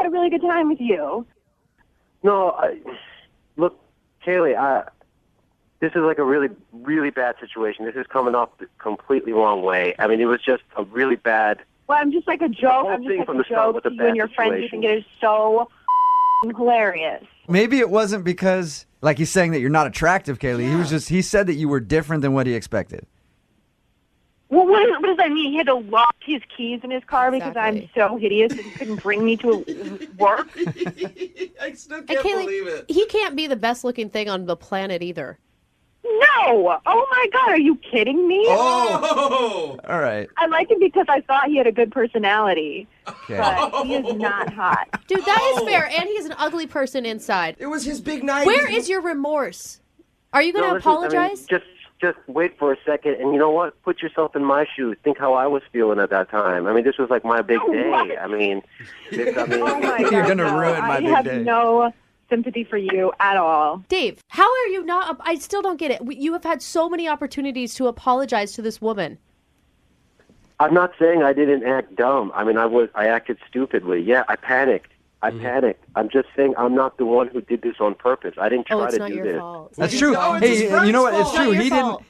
really good time with you. No, look, Kaylee, this is like a really, really bad situation. This is coming off the completely wrong way. I mean, it was just a really bad... Well, I'm just like a joke. I'm just like a joke to you and your friends. You think it is so hilarious. maybe it wasn't because, like, he's saying that you're not attractive, Kaylee. He said that you were different than what he expected. Well, what does that mean? He had to lock his keys in his car because I'm so hideous and he couldn't bring me to work? I still And can't Kaylee, believe it. he can't be the best looking thing on the planet either. No! Oh my God, are you kidding me? Oh! All right. I like him because I thought he had a good personality, Okay. but he is not hot. Dude, that is fair. And he's an ugly person inside. It was his big night. Where is your remorse? Are you going to apologize? Just wait for a second, and you know what? Put yourself in my shoes. Think how I was feeling at that time. I mean, this was like my big day. I mean, Oh my God, You're gonna no. ruin my I big have day. no sympathy for you at all. Dave, how are you not? I still don't get it. You have had so many opportunities to apologize to this woman. I'm not saying I didn't act dumb. I mean, I acted stupidly. Yeah, I panicked. I'm just saying I'm not the one who did this on purpose. I didn't try it's to not do your this. fault. That's true. Hey, you know what? It's true.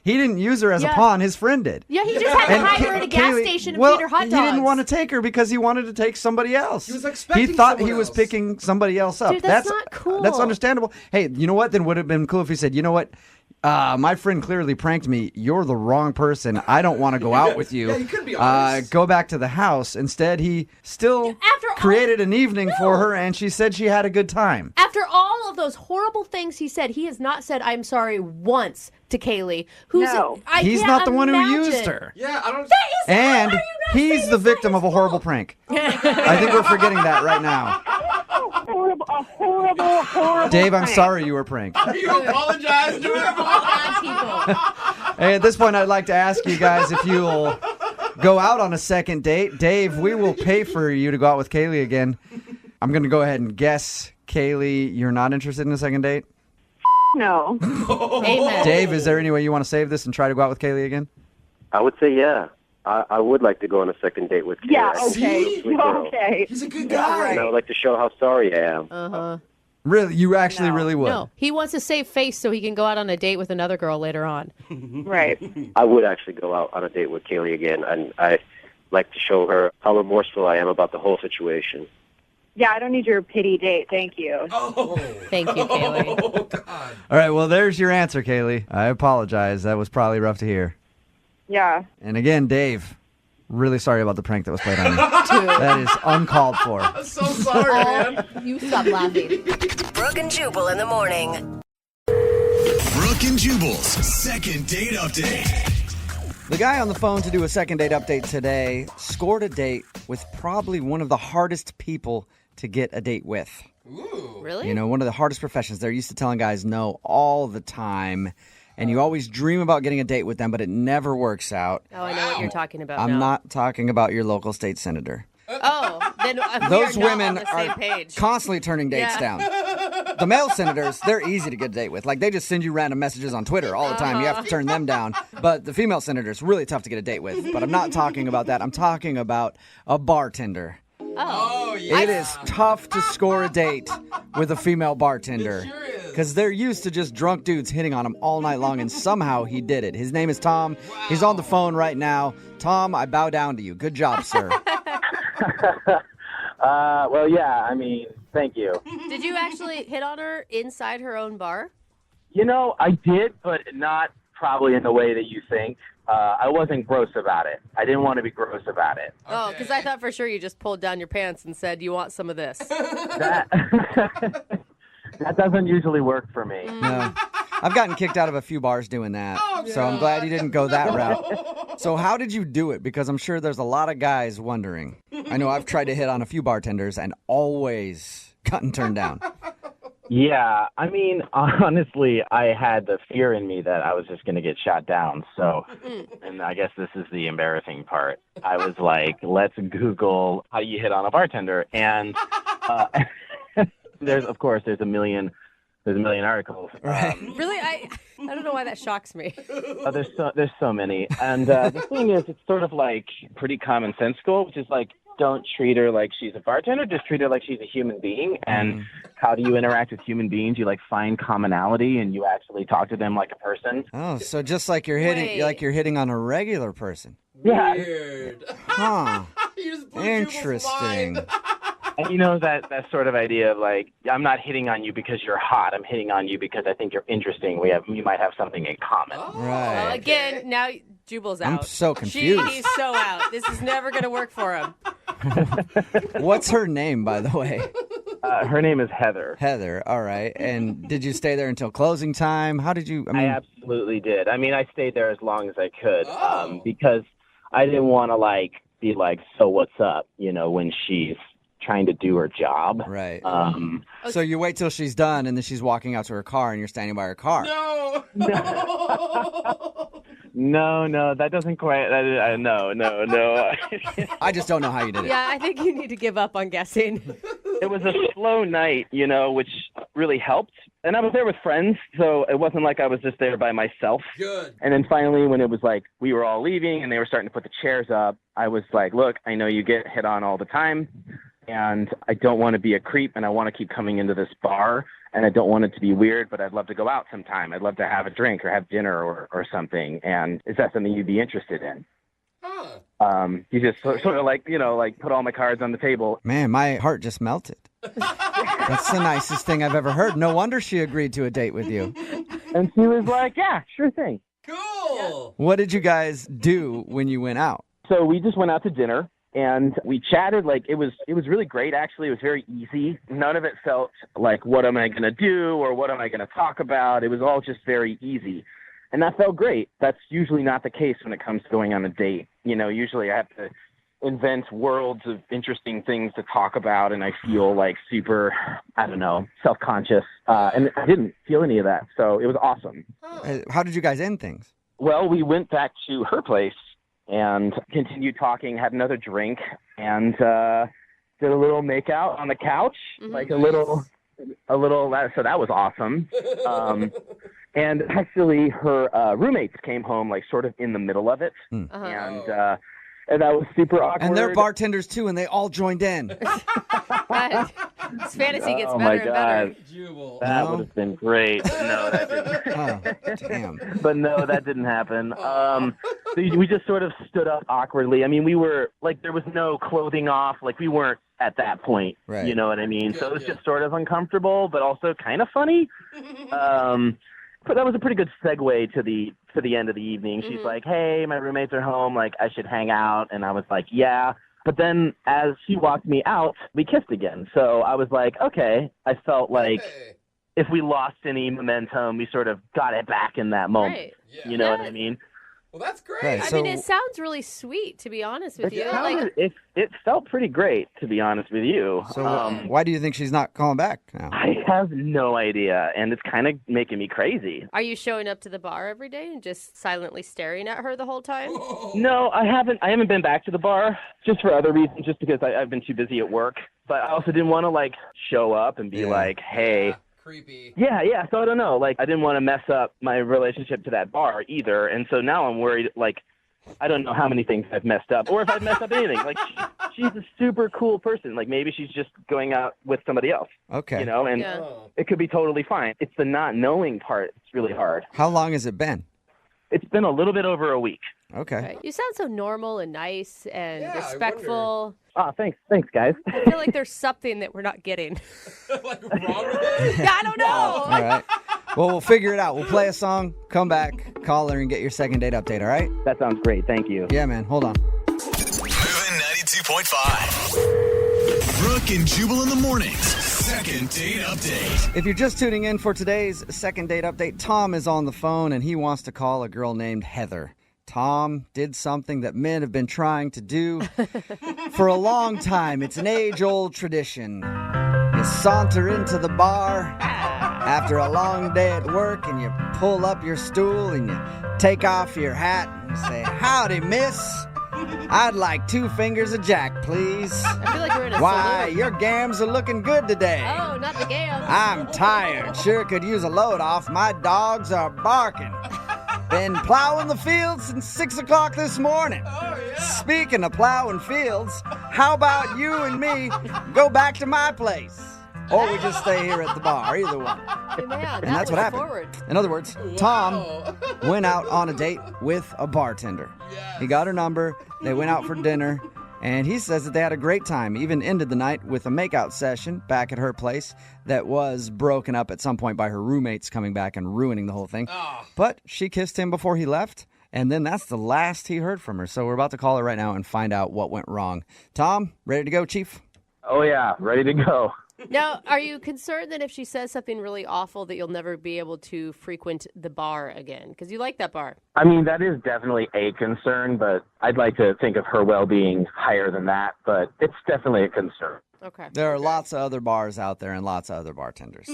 He didn't use her as a Yeah. pawn. His friend did. Yeah, he just had to And hide her at a gas Kaylee- station and well, feed her hot dogs. He didn't want to take her because he wanted to take somebody else. He was expecting He thought he someone was else. picking somebody else up. Dude, that's not cool. That's understandable. Hey, you know what? Then would have been cool if he said, "You know what? My friend clearly pranked me. You're the wrong person. I don't want to go out with you. Yeah, you could be honest. Go back to the house." Instead, he still created an evening for her, and she said she had a good time. After all of those horrible things he said, he has not said "I'm sorry" once to Kaylee. Who's He's not the one who used her. Yeah, I don't. And he's the victim of a horrible prank. I think we're forgetting that right now. Horrible. Dave, I'm sorry you were pranked. You apologize to him. Hey, at this point, I'd like to ask you guys if you'll go out on a second date. Dave, we will pay for you to go out with Kaylee again. I'm going to go ahead and guess, Kaylee, you're not interested in a second date? No. Amen. Dave, is there any way you want to save this and try to go out with Kaylee again? I would say yeah. I would like to go on a second date with Kaylee. Yeah, I think she's a okay. sweet girl. Okay. He's a good Yeah, guy. And I would like to show how sorry I am. Uh-huh. Really? You actually really would? No, he wants to save face so he can go out on a date with another girl later on. Right. I would actually go out on a date with Kaylee again, and I'd like to show her how remorseful I am about the whole situation. Yeah, I don't need your pity date. Thank you. Oh. Thank you, Kaylee. Oh, God. All right, well, there's your answer, Kaylee. I apologize. That was probably rough to hear. Yeah. And again, Dave, really sorry about the prank that was played on you. That is uncalled for. I'm so sorry, man. You stop laughing. Brooke and Jubal in the morning. Brooke and Jubal's second date update. The guy on the phone to do a second date update today scored a date with probably one of the hardest people to get a date with. Ooh. Really? You know, one of the hardest professions. They're used to telling guys no all the time. And you always dream about getting a date with them, but it never works out. Oh, I know what you're talking about I'm now. not talking about your local state senator. Oh, then Those we are women not on the same are page. constantly turning dates down. The male senators, they're easy to get a date with. Like, they just send you random messages on Twitter all the time. You have to turn them down. But the female senators, really tough to get a date with. But I'm not talking about that. I'm talking about a bartender. Oh, yeah. It is tough to score a date with a female bartender. It sure is. Because they're used to just drunk dudes hitting on them all night long, and somehow he did it. His name is Tom. Wow. He's on the phone right now. Tom, I bow down to you. Good job, sir. Well, yeah, I mean, thank you. Did you actually hit on her inside her own bar? You know, I did, but not probably in the way that you think. I wasn't gross about it. I didn't want to be gross about it. Oh, because I thought for sure you just pulled down your pants and said, "You want some of this?" That doesn't usually work for me. No. I've gotten kicked out of a few bars doing that. So I'm glad you didn't go that route. So how did you do it? Because I'm sure there's a lot of guys wondering. I know I've tried to hit on a few bartenders, and always gotten turned down? Yeah, I mean, honestly, I had the fear in me that I was just going to get shot down. So, and I guess this is the embarrassing part. I was like, let's Google how you hit on a bartender. And there's a million articles. Really? I don't know why that shocks me. There's so many. And the thing is, it's sort of like pretty commonsensical, which is like, don't treat her like she's a bartender, just treat her like she's a human being. And how do you interact with human beings? You like find commonality and you actually talk to them like a person. Oh, so just like you're hitting on a regular person. Yeah. Weird. Huh. You just blew Interesting. And you know that sort of idea of like, I'm not hitting on you because you're hot. I'm hitting on you because I think you're interesting. We might have something in common. Right. Well, again, now Jubal's out. I'm so confused. He's so out. This is never going to work for him. What's her name, by the way? Her name is Heather. Heather, all right. And did you stay there until closing time? How did you? I absolutely did. I mean, I stayed there as long as I could because I didn't want to like be like, so what's up? You know, when she's trying to do her job. Right. So you wait till she's done, and then she's walking out to her car, and you're standing by her car. No, that doesn't quite. No. I just don't know how you did it. Yeah, I think you need to give up on guessing. It was a slow night, you know, which really helped. And I was there with friends, so it wasn't like I was just there by myself. Good. And then finally, when it was like we were all leaving and they were starting to put the chairs up, I was like, look, I know you get hit on all the time, and I don't want to be a creep, and I want to keep coming into this bar, and I don't want it to be weird, but I'd love to go out sometime. I'd love to have a drink or have dinner or something. And is that something you'd be interested in? You just sort of like, you know, like put all my cards on the table. Man, my heart just melted. That's the nicest thing I've ever heard. No wonder she agreed to a date with you. And she was like, yeah, sure thing. Cool. What did you guys do when you went out? So we just went out to dinner. And we chatted. Like it was really great, actually. It was very easy. None of it felt like, what am I going to do or what am I going to talk about? It was all just very easy. And that felt great. That's usually not the case when it comes to going on a date. You know, usually I have to invent worlds of interesting things to talk about, and I feel like super, I don't know, self-conscious. And I didn't feel any of that. So it was awesome. How did you guys end things? Well, we went back to her place and continued talking, had another drink, and did a little makeout on the couch, like a little, so that was awesome. And actually her roommates came home like sort of in the middle of it, and that was super awkward. And they're bartenders too, and they all joined in. This fantasy gets oh better my and better. God. That would have been great. No, that didn't. Damn. But no, that didn't happen. So we just sort of stood up awkwardly. I mean, we were like, there was no clothing off. Like we weren't at that point. Right. You know what I mean? So it was just sort of uncomfortable, but also kind of funny. But that was a pretty good segue to the end of the evening. She's like, hey, my roommates are home. Like, I should hang out. And I was like, yeah. But then as she walked me out, we kissed again. So I was like, okay. I felt like if we lost any momentum, we sort of got it back in that moment. Right. You know what I mean? Well, that's great. Right, I mean, it sounds really sweet, to be honest with you. It felt pretty great, to be honest with you. So why do you think she's not calling back now? I have no idea, and it's kind of making me crazy. Are you showing up to the bar every day and just silently staring at her the whole time? No, I haven't. I haven't been back to the bar just for other reasons, just because I've been too busy at work. But I also didn't want to like show up and be like, hey. Creepy. Yeah. So I don't know. Like, I didn't want to mess up my relationship to that bar either. And so now I'm worried, like, I don't know how many things I've messed up or if I've messed up anything. Like, she's a super cool person. Like, maybe she's just going out with somebody else. Okay. You know, and it could be totally fine. It's the not knowing part. It's really hard. How long has it been? It's been a little bit over a week. Okay. Right. You sound so normal and nice and respectful. Oh, thanks, guys. I feel like there's something that we're not getting. Like wrong with it? Yeah, I don't know. All right. Well, we'll figure it out. We'll play a song, come back, call her, and get your second date update, all right? That sounds great. Thank you. Yeah, man. Hold on. Moving 92.5. Brooke and Jubal in the mornings. Second date update. If you're just tuning in for today's second date update, Tom is on the phone, and he wants to call a girl named Heather. Tom did something that men have been trying to do for a long time. It's an age-old tradition. You saunter into the bar after a long day at work, and you pull up your stool and you take off your hat and say, "Howdy, miss. I'd like 2 fingers of Jack, please." I feel like we're in a Why, saloon. your gams are looking good today. Oh, not the gams. I'm tired. Sure could use a load off. My dogs are barking. Been plowing the fields since 6 o'clock this morning. Speaking of plowing fields, how about you and me go back to my place? Or we just stay here at the bar, either one. Hey, man, And that's what happened. Forward. In other words, Tom went out on a date with a bartender. He got her number, they went out for dinner, and he says that they had a great time, even ended the night with a makeout session back at her place that was broken up at some point by her roommates coming back and ruining the whole thing. But she kissed him before he left, and then that's the last he heard from her. So we're about to call her right now and find out what went wrong. Tom, ready to go, Chief? Oh, yeah, ready to go. Now, are you concerned that if she says something really awful that you'll never be able to frequent the bar again? Because you like that bar. I mean, that is definitely a concern, but I'd like to think of her well-being higher than that, but it's definitely a concern. Okay. There are lots of other bars out there and lots of other bartenders.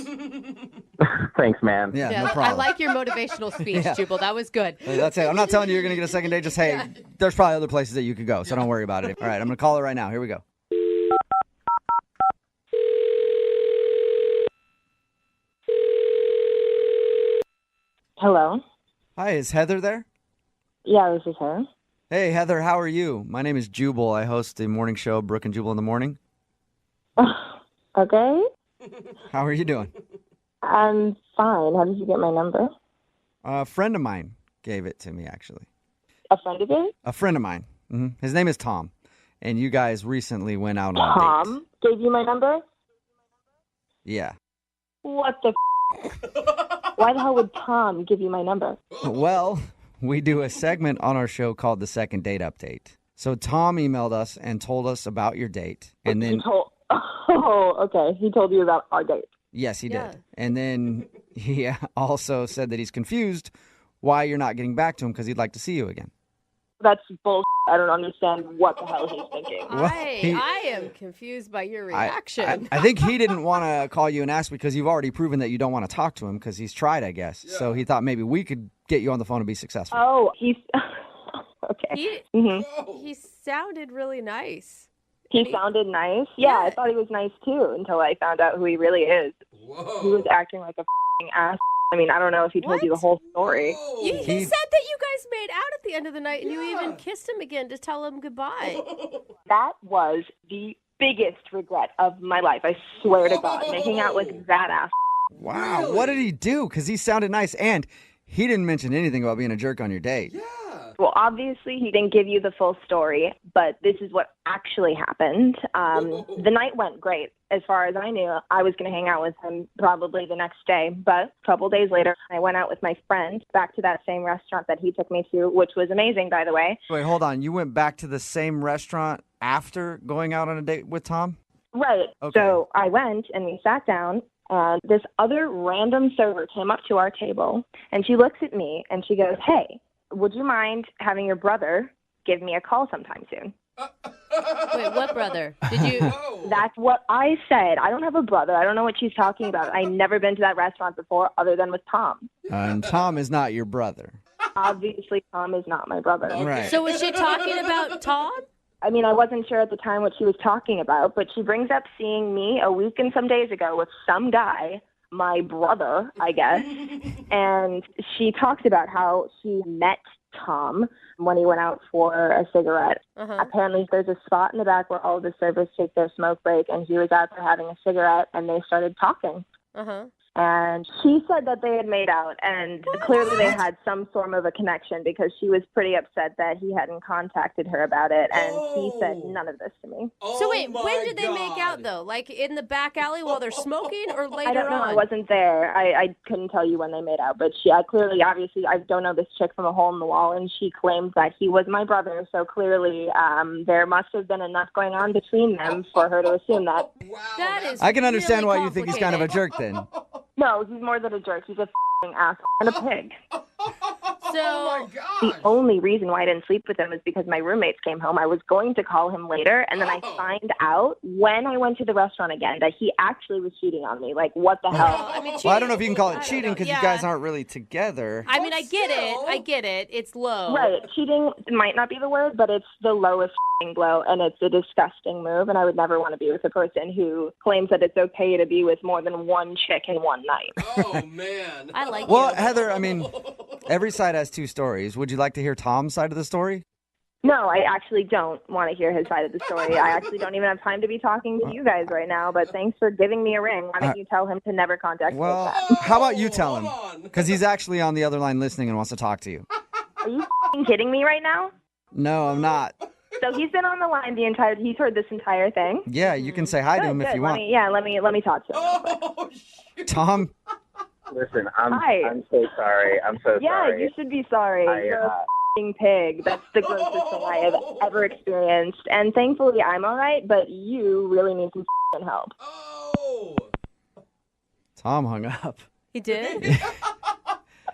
Thanks, man. Yeah, no I problem. like your motivational speech, Yeah. Jubal. That was good. Hey, that's it. I'm not telling you you're going to get a second date. Just, hey, there's probably other places that you could go, so don't worry about it. All right, I'm going to call her right now. Here we go. Hello. Hi, is Heather there? Yeah, this is her. Hey, Heather, how are you? My name is Jubal. I host the morning show, Brooke and Jubal in the Morning. Okay. How are you doing? I'm fine. How did you get my number? A friend of mine gave it to me, actually. A friend of yours? A friend of mine. His name is Tom. And you guys recently went out on a date. Tom gave you my number? Yeah. What the Why the hell would Tom give you my number? Well, we do a segment on our show called The Second Date Update. So Tom emailed us and told us about your date. And then... Oh, okay. He told you about our date. Yes, he did. And then he also said that he's confused why you're not getting back to him because he'd like to see you again. That's bullshit. I don't understand what the hell he's thinking. I am confused by your reaction. I think he didn't want to call you and ask because you've already proven that you don't want to talk to him because he's tried, I guess. Yeah. So he thought maybe we could get you on the phone and be successful. Oh, he's... okay. He sounded really nice. He sounded nice? Yeah, I thought he was nice too until I found out who he really is. Whoa. He was acting like a f***ing ass. I mean, I don't know if he told you the whole story. He said that you guys made out at the end of the night and you even kissed him again to tell him goodbye. That was the biggest regret of my life. I swear to God, making out with that ass. Wow, really? What did he do? Because he sounded nice and he didn't mention anything about being a jerk on your date. Yeah. Well, obviously, he didn't give you the full story, but this is what actually happened. The night went great. As far as I knew, I was going to hang out with him probably the next day. But a couple days later, I went out with my friend back to that same restaurant that he took me to, which was amazing, by the way. Wait, hold on. You went back to the same restaurant after going out on a date with Tom? Right. Okay. So I went and we sat down. And this other random server came up to our table, and she looks at me and she goes, "Hey, would you mind having your brother give me a call sometime soon?" Wait, what brother? Did you? That's what I said. I don't have a brother. I don't know what she's talking about. I've never been to that restaurant before other than with Tom. And Tom is not your brother. Obviously, Tom is not my brother. Right. So was she talking about Tom? I mean, I wasn't sure at the time what she was talking about, but she brings up seeing me a week and some days ago with some guy, my brother, I guess, and she talks about how she met Tom when he went out for a cigarette. Apparently, there's a spot in the back where all of the servers take their smoke break, and he was out there having a cigarette, and they started talking. And she said that they had made out, and clearly they had some sort of a connection because she was pretty upset that he hadn't contacted her about it, and he said none of this to me. So wait, when did they make out, though? Like in the back alley while they're smoking or later on? I don't know. I wasn't there. I couldn't tell you when they made out, but obviously, I don't know this chick from a hole in the wall, and she claims that he was my brother, so clearly there must have been enough going on between them for her to assume that. That is I can understand why you think he's kind of a jerk then. No, he's more than a jerk. He's a f***ing asshole and a pig. The only reason why I didn't sleep with him is because my roommates came home. I was going to call him later, and then I find out when I went to the restaurant again that he actually was cheating on me. Like, what the hell? Well, I don't know if you can call it cheating because you guys aren't really together. I mean, I get it. It's low. Right. Cheating might not be the word, but it's the lowest blow, and it's a disgusting move, and I would never want to be with a person who claims that it's okay to be with more than one chick in one night. Oh, man. I like Well, you. Heather, I mean, every side has two stories. Would you like to hear Tom's side of the story? No, I actually don't want to hear his side of the story. I actually don't even have time to be talking to you guys right now, but thanks for giving me a ring. Why don't you tell him to never contact me Well, again? how about you tell him? Because he's actually on the other line listening and wants to talk to you. Are you kidding me right now? No, I'm not. So he's been on the line he's heard this entire thing? Yeah, you can say hi to him if you want. Let me talk to him. Tom? Listen, Hi. I'm so sorry. I'm so Yeah, sorry. you should be sorry. You're a f***ing pig. That's the grossest thing I have ever experienced. And thankfully, I'm all right, but you really need some f***ing help. Tom hung up. He did?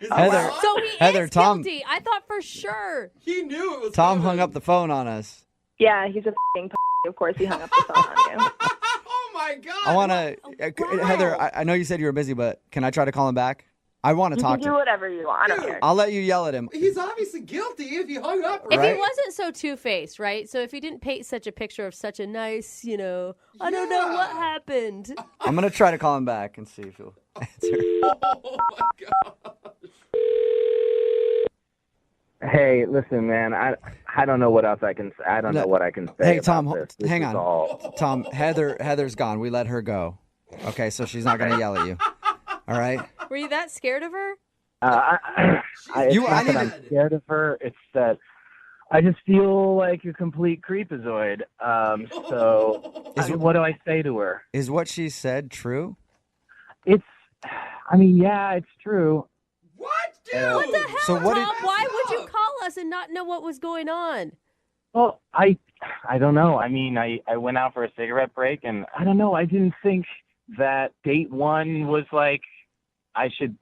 Heather, So he Heather, is Tom, guilty. I thought for sure. He knew it was Tom hung up the phone on us. Yeah, he's a f***ing p***. Of course he hung up the phone on you. Oh, my God. I want to, Heather, I know you said you were busy, but can I try to call him back? I want to You talk can to do him. whatever you want. I don't care. I'll let you yell at him. He's obviously guilty if he hung up. If Right? he wasn't so two-faced, right? So if he didn't paint such a picture of such a nice, I don't know what happened. I'm going to try to call him back and see if he'll answer. Oh, my God. Hey, listen, man. I don't know what else I can say. I don't know what I can say. Hey, about Tom, this. This hang is on. all- Tom, Heather's gone. We let her go. Okay, so she's not going to yell at you. All right? Were you that scared of her? It's not that I'm scared of her. It's that I just feel like a complete creepazoid. What do I say to her? Is what she said true? Yeah, it's true. What, dude? What the hell, So what Tom? did- Why would you call us and not know what was going on? Well, I don't know. I mean, I went out for a cigarette break, and I don't know. I didn't think that date one was like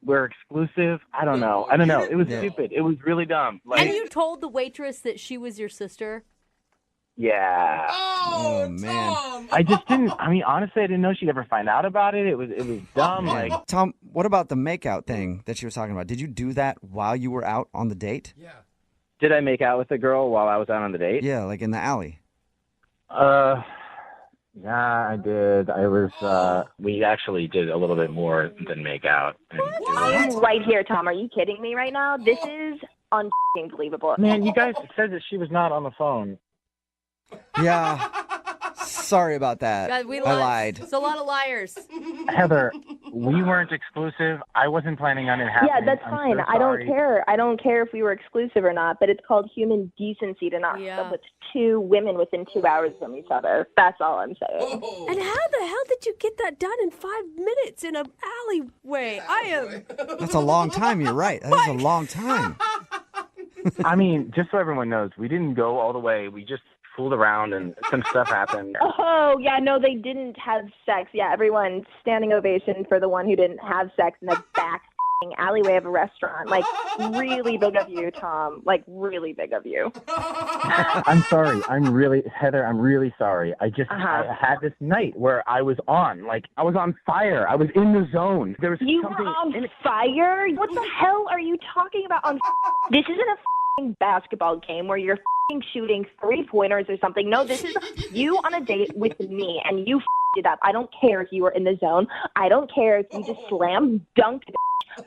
we're exclusive. I don't know. It was stupid. It was really dumb. Like, And you told the waitress that she was your sister? yeah. Oh, man. Tom. I just didn't. I mean, honestly, I didn't know she'd ever find out about it. It was dumb. Man. Like, Tom, what about the makeout thing that she was talking about? Did you do that while you were out on the date? Yeah. did I make out with the girl while I was out on the date? Yeah, like in the alley. Yeah, I did. I was. We actually did a little bit more than make out. I'm right here, Tom. Are you kidding me right now? This is unbelievable. Man, you guys said that she was not on the phone. Yeah. Sorry about that. God, we I lied. It's a lot of liars. Heather, we weren't exclusive. I wasn't planning on it happening. Yeah, that's I'm fine. so I don't sorry. care. I don't care if we were exclusive or not, but it's called human decency to not hook up with two women within 2 hours from each other. That's all I'm saying. And how the hell did you get that done in 5 minutes in an alleyway? That's a long time. You're right. That is a long time. I mean, just so everyone knows, we didn't go all the way. We just fooled around and some stuff happened. Oh, yeah, no, they didn't have sex. Yeah, everyone standing ovation for the one who didn't have sex in the back alleyway of a restaurant. Like, really big of you, Tom. Like, really big of you. I'm sorry. Heather, I'm really sorry. I had this night where I was on fire. I was in the zone. There was You something were on fire? What the hell are you talking about? This isn't a basketball game where you're shooting 3-pointers or something. No, this is you on a date with me, and you it up. I don't care if you were in the zone. I don't care if you just slam dunked,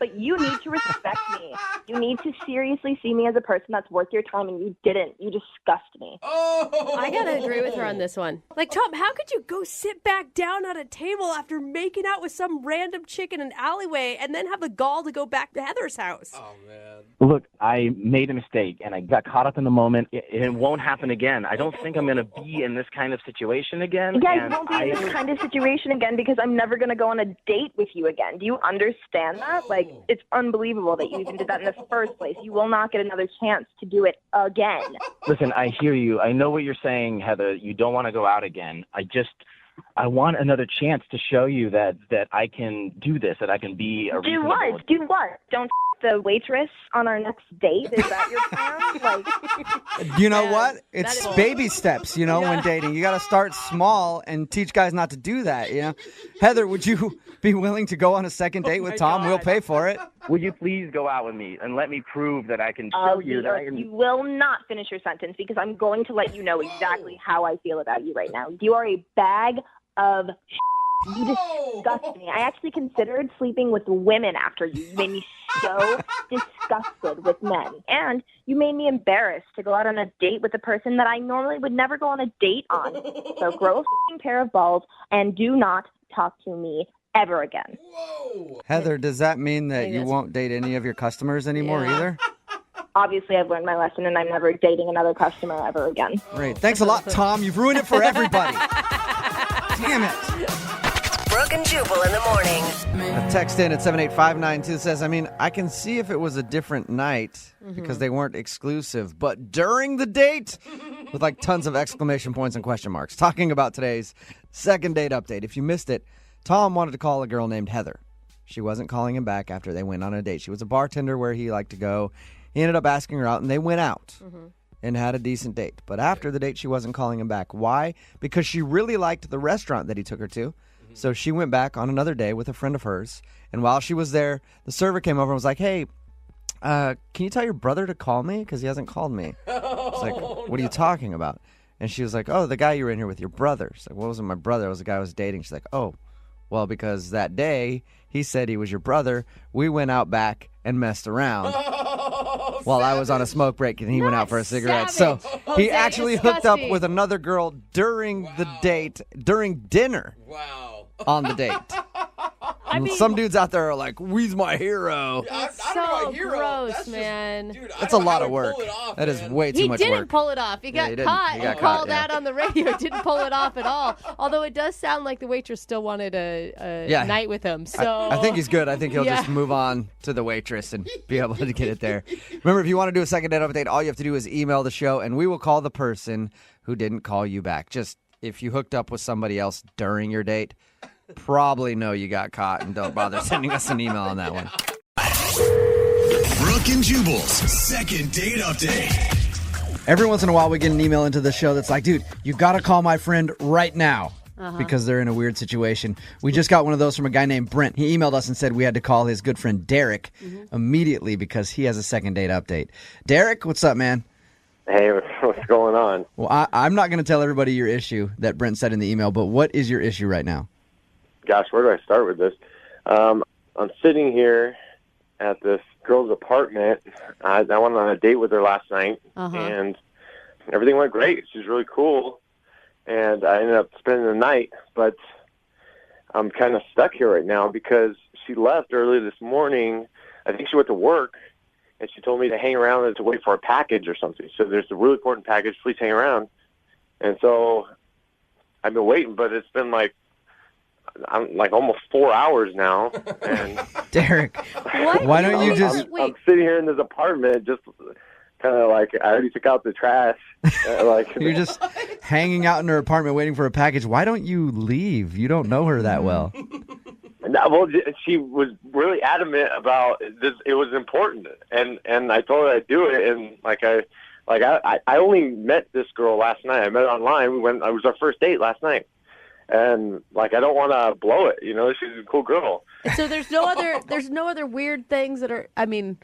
but you need to respect me. You need to seriously see me as a person that's worth your time, and you didn't. You disgust me. I gotta agree with her on this one. Like, Tom, how could you go sit back down at a table after making out with some random chick in an alleyway and then have the gall to go back to Heather's house? Oh, man. Look, I made a mistake, and I got caught up in the moment. It won't happen again. I don't think I'm going to be in this kind of situation again. You guys and won't be in this kind of situation again because I'm never going to go on a date with you again. Do you understand that? Like, it's unbelievable that you even did that in the first place. You will not get another chance to do it again. Listen, I hear you. I know what you're saying, Heather. You don't want to go out again. I want another chance to show you that I can do this, that I can be a reasonable... Do what? Don't the waitress on our next date? Is that your plan? Like, You know what? It's baby steps, when dating. You got to start small and teach guys not to do that, Heather, would you be willing to go on a second date with Tom? We'll pay for it. Would you please go out with me and let me prove that I can show you that I can... You will not finish your sentence because I'm going to let you know exactly how I feel about you right now. You are a bag of You disgust me. I actually considered sleeping with women after you. You made me so disgusted with men. And you made me embarrassed to go out on a date with a person that I normally would never go on a date on. So grow a f***ing pair of balls and do not talk to me ever again. Heather, does that mean that you won't date any of your customers anymore either? Obviously, I've learned my lesson, and I'm never dating another customer ever again. Great. Thanks a lot, Tom. You've ruined it for everybody. Damn it. Brooke and Jubal in the morning. A text in at 78592 says, I can see if it was a different night because they weren't exclusive, but during the date, with like tons of exclamation points and question marks, talking about today's second date update. If you missed it, Tom wanted to call a girl named Heather. She wasn't calling him back after they went on a date. She was a bartender where he liked to go. He ended up asking her out, and they went out and had a decent date. But after the date, she wasn't calling him back. Why? Because she really liked the restaurant that he took her to. So she went back on another day with a friend of hers. And while she was there, the server came over and was like, hey, can you tell your brother to call me? Because he hasn't called me. It's like, what are you talking about? And she was like, oh, the guy you were in here with, your brother. She's like, well, it wasn't my brother. It was the guy I was dating. She's like, oh, well, because that day he said he was your brother. We went out back and messed around while I was on a smoke break and he went out for a cigarette. Savage. So Jose, he actually hooked up disgusting. with another girl during the date, during dinner. On the date. Some dudes out there are like, "We's my hero." So gross, man. That's a lot of work. That is way too much He didn't work. pull it off. He got he didn't. caught He got and caught, called yeah. out on the radio. Didn't pull it off at all. Although it does sound like the waitress still wanted a night with him. So I think he's good. I think he'll just move on to the waitress and be able to get it there. Remember, if you want to do a second date update, all you have to do is email the show, and we will call the person who didn't call you back. Just if you hooked up with somebody else during your date, probably know you got caught, and don't bother sending us an email on that one. Brooke and Jubal's second date update. Every once in a while, we get an email into the show that's like, dude, you got to call my friend right now. Because they're in a weird situation. We just got one of those from a guy named Brent. He emailed us and said we had to call his good friend Derek immediately because he has a second date update. Derek, what's up, man? Hey, what's going on? Well, I'm not going to tell everybody your issue that Brent said in the email, but what is your issue right now? Gosh, where do I start with this? I'm sitting here at this girl's apartment. I went on a date with her last night, and everything went great. She's really cool, and I ended up spending the night, but I'm kind of stuck here right now because she left early this morning. I think she went to work, and she told me to hang around and to wait for a package or something. So there's a really important package. Please hang around. And so I've been waiting, but it's been I'm like almost 4 hours now. And Derek, why don't you just... I'm sitting here in this apartment just kind of like I already took out the trash. You're just hanging out in her apartment waiting for a package. Why don't you leave? You don't know her that well. No, well, she was really adamant about this. It was important, and I told her I'd do it. And I only met this girl last night. I met her online. It was our first date last night, and I don't want to blow it. She's a cool girl. So there's no other weird things that are. I'm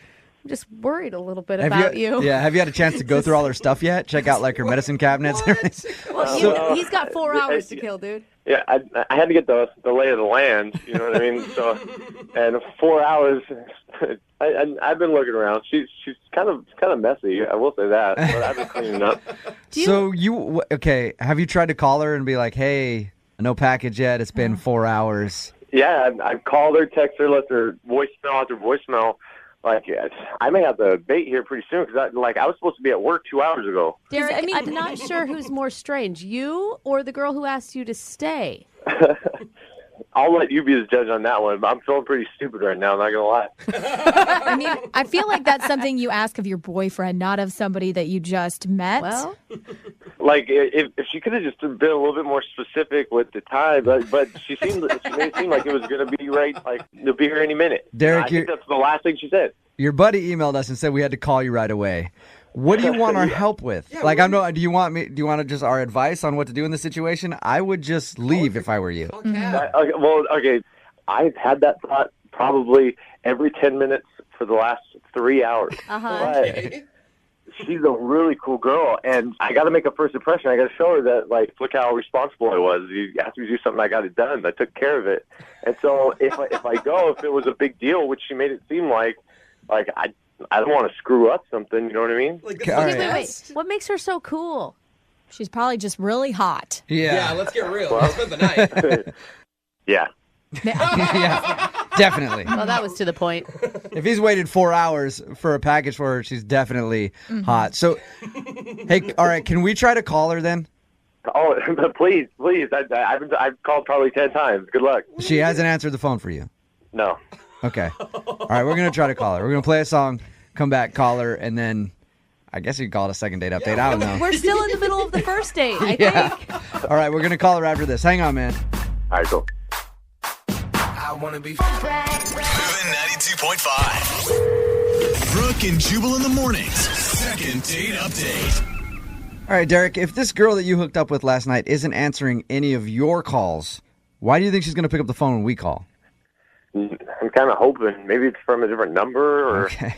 just worried a little bit about you. Yeah, have you had a chance to go through all her stuff yet? Check out her medicine cabinets. Well, he's got 4 hours to kill, dude. Yeah, I had to get the lay of the land. You know what I mean? So, and 4 hours. I've been looking around. She's kind of messy. I will say that. But I've been cleaning up. Have you tried to call her and be like, hey, no package yet. It's been 4 hours. Yeah, I've called her, texted her, left her voicemail after voicemail. I may have to bait here pretty soon because I was supposed to be at work 2 hours ago. Derek, I'm not sure who's more strange, you or the girl who asked you to stay. I'll let you be the judge on that one, but I'm feeling pretty stupid right now, not going to lie. I feel like that's something you ask of your boyfriend, not of somebody that you just met. Well, if she could have just been a little bit more specific with the time, but she made it seem like it was going to be right, it'll be here any minute. Derek, I think that's the last thing she said. Your buddy emailed us and said we had to call you right away. What do you want our help with? Do you want just our advice on what to do in this situation? I would just leave if I were you. Okay. I've had that thought probably every 10 minutes for the last 3 hours. But she's a really cool girl, and I got to make a first impression. I got to show her that, like, look how responsible I was. You asked me to do something, I got it done. I took care of it. And so if it was a big deal, which she made it seem like I don't want to screw up something. You know what I mean? Wait. What makes her so cool? She's probably just really hot. Yeah, let's get real. Let's spend the night. Yeah. Yeah, definitely. Well, that was to the point. If he's waited 4 hours for a package for her, she's definitely hot. So, hey, all right, can we try to call her then? Oh, please. I've called probably 10 times. Good luck. She hasn't answered the phone for you? No. Okay. All right, we're going to try to call her. We're going to play a song, come back, call her, and then I guess you can call it a second date update. I don't know. We're still in the middle of the first date, I think. All right, we're going to call her after this. Hang on, man. All right, cool. I want to be Moving 92.5. Brooke and Jubal in the mornings. Second date update. All right, Derek, if this girl that you hooked up with last night isn't answering any of your calls, why do you think she's going to pick up the phone when we call? I'm kind of hoping. Maybe it's from a different number. Or... Okay.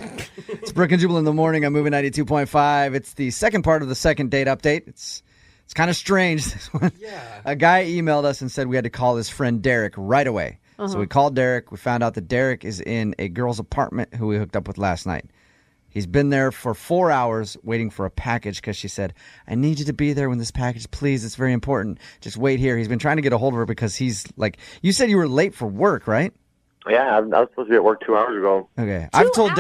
It's Brooke and Jubal in the morning. I'm moving 92.5. It's the second part of the second date update. It's kind of strange. This one. Yeah. A guy emailed us and said we had to call his friend Derek right away. So we called Derek. We found out that Derek is in a girl's apartment who we hooked up with last night. He's been there for 4 hours waiting for a package because she said, I need you to be there when this package, please. It's very important. Just wait here. He's been trying to get a hold of her because he's like, you said you were late for work, right? Yeah, I was supposed to be at work 2 hours ago. Okay. I told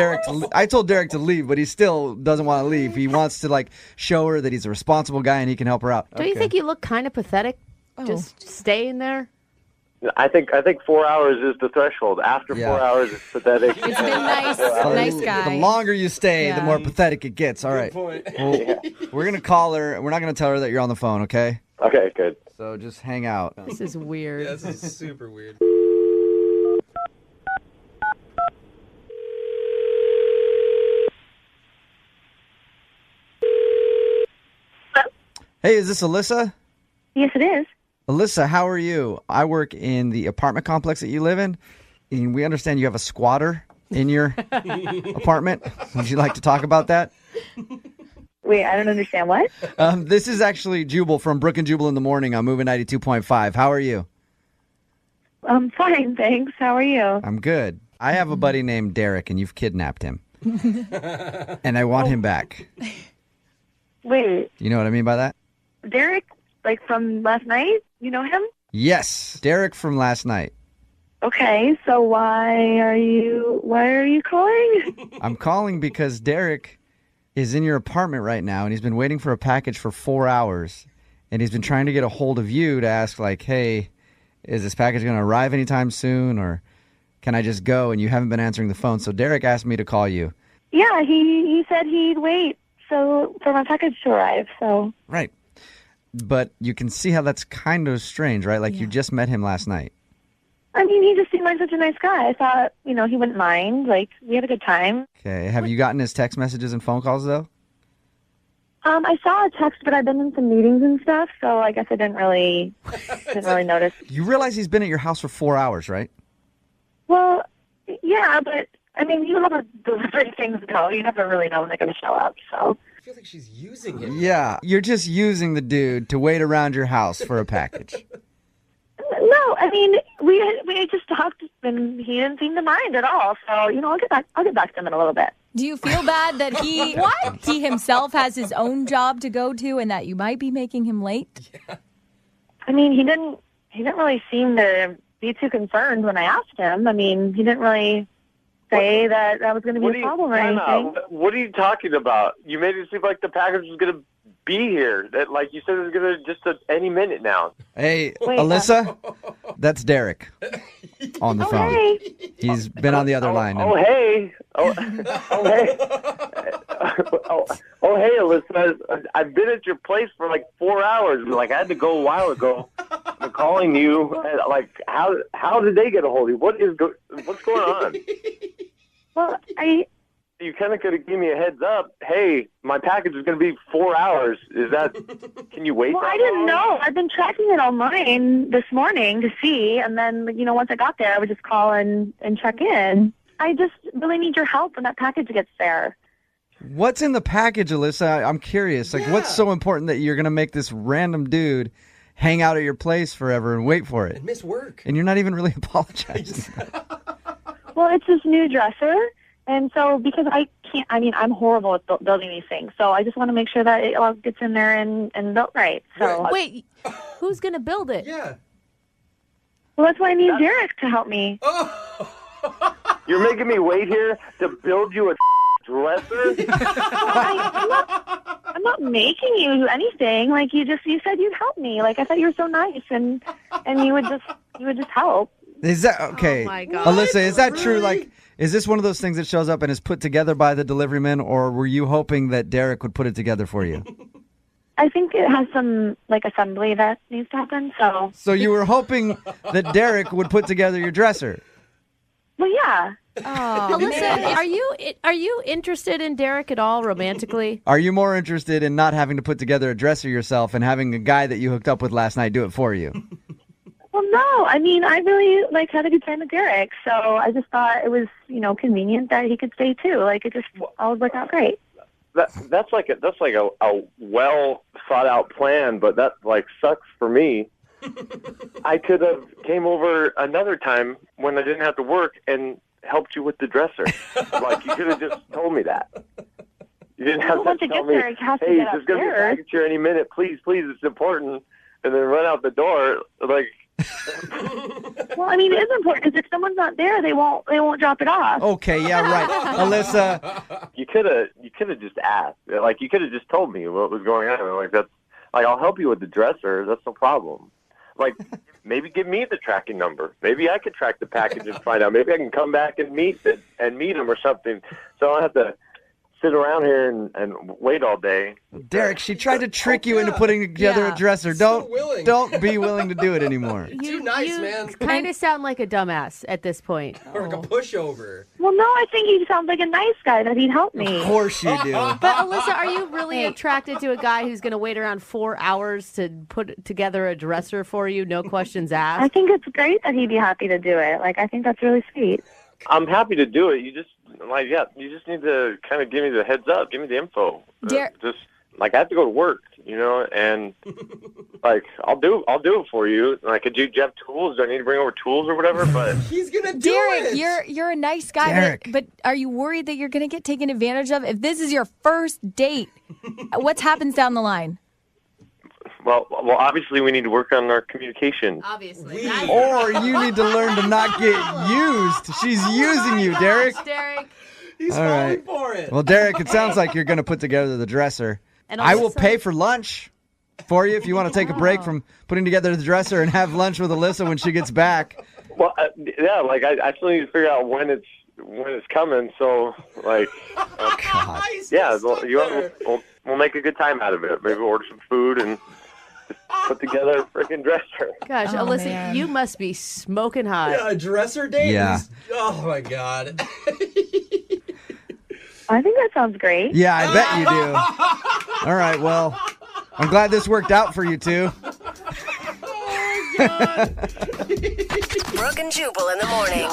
Derek to leave, but he still doesn't want to leave. He wants to show her that he's a responsible guy and he can help her out. Don't you think you look kind of pathetic just staying there? I think 4 hours is the threshold. After 4 hours, it's pathetic. It's been nice guy. The longer you stay, the more pathetic it gets. All right. Well, we're going to call her. We're not going to tell her that you're on the phone, okay? Okay, good. So just hang out. This is weird. Yeah, this is super weird. Hey, is this Alyssa? Yes, it is. Alyssa, how are you? I work in the apartment complex that you live in, and we understand you have a squatter in your apartment. Would you like to talk about that? Wait, I don't understand what? This is actually Jubal from Brooke and Jubal in the morning. I'm moving 92.5. How are you? I'm fine, thanks. How are you? I'm good. I have a buddy named Derek, and you've kidnapped him. And I want him back. Wait, You know what I mean by that? Derek, from last night? You know him? Yes, Derek from last night. Okay, so why are you calling? I'm calling because Derek is in your apartment right now, and he's been waiting for a package for 4 hours, and he's been trying to get a hold of you to ask, hey, is this package going to arrive anytime soon, or can I just go? And you haven't been answering the phone, so Derek asked me to call you. Yeah, he said he'd wait for my package to arrive, so... Right. But you can see how that's kind of strange, right? You just met him last night. I mean, he just seemed like such a nice guy. I thought, he wouldn't mind. We had a good time. Okay. Have you gotten his text messages and phone calls, though? I saw a text, but I've been in some meetings and stuff, so I guess I didn't really notice. You realize he's been at your house for 4 hours, right? Well, yeah, but, you know how delivery things go. You never really know when they're going to show up, so... I feel like she's using him. Yeah, you're just using the dude to wait around your house for a package. No, we just talked, and he didn't seem to mind at all. So, I'll get back to him in a little bit. Do you feel bad that he himself has his own job to go to, and that you might be making him late? Yeah. He didn't really seem to be too concerned when I asked him. He didn't really say that was going to be a problem or anything. What are you talking about? You made it seem like the package was going to be here. That you said it was going to just any minute now. Hey, Alyssa, that's Derek on the phone. Hey. He's been on the other line. Hey. Oh, hey, Alyssa. I've been at your place for 4 hours. I had to go a while ago. I'm calling you. How did they get a hold of you? What's going on? Well, I you kind of could have given me a heads up. Hey, my package is going to be 4 hours. Can you wait? Well, I didn't know. I've been tracking it online this morning to see, and then, once I got there, I would just call and check in. I just really need your help when that package gets there. What's in the package, Alyssa? I'm curious. What's so important that you're going to make this random dude hang out at your place forever and wait for it? And miss work. And you're not even really apologizing. Well, it's this new dresser, and so because I'm horrible at building these things, so I just want to make sure that it all gets in there and built right. So Wait, who's going to build it? Yeah. Well, that's why I need Derek to help me. You're making me wait here to build you a dresser? I'm not making you do anything. Like you said you'd help me. Like I thought you were so nice, and you would just help. Is that okay? Oh my God. Alyssa, is that true? Like, is this one of those things that shows up and is put together by the delivery man, or were you hoping that Derek would put it together for you? I think it has some assembly that needs to happen. So you were hoping that Derek would put together your dresser? Well, yeah. Oh, Alyssa, are you interested in Derek at all romantically? Are you more interested in not having to put together a dresser yourself and having a guy that you hooked up with last night do it for you? Well, no. I mean, I really had a good time with Derek, so I just thought it was convenient that he could stay too. It just all worked out great. That's like a well thought out plan, but that sucks for me. I could have came over another time when I didn't have to work and helped you with the dresser. You could have just told me that. You didn't have to tell me, hey, there's going to be a package here any minute. Please, it's important. And then run out the door. Well, I mean, it is important because if someone's not there, they won't drop it off. Okay, yeah, right. Alyssa. You could have just asked. You could have just told me what was going on. I'll help you with the dresser. That's no problem. Maybe give me the tracking number. Maybe I could track the package and find out. Maybe I can come back and meet him or something. So I don't have to sit around here and wait all day. Derek, she tried to trick you into putting together a dresser. Don't be willing to do it anymore. Too nice, man. Kind of sound like a dumbass at this point. Or like a pushover. Well, no, I think he sounds like a nice guy that he'd help me. Of course you do. But Alyssa, are you really attracted to a guy who's going to wait around 4 hours to put together a dresser for you, no questions asked? I think it's great that he'd be happy to do it. I think that's really sweet. I'm happy to do it. You just need to kind of give me the heads up, give me the info. I have to go to work, and I'll do it for you. Do you have tools? Do I need to bring over tools or whatever? But he's gonna do Derek, it. you're a nice guy, but are you worried that you're gonna get taken advantage of? If this is your first date, what happens down the line? Well, obviously we need to work on our communication. Obviously. Or you need to learn to not get used. She's using you, Derek. Derek. He's falling for it. Well, Derek, it sounds like you're going to put together the dresser. And I will pay for lunch for you if you want to take a break from putting together the dresser and have lunch with Alyssa when she gets back. Well, yeah, I still need to figure out when it's coming. So, God. Yeah, we'll make a good time out of it. Maybe order some food and just put together a freaking dresser. Gosh, Alyssa, man. you must be smoking hot. Yeah, a dresser date? Yeah. Oh, my God. I think that sounds great. Yeah, I bet you do. All right, well, I'm glad this worked out for you two. Brooke and Jubal in the morning.